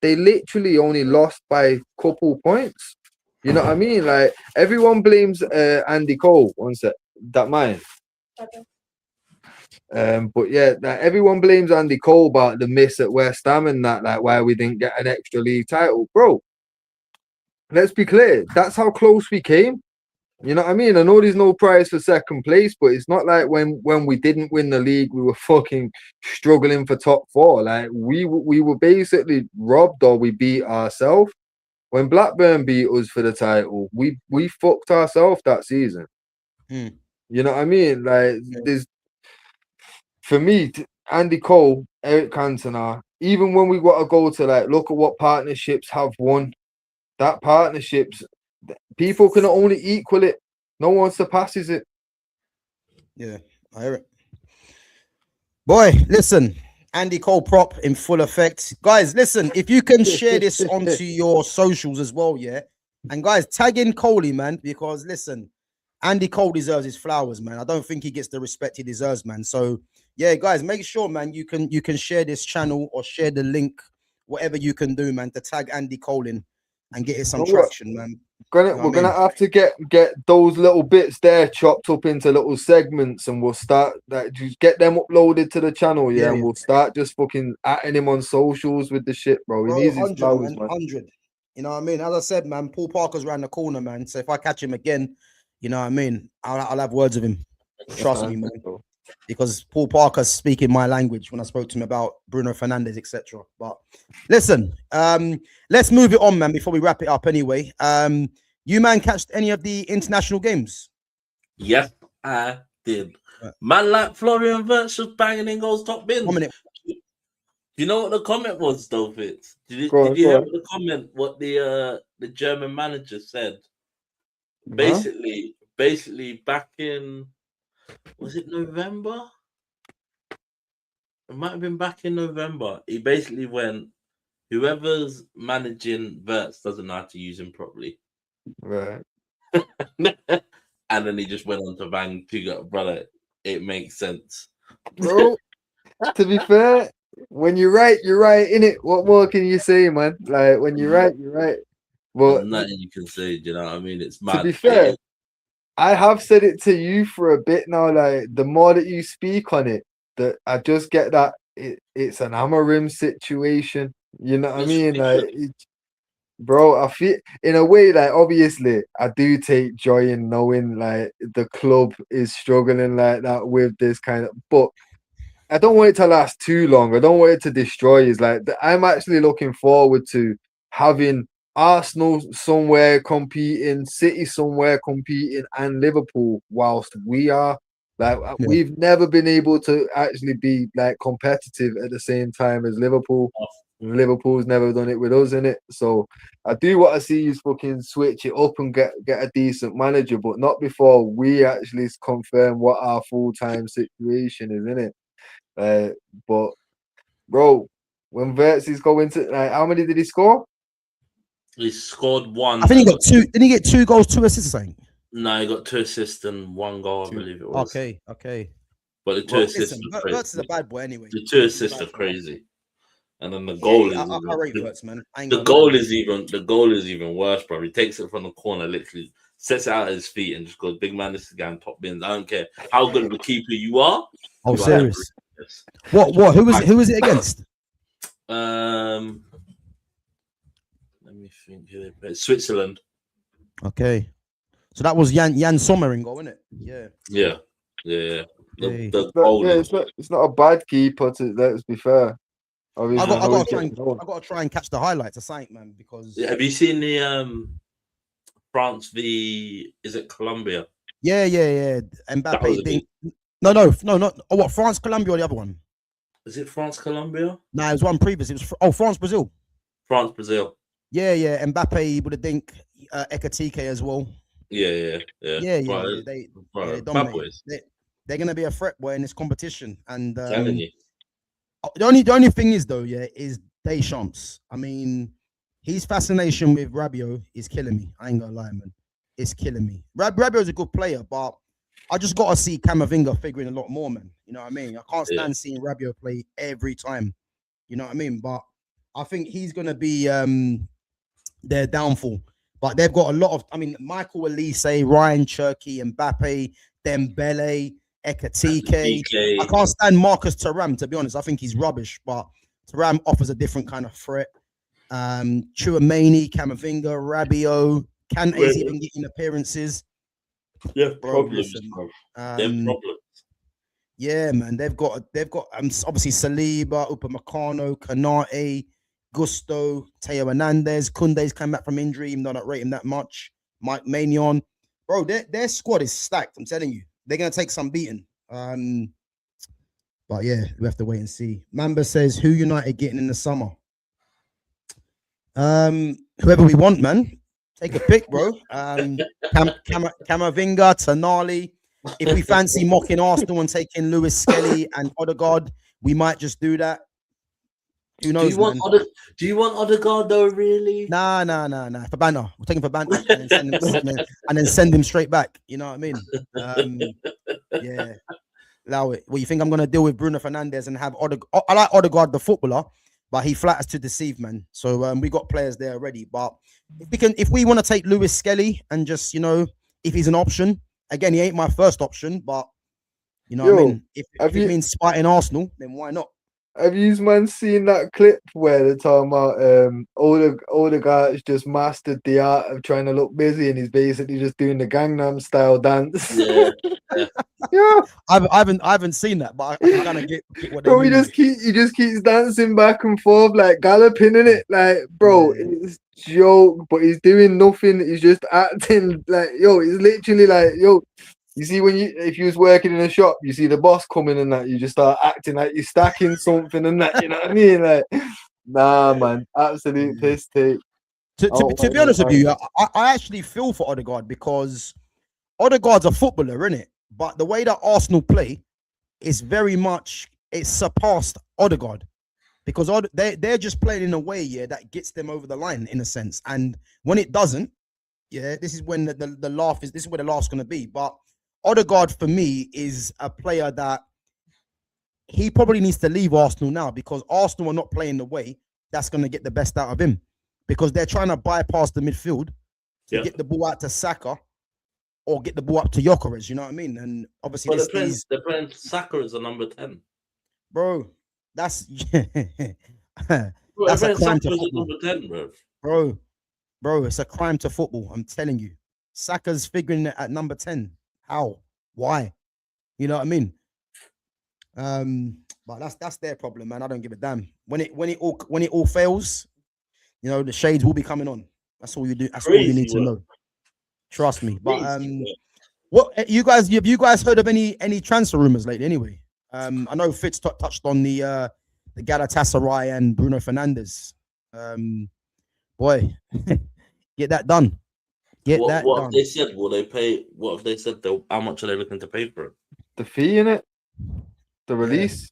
they literally only lost by a couple points. You know what I mean? Like, everyone blames Andy Cole. One sec. That mine. Okay. But yeah, like, everyone blames Andy Cole about the miss at West Ham and that, like why we didn't get an extra league title, bro. Let's be clear, that's how close we came. You know what I mean? I know there's no prize for second place, but it's not like when we didn't win the league, we were fucking struggling for top 4. Like we were basically robbed, or we beat ourselves. When Blackburn beat us for the title, we fucked ourselves that season. You know what I mean? Like, there's, for me, Andy Cole, Eric Cantona, even when we got to go to, like, look at what partnerships have won, that partnerships, people can only equal it. No one surpasses it. Yeah, I hear it. Boy, listen, Andy Cole prop in full effect. Guys, listen, if you can share this onto your socials as well, yeah? And guys, tag in Coley, man, because, listen, Andy Cole deserves his flowers, man. I don't think he gets the respect he deserves, man. So, yeah, guys, make sure, man, you can share this channel or share the link, whatever you can do, man, to tag Andy Cole in and get it some traction, man. We're gonna have to get those little bits there chopped up into little segments, and we'll start just get them uploaded to the channel, yeah. And we'll start just fucking atting him on socials with the shit, bro. He needs his flowers, man. 100. You know what I mean? As I said, man, Paul Parker's around the corner, man. So if I catch him again, you know what I mean, I'll have words with him. Trust me, man. Because Paul Parker's speaking my language when I spoke to him about Bruno Fernandes, etc. But listen, let's move it on, man, before we wrap it up anyway. You, man, catched any of the international games? Yes, I did. Man, like Florian Wirtz was banging in goals, top bins. 1 minute. You know what the comment was, though, Fitz? Did you hear the comment, what the German manager said? Basically, back in, was it November? It might have been back in November. He basically went, whoever's managing Wirtz doesn't know how to use him properly. Right. And then he just went on to bang Puga, brother. It makes sense. Bro, to be fair, when you're right, innit? What more can you say, man? Like, when you're right, you're right. But there's nothing you can say, do you know what I mean? It's mad. To be fair, I have said it to you for a bit now. Like, the more that you speak on it, that I just get that it's an Amarim situation. You know what I mean? Like, bro, I feel in a way like obviously I do take joy in knowing like the club is struggling like that with this kind of, but I don't want it to last too long. I don't want it to destroy us. Like I'm actually looking forward to having Arsenal somewhere competing, City somewhere competing, and Liverpool whilst we are like Yeah. we've never been able to actually be like competitive at the same time as Liverpool. Liverpool's never done it with us in it. So I do want to see you fucking switch it up and get a decent manager, but not before we actually confirm what our full-time situation is in it. But bro, when Verts is going to like, how many did he score? He scored one. I think he got 2. Didn't he get 2 goals, 2 assists? I think. No, he got 2 assists and 1 goal, I believe it was. Okay. But the 2 assists are crazy. Verts is a bad boy anyway. The 2 assists are crazy. And then the goal is I rate Verts, man. The goal is even worse, bro. He takes it from the corner, literally sets it out at his feet and just goes, big man, this is going top bins. I don't care how good of a keeper you are. Oh, serious. What? Who was it against? Let me think. Who they played. Switzerland. Okay. So that was Jan Sommer in goal, isn't it? Yeah. The goal it's not a bad keeper. Let's be fair. I got to try and catch the highlights of something, man. Because have you seen the France v is it Colombia? Yeah. Mbappe. No, not what France, Colombia, or the other one? Is it France, Colombia? Nah, it was one previous. It was France, Brazil. France, Brazil. Yeah. Mbappe would have think Ekatike as well. Yeah. They dominate. They're gonna be a threat, boy, in this competition. And telling you. The only thing is though, is Deschamps. I mean, his fascination with Rabiot is killing me. I ain't gonna lie, man. It's killing me. Rabiot's a good player, but I just gotta see Camavinga figuring a lot more, man. You know what I mean? I can't stand seeing Rabiot play every time. You know what I mean? But I think he's gonna be their downfall. But they've got a lot of, Michael Elise, Ryan Cherky, Mbappe, Dembele, Ekatike. I can't stand Marcus Thuram, to be honest. I think he's rubbish, but Thuram offers a different kind of threat. Chouameni, Camavinga, Rabiot, Kante's even getting appearances. Yeah, problems. Problems. Yeah, man. They've got obviously Saliba, Upamecano, Konate, Gusto, Teo Hernandez, Koundé's come back from injury, even though I don't rate him that much. Mike Maignan. Bro, their squad is stacked. I'm telling you. They're going to take some beating. But yeah, we have to wait and see. Mamba says, who United getting in the summer? Whoever we want, man. Take a pick, bro. Camavinga, Tonali. If we fancy mocking Arsenal and taking Lewis Skelly and Odegaard, we might just do that. Who knows? Do you want Odegaard though? Really? Nah. For banter, we're taking for banter, and then send him straight back. You know what I mean? Yeah. Allow it. Well, you think I'm gonna deal with Bruno Fernandes and have Odegaard? I like Odegaard, the footballer, but he flatters to deceive, man. So we got players there already. But if we want to take Lewis Skelly and just if he's an option, again, he ain't my first option, but what I mean. If it means spiting Arsenal, then why not? Have you man seen that clip where they're talking about all the guys just mastered the art of trying to look busy and he's basically just doing the Gangnam style dance? Yeah. I haven't seen that, but I kind of get what they bro, mean. he just keeps dancing back and forth, like galloping in it. Like, bro, it's joke, but he's doing nothing. He's just acting like, it's literally like, you see, if you was working in a shop, you see the boss coming and that, you just start acting like you're stacking something and that, you know what I mean? Like, nah, man, absolute piss take. To be honest with you, I actually feel for Odegaard because Odegaard's a footballer, innit? But the way that Arsenal play is very much, it's surpassed Odegaard because they're just playing in a way, that gets them over the line in a sense. And when it doesn't, this is when the laugh is, this is where the laugh's going to be. But Odegaard, for me, is a player that he probably needs to leave Arsenal now because Arsenal are not playing the way that's going to get the best out of him because they're trying to bypass the midfield to get the ball out to Saka or get the ball up to Gyökeres, you know what I mean? And obviously, they're playing Saka as a number 10. Bro, that's that's a crime to football. Number 10, bro. bro, it's a crime to football. I'm telling you. Saka's figuring it at number 10. How? Why? You know what I mean? But that's their problem, man. I don't give a damn. When it all fails, you know, the shades will be coming on. That's all you do. That's all you need to know. Trust me. But what you guys have you guys heard of any transfer rumors lately? Anyway, I know Fitz touched on the Galatasaray and Bruno Fernandes. Boy, get that done. What have they said? Will they pay? What have they said? How much are they looking to pay for it? The fee in it, the release.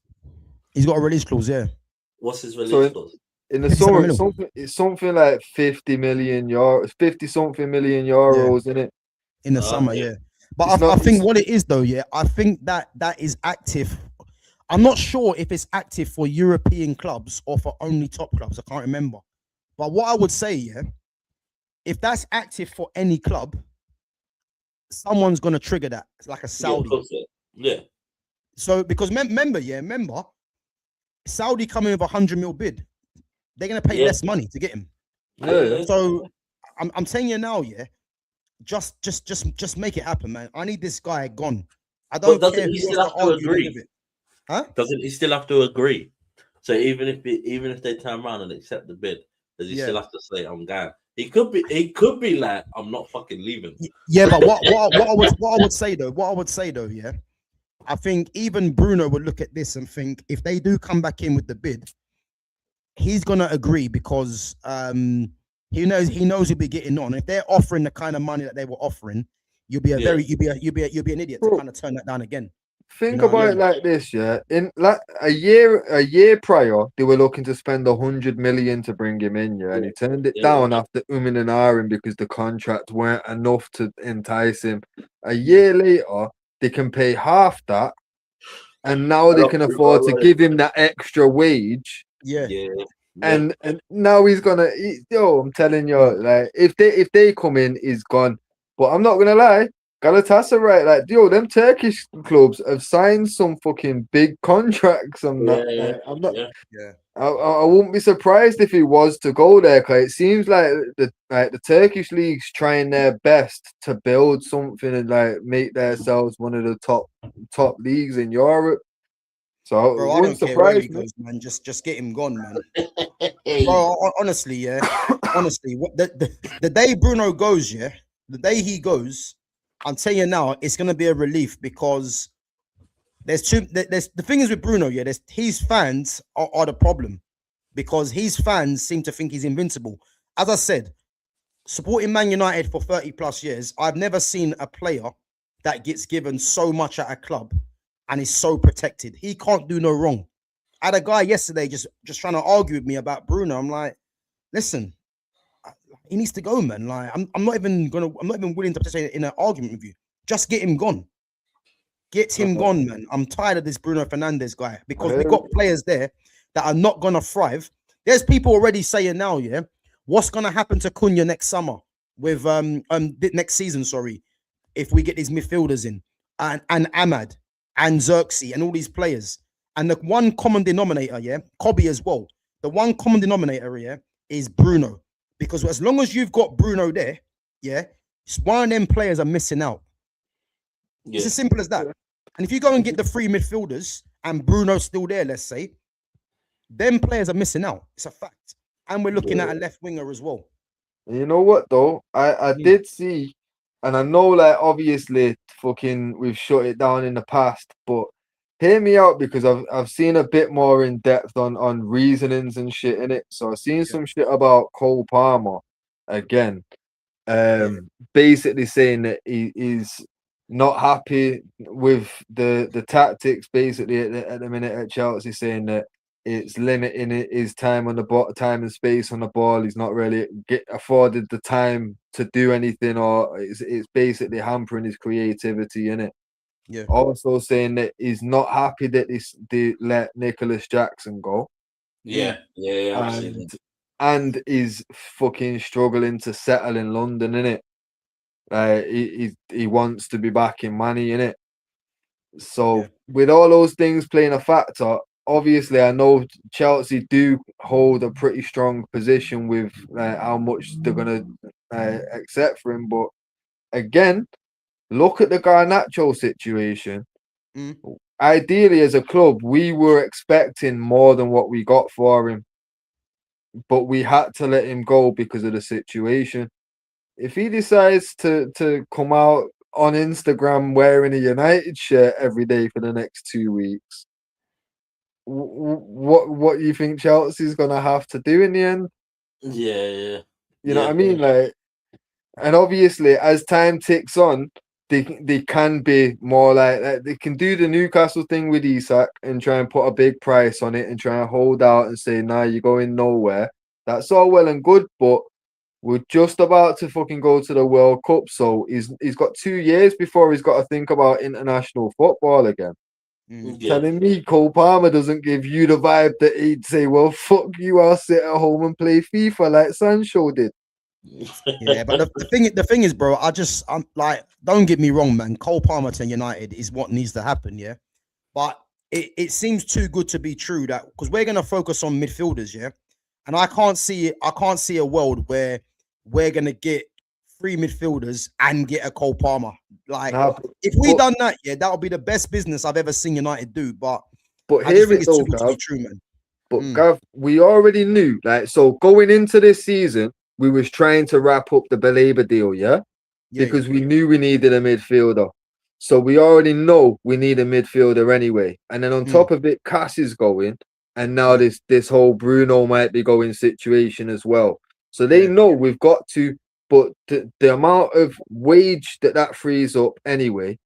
He's got a release clause. Yeah. What's his release clause? In the summer, it's something like 50 million euros, 50 something million euros in it. In the summer, yeah. But I think what it is though, yeah, I think that is active. I'm not sure if it's active for European clubs or for only top clubs. I can't remember. But what I would say, yeah, if that's active for any club, someone's gonna trigger that. It's like a Saudi. Yeah. So because remember, Saudi coming with 100 mil bid, they're gonna pay less money to get him. Yeah. So I'm telling you now, yeah, just make it happen, man. I need this guy gone. I don't care. He still have to agree? Huh? Doesn't he still have to agree? So even if they turn around and accept the bid, does he still have to say I'm going? He could be like, I'm not fucking leaving. Yeah, but what I would say though, yeah, I think even Bruno would look at this and think if they do come back in with the bid, he's gonna agree because he knows he'll be getting on. If they're offering the kind of money that they were offering, you'll be an idiot to kind of turn that down again. Think about it like this, yeah. In like a year prior, they were looking to spend 100 million to bring him in, yeah, and he turned it down after umming and ahhing because the contract weren't enough to entice him. A year later, they can pay half that, and now they can afford to give him that extra wage. Yeah. And now he's gonna. I'm telling you, like if they come in, he's gone. But I'm not gonna lie. Galatasaray, like, them Turkish clubs have signed some fucking big contracts. I'm not. I wouldn't be surprised if he was to go there, because it seems like the Turkish league's trying their best to build something and like make themselves one of the top leagues in Europe. So bro, I don't care where he goes, man. Just get him gone, man. Bro, honestly, yeah. Honestly, the day Bruno goes, yeah, the day he goes. I'm telling you now, it's gonna be a relief because there's the thing is with Bruno, yeah, his fans are the problem because his fans seem to think he's invincible. As I said, supporting Man United for 30 plus years, I've never seen a player that gets given so much at a club and is so protected. He can't do no wrong. I had a guy yesterday just trying to argue with me about Bruno. I'm like, listen. He needs to go, man. Like, I'm not even willing to participate in an argument with you. Just get him gone. Get him gone, man. I'm tired of this Bruno Fernandes guy because we got players there that are not gonna thrive. There's people already saying now, yeah, what's gonna happen to Cunha next summer with next season, sorry, if we get these midfielders in and Ahmad and Xerxes and all these players. And the one common denominator, yeah, Kobe as well. The one common denominator, yeah, is Bruno. Because as long as you've got Bruno there, yeah, one of them players are missing out. Yeah. It's as simple as that. And if you go and get the three midfielders and Bruno's still there, let's say, them players are missing out. It's a fact. And we're looking at a left winger as well. You know what, though? I did see, and I know, like, obviously, fucking, we've shut it down in the past, but hear me out because I've seen a bit more in depth on reasonings and shit in it. So I've seen some shit about Cole Palmer again, basically saying that he's not happy with the tactics. Basically at the minute at Chelsea, saying that it's limiting his time on the time and space on the ball. He's not really afforded the time to do anything, or it's basically hampering his creativity in it. Yeah. Also saying that he's not happy that they let Nicholas Jackson go. Yeah. And he's fucking struggling to settle in London, innit? He wants to be back in money, innit? So with all those things playing a factor, obviously, I know Chelsea do hold a pretty strong position with how much they're gonna accept for him. But again, look at the Garnacho situation. Mm. Ideally, as a club, we were expecting more than what we got for him, but we had to let him go because of the situation. If he decides to come out on Instagram wearing a United shirt every day for the next 2 weeks, what do you think Chelsea's gonna have to do in the end? Yeah. You know what I mean? Like, and obviously, as time ticks on, they can be more like they can do the Newcastle thing with Isak and try and put a big price on it and try and hold out and say, "Nah, you're going nowhere." That's all well and good, but we're just about to fucking go to the World Cup, so he's got 2 years before he's got to think about international football again. Telling me Cole Palmer doesn't give you the vibe that he'd say, "Well, fuck you, I'll sit at home and play FIFA like Sancho did." Yeah, but the thing is, bro, I'm like, don't get me wrong, man. Cole Palmer to United is what needs to happen, yeah. But it seems too good to be true that because we're gonna focus on midfielders, yeah. And I can't see a world where we're gonna get 3 midfielders and get a Cole Palmer. Like, if we done that, yeah, that'll be the best business I've ever seen United do. But I just think it's too good to be true, man. But Gav, we already knew, like, so going into this season, we was trying to wrap up the Baleba deal, yeah? Because we knew we needed a midfielder. So we already know we need a midfielder anyway. And then on top of it, Cass is going. And now this whole Bruno might be going situation as well. So they know we've got to, but the amount of wage that frees up anyway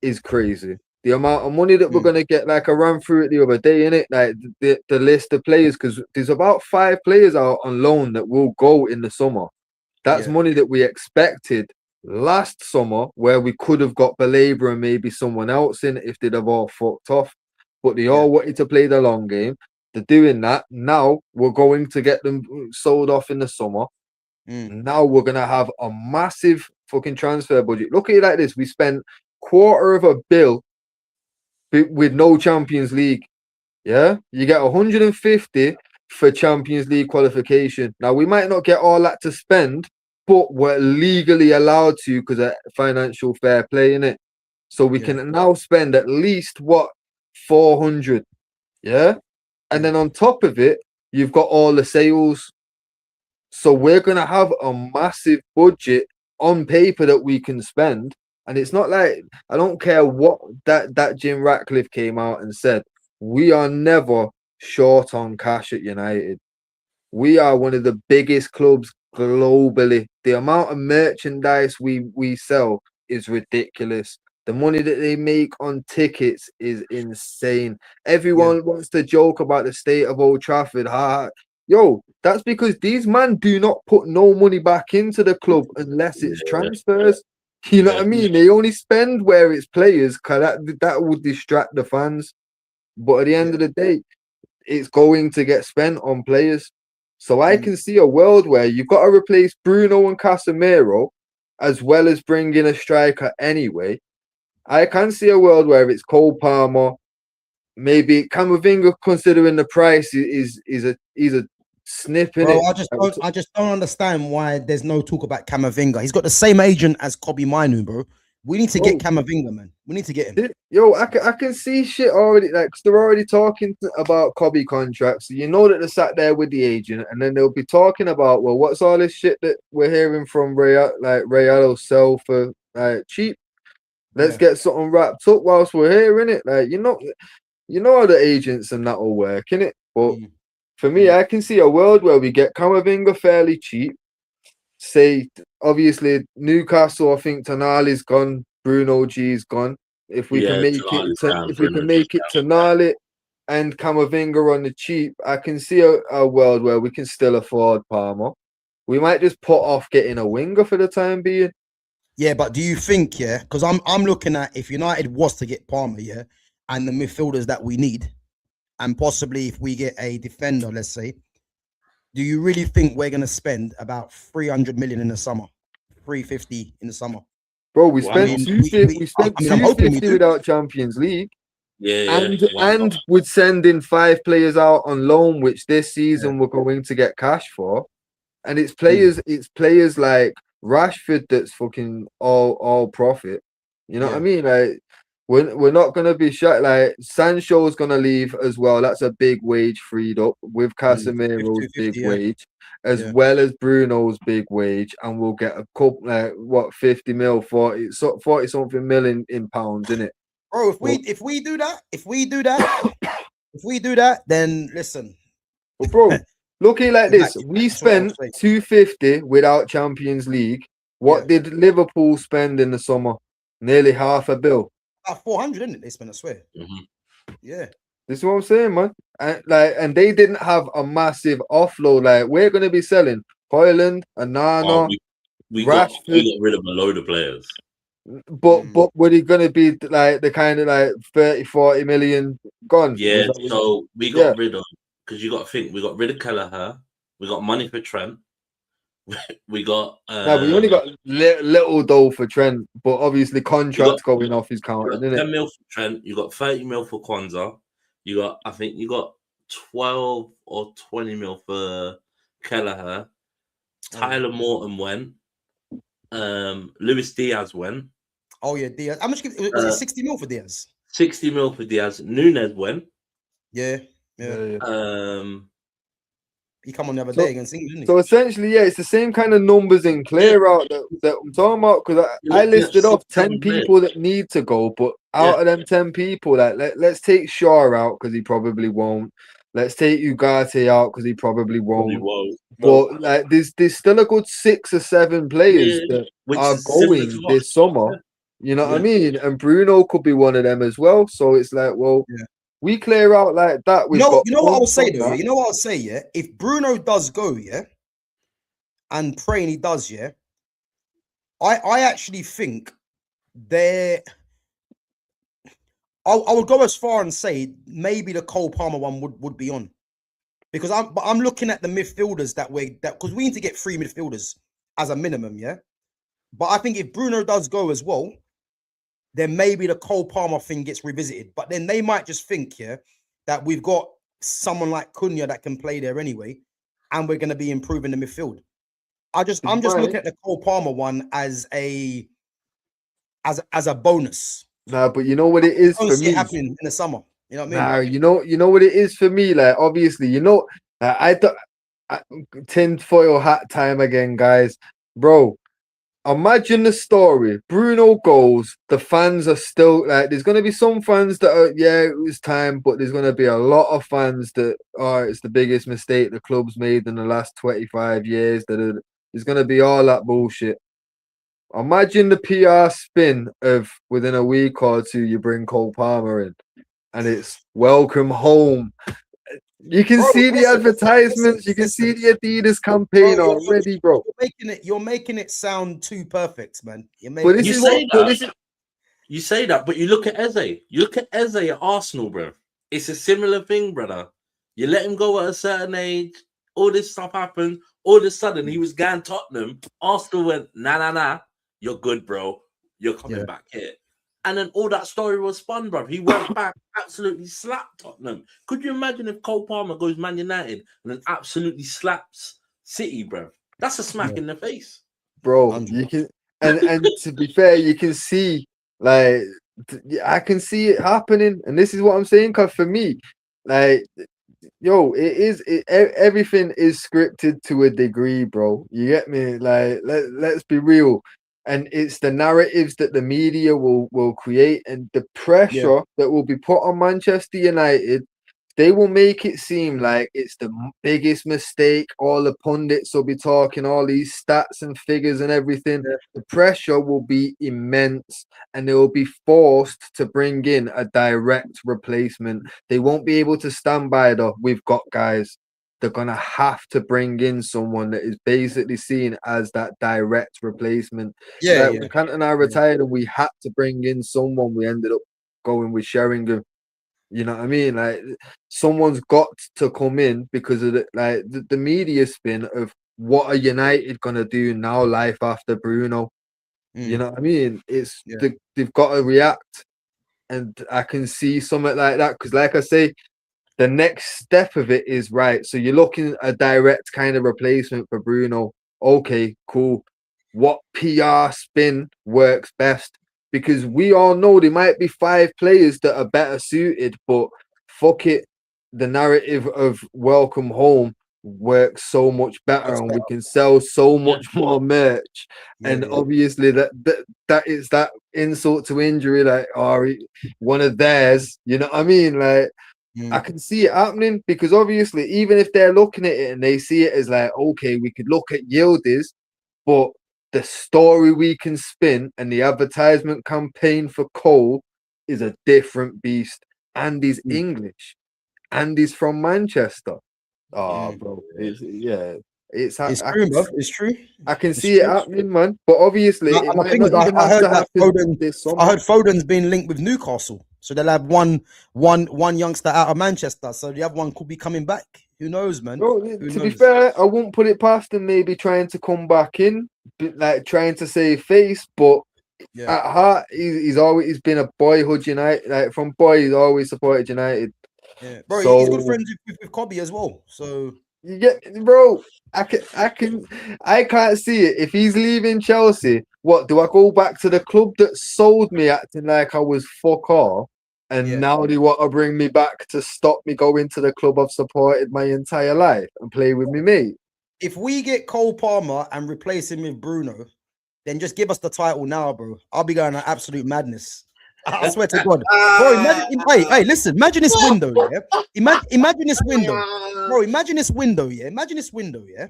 is crazy. The amount of money that we're going to get, like I ran through it the other day, innit? Like the list of players, because there's about 5 players out on loan that will go in the summer. That's money that we expected last summer, where we could have got Baleba and maybe someone else in if they'd have all fucked off. But they all wanted to play the long game. They're doing that. Now we're going to get them sold off in the summer. Now we're going to have a massive fucking transfer budget. Look at it like this. We spent $250 million with no Champions League. Yeah, you get 150 for Champions League qualification. Now we might not get all that to spend, but we're legally allowed to because of financial fair play in it. So we can now spend at least 400. Yeah, and then on top of it, you've got all the sales. So we're gonna have a massive budget on paper that we can spend. And it's not like, I don't care what that Jim Ratcliffe came out and said, we are never short on cash at United. We are one of the biggest clubs globally. The amount of merchandise we sell is ridiculous. The money that they make on tickets is insane. Everyone wants to joke about the state of Old Trafford. Yo, that's because these men do not put no money back into the club unless it's transfers. You know what I mean? They only spend where it's players because that would distract the fans. But at the end of the day, it's going to get spent on players. So I can see a world where you've got to replace Bruno and Casemiro as well as bring in a striker anyway. I can see a world where it's Cole Palmer, maybe Camavinga, considering the price is a snip in it. I just don't understand why there's no talk about Camavinga. He's got the same agent as Kobe Minu, bro. We need to get Camavinga, man. We need to get him. Yo, I can see shit already. Like, cause they're already talking about Kobe contracts. So you know that they're sat there with the agent, and then they'll be talking about, well, what's all this shit that we're hearing from Real sell for cheap? Let's get something wrapped up whilst we're here, innit? Like, you know how the agents and that will work, innit? But for me, I can see a world where we get Camavinga fairly cheap. Say, obviously, Newcastle, I think Tonali's gone, Bruno G's gone. If we can make it Tonali and Camavinga on the cheap, I can see a world where we can still afford Palmer. We might just put off getting a winger for the time being. Yeah, but do you think, because I'm looking at if United was to get Palmer, and the midfielders that we need, and possibly if we get a defender, let's say, do you really think we're going to spend about 300 million in the summer, 350 in the summer? Bro, we spent 250 without Champions League. and would send in 5 players out on loan, which this season we're going to get cash for. And it's players like Rashford that's fucking all profit. You know what I mean? Like we're not gonna be shut. Like Sancho's gonna leave as well. That's a big wage freed up with Casemiro's big wage, as well as Bruno's big wage, and we'll get a couple 50 mil, 40 something million in pounds, innit? Bro, if we do that, then listen. But bro, looking like this, we spent 250 without Champions League. What did Liverpool spend in the summer? Nearly $500 million. 400, isn't it? They spent, I swear. Yeah. This is what I'm saying, man. And they didn't have a massive offload. Like, we're gonna be selling Hoyland, Anana, we got rid of a load of players. But were they gonna be like the kind of like 30-40 million gone? Yeah, so we got rid of, because you got to think, we got rid of Kelleher, we got money for Trent, we got we only got little dough for Trent, but obviously contracts going off his counter, isn't it? 10 mil for Trent, you got 30 mil for Kwanzaa, I think you got 12 or 20 mil for Kelleher, Tyler Morton went, Luis Diaz went. Oh yeah, Diaz. How much was it? 60 mil for Diaz? 60 mil for Diaz. Nunez went. Yeah. He come on the other day against England, didn't he? So essentially, it's the same kind of numbers in clear out that I'm talking about, because I listed off 10 people that need to go, but out of them 10 people, like let's take Shaw out because he probably won't. Let's take Ugarte out because he probably won't. But like, there's still a good 6 or 7 players that are going this summer. You know what I mean? And Bruno could be one of them as well. So it's like, well, we clear out like that. You know what I would say though? You know what I'll say, yeah? If Bruno does go, and praying he does, I actually think I would go as far and say maybe the Cole Palmer one would be on, because I'm looking at the midfielders because we need to get 3 midfielders as a minimum, But I think if Bruno does go as well, then maybe the Cole Palmer thing gets revisited. But then they might just think, that we've got someone like Cunha that can play there anyway, and we're going to be improving the midfield. I'm just looking at the Cole Palmer one as a bonus. Nah, but you know what it is for me? Happening in the summer. You know what I mean? Nah, you know what it is for me. Like, obviously, I tinfoil hat time again, guys, bro. Imagine the story. Bruno goes. The fans are still like, there's going to be some fans that are, it was time, but there's going to be a lot of fans that it's the biggest mistake the club's made in the last 25 years. There's going to be all that bullshit. Imagine the PR spin of within a week or two, you bring Cole Palmer in and it's welcome home. You can see the advertisements. You can see the Adidas campaign already, bro. You're making it sound too perfect, man. You say that, but you look at Eze. You look at Eze at Arsenal, bro. It's a similar thing, brother. You let him go at a certain age. All this stuff happened. All of a sudden, he was going Tottenham. Arsenal went, nah. You're good, bro. You're coming back here. And then all that story was spun, bro. He went back, absolutely slapped Tottenham. Could you imagine if Cole Palmer goes Man United and then absolutely slaps City, bro? That's a smack in the face, bro. You can, and to be fair, you can see, like, I can see it happening, and this is what I'm saying. Because for me, like, everything is scripted to a degree, bro. You get me? Like, let's be real. And it's the narratives that the media will create and the pressure that will be put on Manchester United. They will make it seem like it's the biggest mistake. All the pundits will be talking all these stats and figures and everything. The pressure will be immense and they will be forced to bring in a direct replacement. They won't be able to stand by we've got guys. They're going to have to bring in someone that is basically seen as that direct replacement. When Kant and I retired and we had to bring in someone, we ended up going with Sheringham. You know what I mean? Like, someone's got to come in because of the media spin of what are United going to do now, life after Bruno. You know what I mean? They've got to react. and I can see something like that because, like I say, the next step of it is right. So you're looking at a direct kind of replacement for Bruno. Okay, cool. What PR spin works best? Because we all know there might be 5 players that are better suited, but fuck it, the narrative of welcome home works so much better, That's and we better. can sell so much more merch. Yeah, And yeah. obviously that is that insult to injury, like one of theirs. You know what I mean? Like I can see it happening because obviously, even if they're looking at it and they see it as like, okay, we could look at Yildiz, but the story we can spin and the advertisement campaign for Cole is a different beast. And he's English, and he's from Manchester. Oh, bro, it's It's true, bro. It's true. I can It's see it true. happening, man. But obviously, it And the might thing not is, I even have heard to that happen this summer. I heard Foden's been linked with Newcastle, so they'll have one youngster out of Manchester. So the other one could be coming back. Who knows, man? Bro, Who to be knows? fair, I won't put it past him maybe trying to come back in, like trying to save face, but Yeah, at heart, he's always been a boyhood United. Like from boy, he's always supported United. yeah, bro. He's good So friends with Kobe as well. So you get, bro. I can't see it. If he's leaving Chelsea, what do I go back to the club that sold me, acting like I was fuck off? And yeah. now they want to bring me back to stop me going to the club I've supported my entire life and play with me mate. If we get Cole Palmer and replace him with Bruno, then just give us the title now, bro. I'll be going to absolute madness. I swear to God, bro. Imagine, hey, listen. Imagine this window, yeah. Imagine this window, bro. Imagine this window, yeah. Imagine this window, yeah.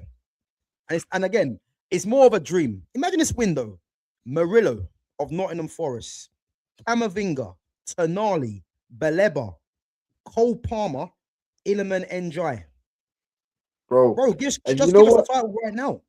And again, it's more of a dream. Imagine this window: Murillo of Nottingham Forest, Camavinga, Tonali, Baleba, Cole Palmer, Iliman Njai. Bro, just give us the title right now.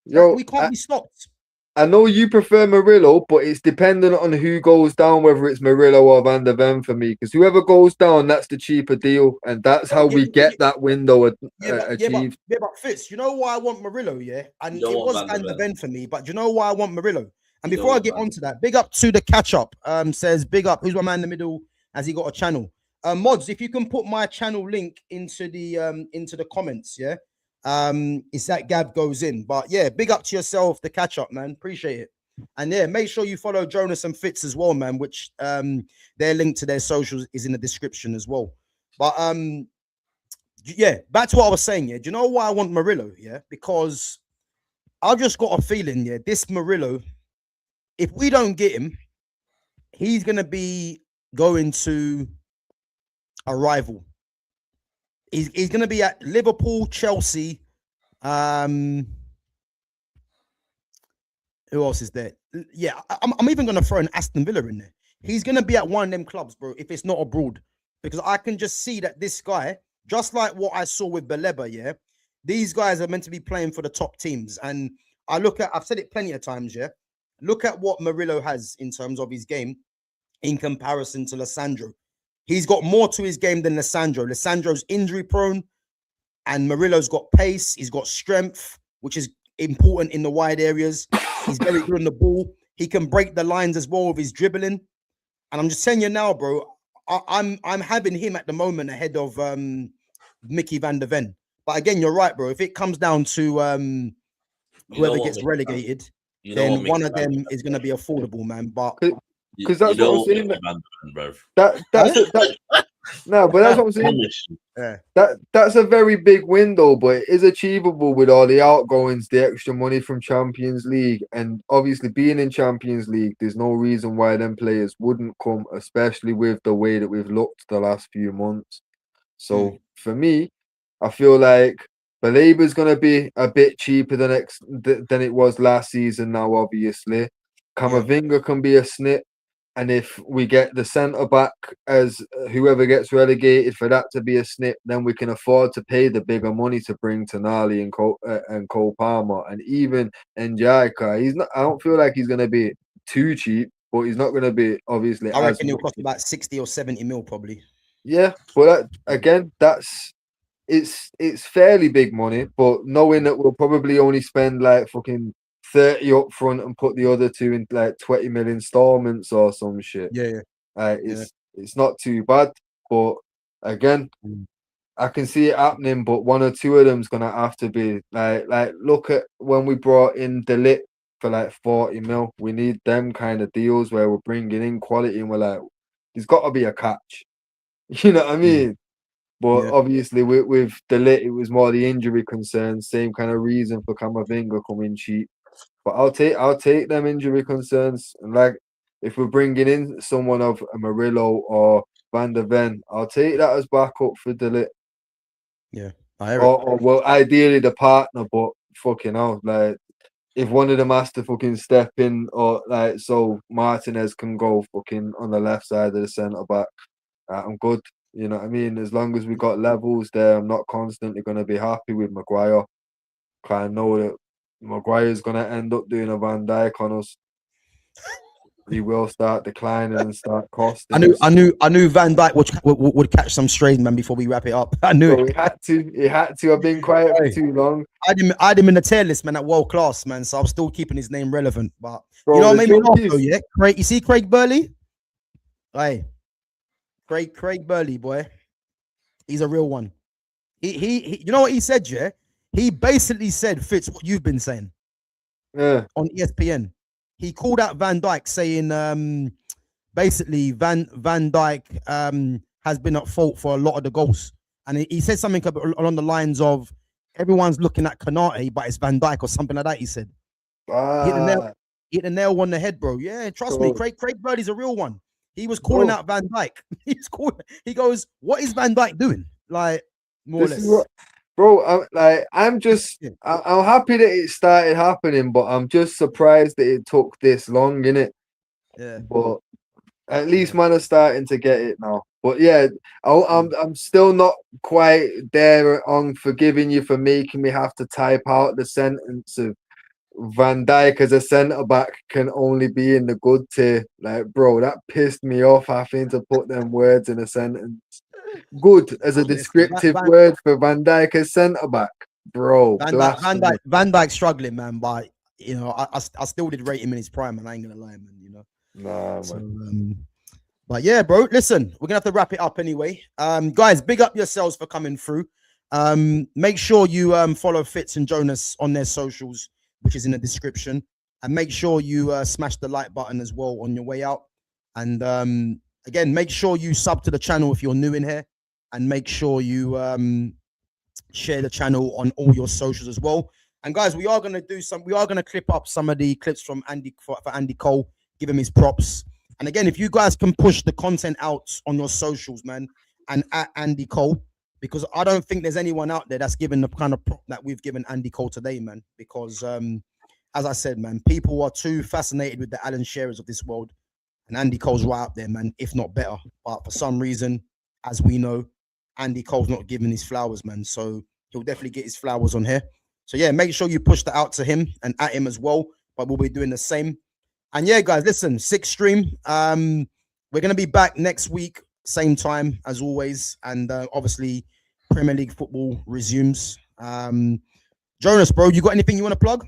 Yo, we can't be stopped. I know you prefer Murillo, but it's dependent on who goes down, whether it's Murillo or Van der Ven for me. Because whoever goes down, that's the cheaper deal, and that's how we get that window achieved. But Fitz, you know why I want Murillo, yeah? And it was Van der Ven. Ven for me, but you know why I want Murillo? And before I get onto that, big up to the catch up. Says big up. Who's my man in the middle? Has he got a channel? Mods, if you can put my channel link into the comments, yeah. It's that Gab goes in, but yeah, big up to yourself, the catch up, man. Appreciate it. And yeah, make sure you follow Jonas and Fitz as well, man, which their link to their socials is in the description as well. But yeah, back to what I was saying. Yeah, do you know why I want Murillo? Yeah, because I've just got a feeling, yeah, this Murillo, if we don't get him, he's gonna be going to a rival. He's going to be at Liverpool, Chelsea. Who else is there? Yeah, I'm even going to throw an Aston Villa in there. He's going to be at one of them clubs, bro, if it's not abroad. Because I can just see that this guy, just like what I saw with Baleba, yeah, these guys are meant to be playing for the top teams. And I've said it plenty of times, yeah, look at what Murillo has in terms of his game in comparison to Lissandro. He's got more to his game than Lissandro. Lissandro's injury prone, and Murillo's got pace. He's got strength, which is important in the wide areas. He's very good on the ball. He can break the lines as well with his dribbling. And I'm just telling you now, bro, I'm having him at the moment ahead of Mickey van der Ven. But again, you're right, bro. If it comes down to whoever gets relegated, then one of them is going to be affordable, man. But because that's what I'm saying. No, but that's what I'm saying. Yeah. That's a very big window, but it is achievable with all the outgoings, the extra money from Champions League, and obviously being in Champions League, there's no reason why them players wouldn't come, especially with the way that we've looked the last few months. So for me, I feel like Baleba's gonna be a bit cheaper than it was last season. Now, obviously, Camavinga can be a snip. And if we get the centre back as whoever gets relegated for that to be a snip, then we can afford to pay the bigger money to bring Tonali and Cole Palmer and even Njaka. He's not. I don't feel like he's going to be too cheap, but he's not going to be obviously. I reckon he'll cost about 60 or 70 mil probably. Yeah, but it's fairly big money, but knowing that we'll probably only spend like fucking 30 up front and put the other two in like 20 million installments or some shit. Yeah. It's not too bad, but again, I can see it happening. But one or two of them's gonna have to be like look at when we brought in Delit for like 40 mil. We need them kind of deals where we're bringing in quality and we're like, there's got to be a catch. You know what I mean? But obviously with Delit, it was more the injury concerns. Same kind of reason for Camavinga coming cheap. But I'll take them injury concerns. And like if we're bringing in someone of a Murillo or Van der Ven, I'll take that as backup for Delit. Yeah, I hear it. Or well, ideally the partner, but fucking hell, like if one of them has to fucking step in, or like so Martinez can go fucking on the left side of the centre back, I'm good. You know what I mean? As long as we got levels there, I'm not constantly going to be happy with Maguire. I know that Maguire's going to end up doing a Van Dijk on us. He will start declining and start costing. I knew Van Dijk would catch some strays, man. Before we wrap it up, I knew it. He had to. I've been quiet for too long. I had him in the tier list, man, at world class, man. So I'm still keeping his name relevant. But you know what made me laugh though, yeah? Craig, you see Craig Burley? Hey, Craig Burley, boy, he's a real one. He you know what he said, yeah? He basically said, Fitz, what you've been saying, on ESPN. He called out Van Dijk, saying basically Van Dijk has been at fault for a lot of the goals, and he said something along the lines of everyone's looking at Konate, but it's Van Dijk or something like that. He said, hit the nail on the head, bro. Yeah, trust me, Craig Burley's a real one. He was calling out Van Dijk. He goes, what is Van Dijk doing? Like, more or less. Bro, I'm just, I'm happy that it started happening, but I'm just surprised that it took this long, innit? Yeah. But at least man are starting to get it now. But yeah, I'm still not quite there on forgiving you for making me have to type out the sentence of Van Dijk as a centre back can only be in the good tier. Like, bro, that pissed me off having to put them words in a sentence. Good as a descriptive word for Van Dijk as centre back, bro. Van Dijk struggling, man. But you know, I still did rate him in his prime, and I ain't gonna lie, man. You know, nah, so, man. But yeah, bro. Listen, we're gonna have to wrap it up anyway. Guys, big up yourselves for coming through. Make sure you follow Fitz and Jonas on their socials, which is in the description, and make sure you smash the like button as well on your way out. And again, make sure you sub to the channel if you're new in here, and make sure you share the channel on all your socials as well. And guys, we are going to clip up some of the clips from Andy for Andy Cole, give him his props. And again, if you guys can push the content out on your socials, man, and at Andy Cole, because I don't think there's anyone out there that's given the kind of prop that we've given Andy Cole today, man. Because as I said, man, people are too fascinated with the Alan Shearers of this world. And Andy Cole's right up there, man, if not better. But for some reason, as we know, Andy Cole's not giving his flowers, man. So he'll definitely get his flowers on here. So yeah, make sure you push that out to him and at him as well. But we'll be doing the same. And yeah, guys, listen, 6th stream. We're going to be back next week, same time as always. And obviously, Premier League football resumes. Jonas, bro, you got anything you want to plug?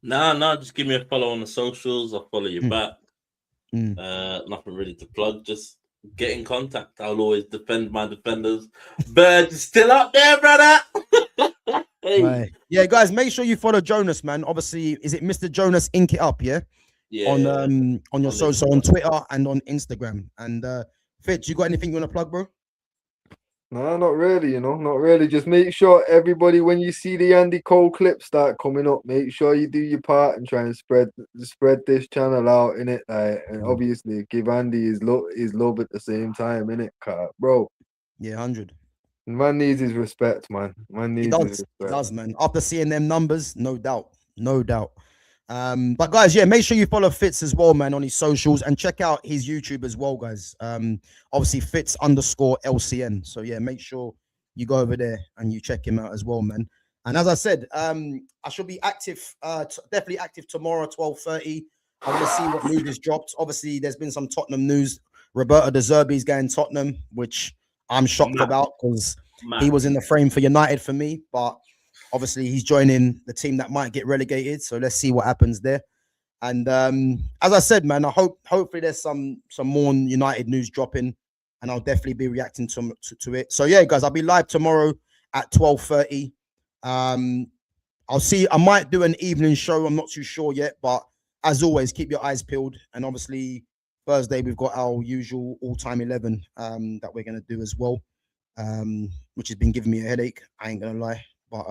No, just give me a follow on the socials. I'll follow you back. Nothing really to plug. Just get in contact. I'll always defend my defenders. Bird's still up there, brother. Hey. Right. Yeah, guys, make sure you follow Jonas, man. Obviously, is it Mr. Jonas Ink It Up? Yeah. Yeah. On your social, on Twitter and on Instagram. And Fitz, you got anything you want to plug, bro? No, not really, you know, not really. Just make sure everybody, when you see the Andy Cole clips start coming up, make sure you do your part and try and spread this channel out, innit? Like, and obviously give Andy his love at the same time, innit? Bro. Yeah, 100. Man needs his respect, man. He does, man. After seeing them numbers, no doubt. But guys, yeah, make sure you follow Fitz as well, man, on his socials, and check out his YouTube as well, guys. Obviously Fitz_LCN. So yeah, make sure you go over there and you check him out as well, man. And as I said, I should be active, definitely active tomorrow, 12:30. I want to see what news is dropped. Obviously, there's been some Tottenham news. Roberto De Zerbi's going Tottenham, which I'm shocked about because he was in the frame for United for me, but obviously he's joining the team that might get relegated. So let's see what happens there. And as I said, man, hopefully there's some more United news dropping, and I'll definitely be reacting to it. So yeah, guys, I'll be live tomorrow at 12:30. I'll see. I might do an evening show. I'm not too sure yet, but as always, keep your eyes peeled. And obviously, Thursday we've got our usual all-time 11 that we're gonna do as well, which has been giving me a headache. I ain't gonna lie, but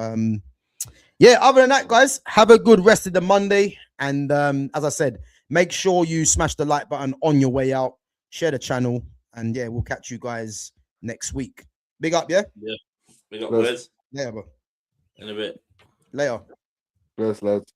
yeah. Other than that, guys, have a good rest of the Monday. And as I said, make sure you smash the like button on your way out. Share the channel, and yeah, we'll catch you guys next week. Big up, yeah. Yeah, we got Bless. words Yeah, bro. in a bit. Later. Bless, lads.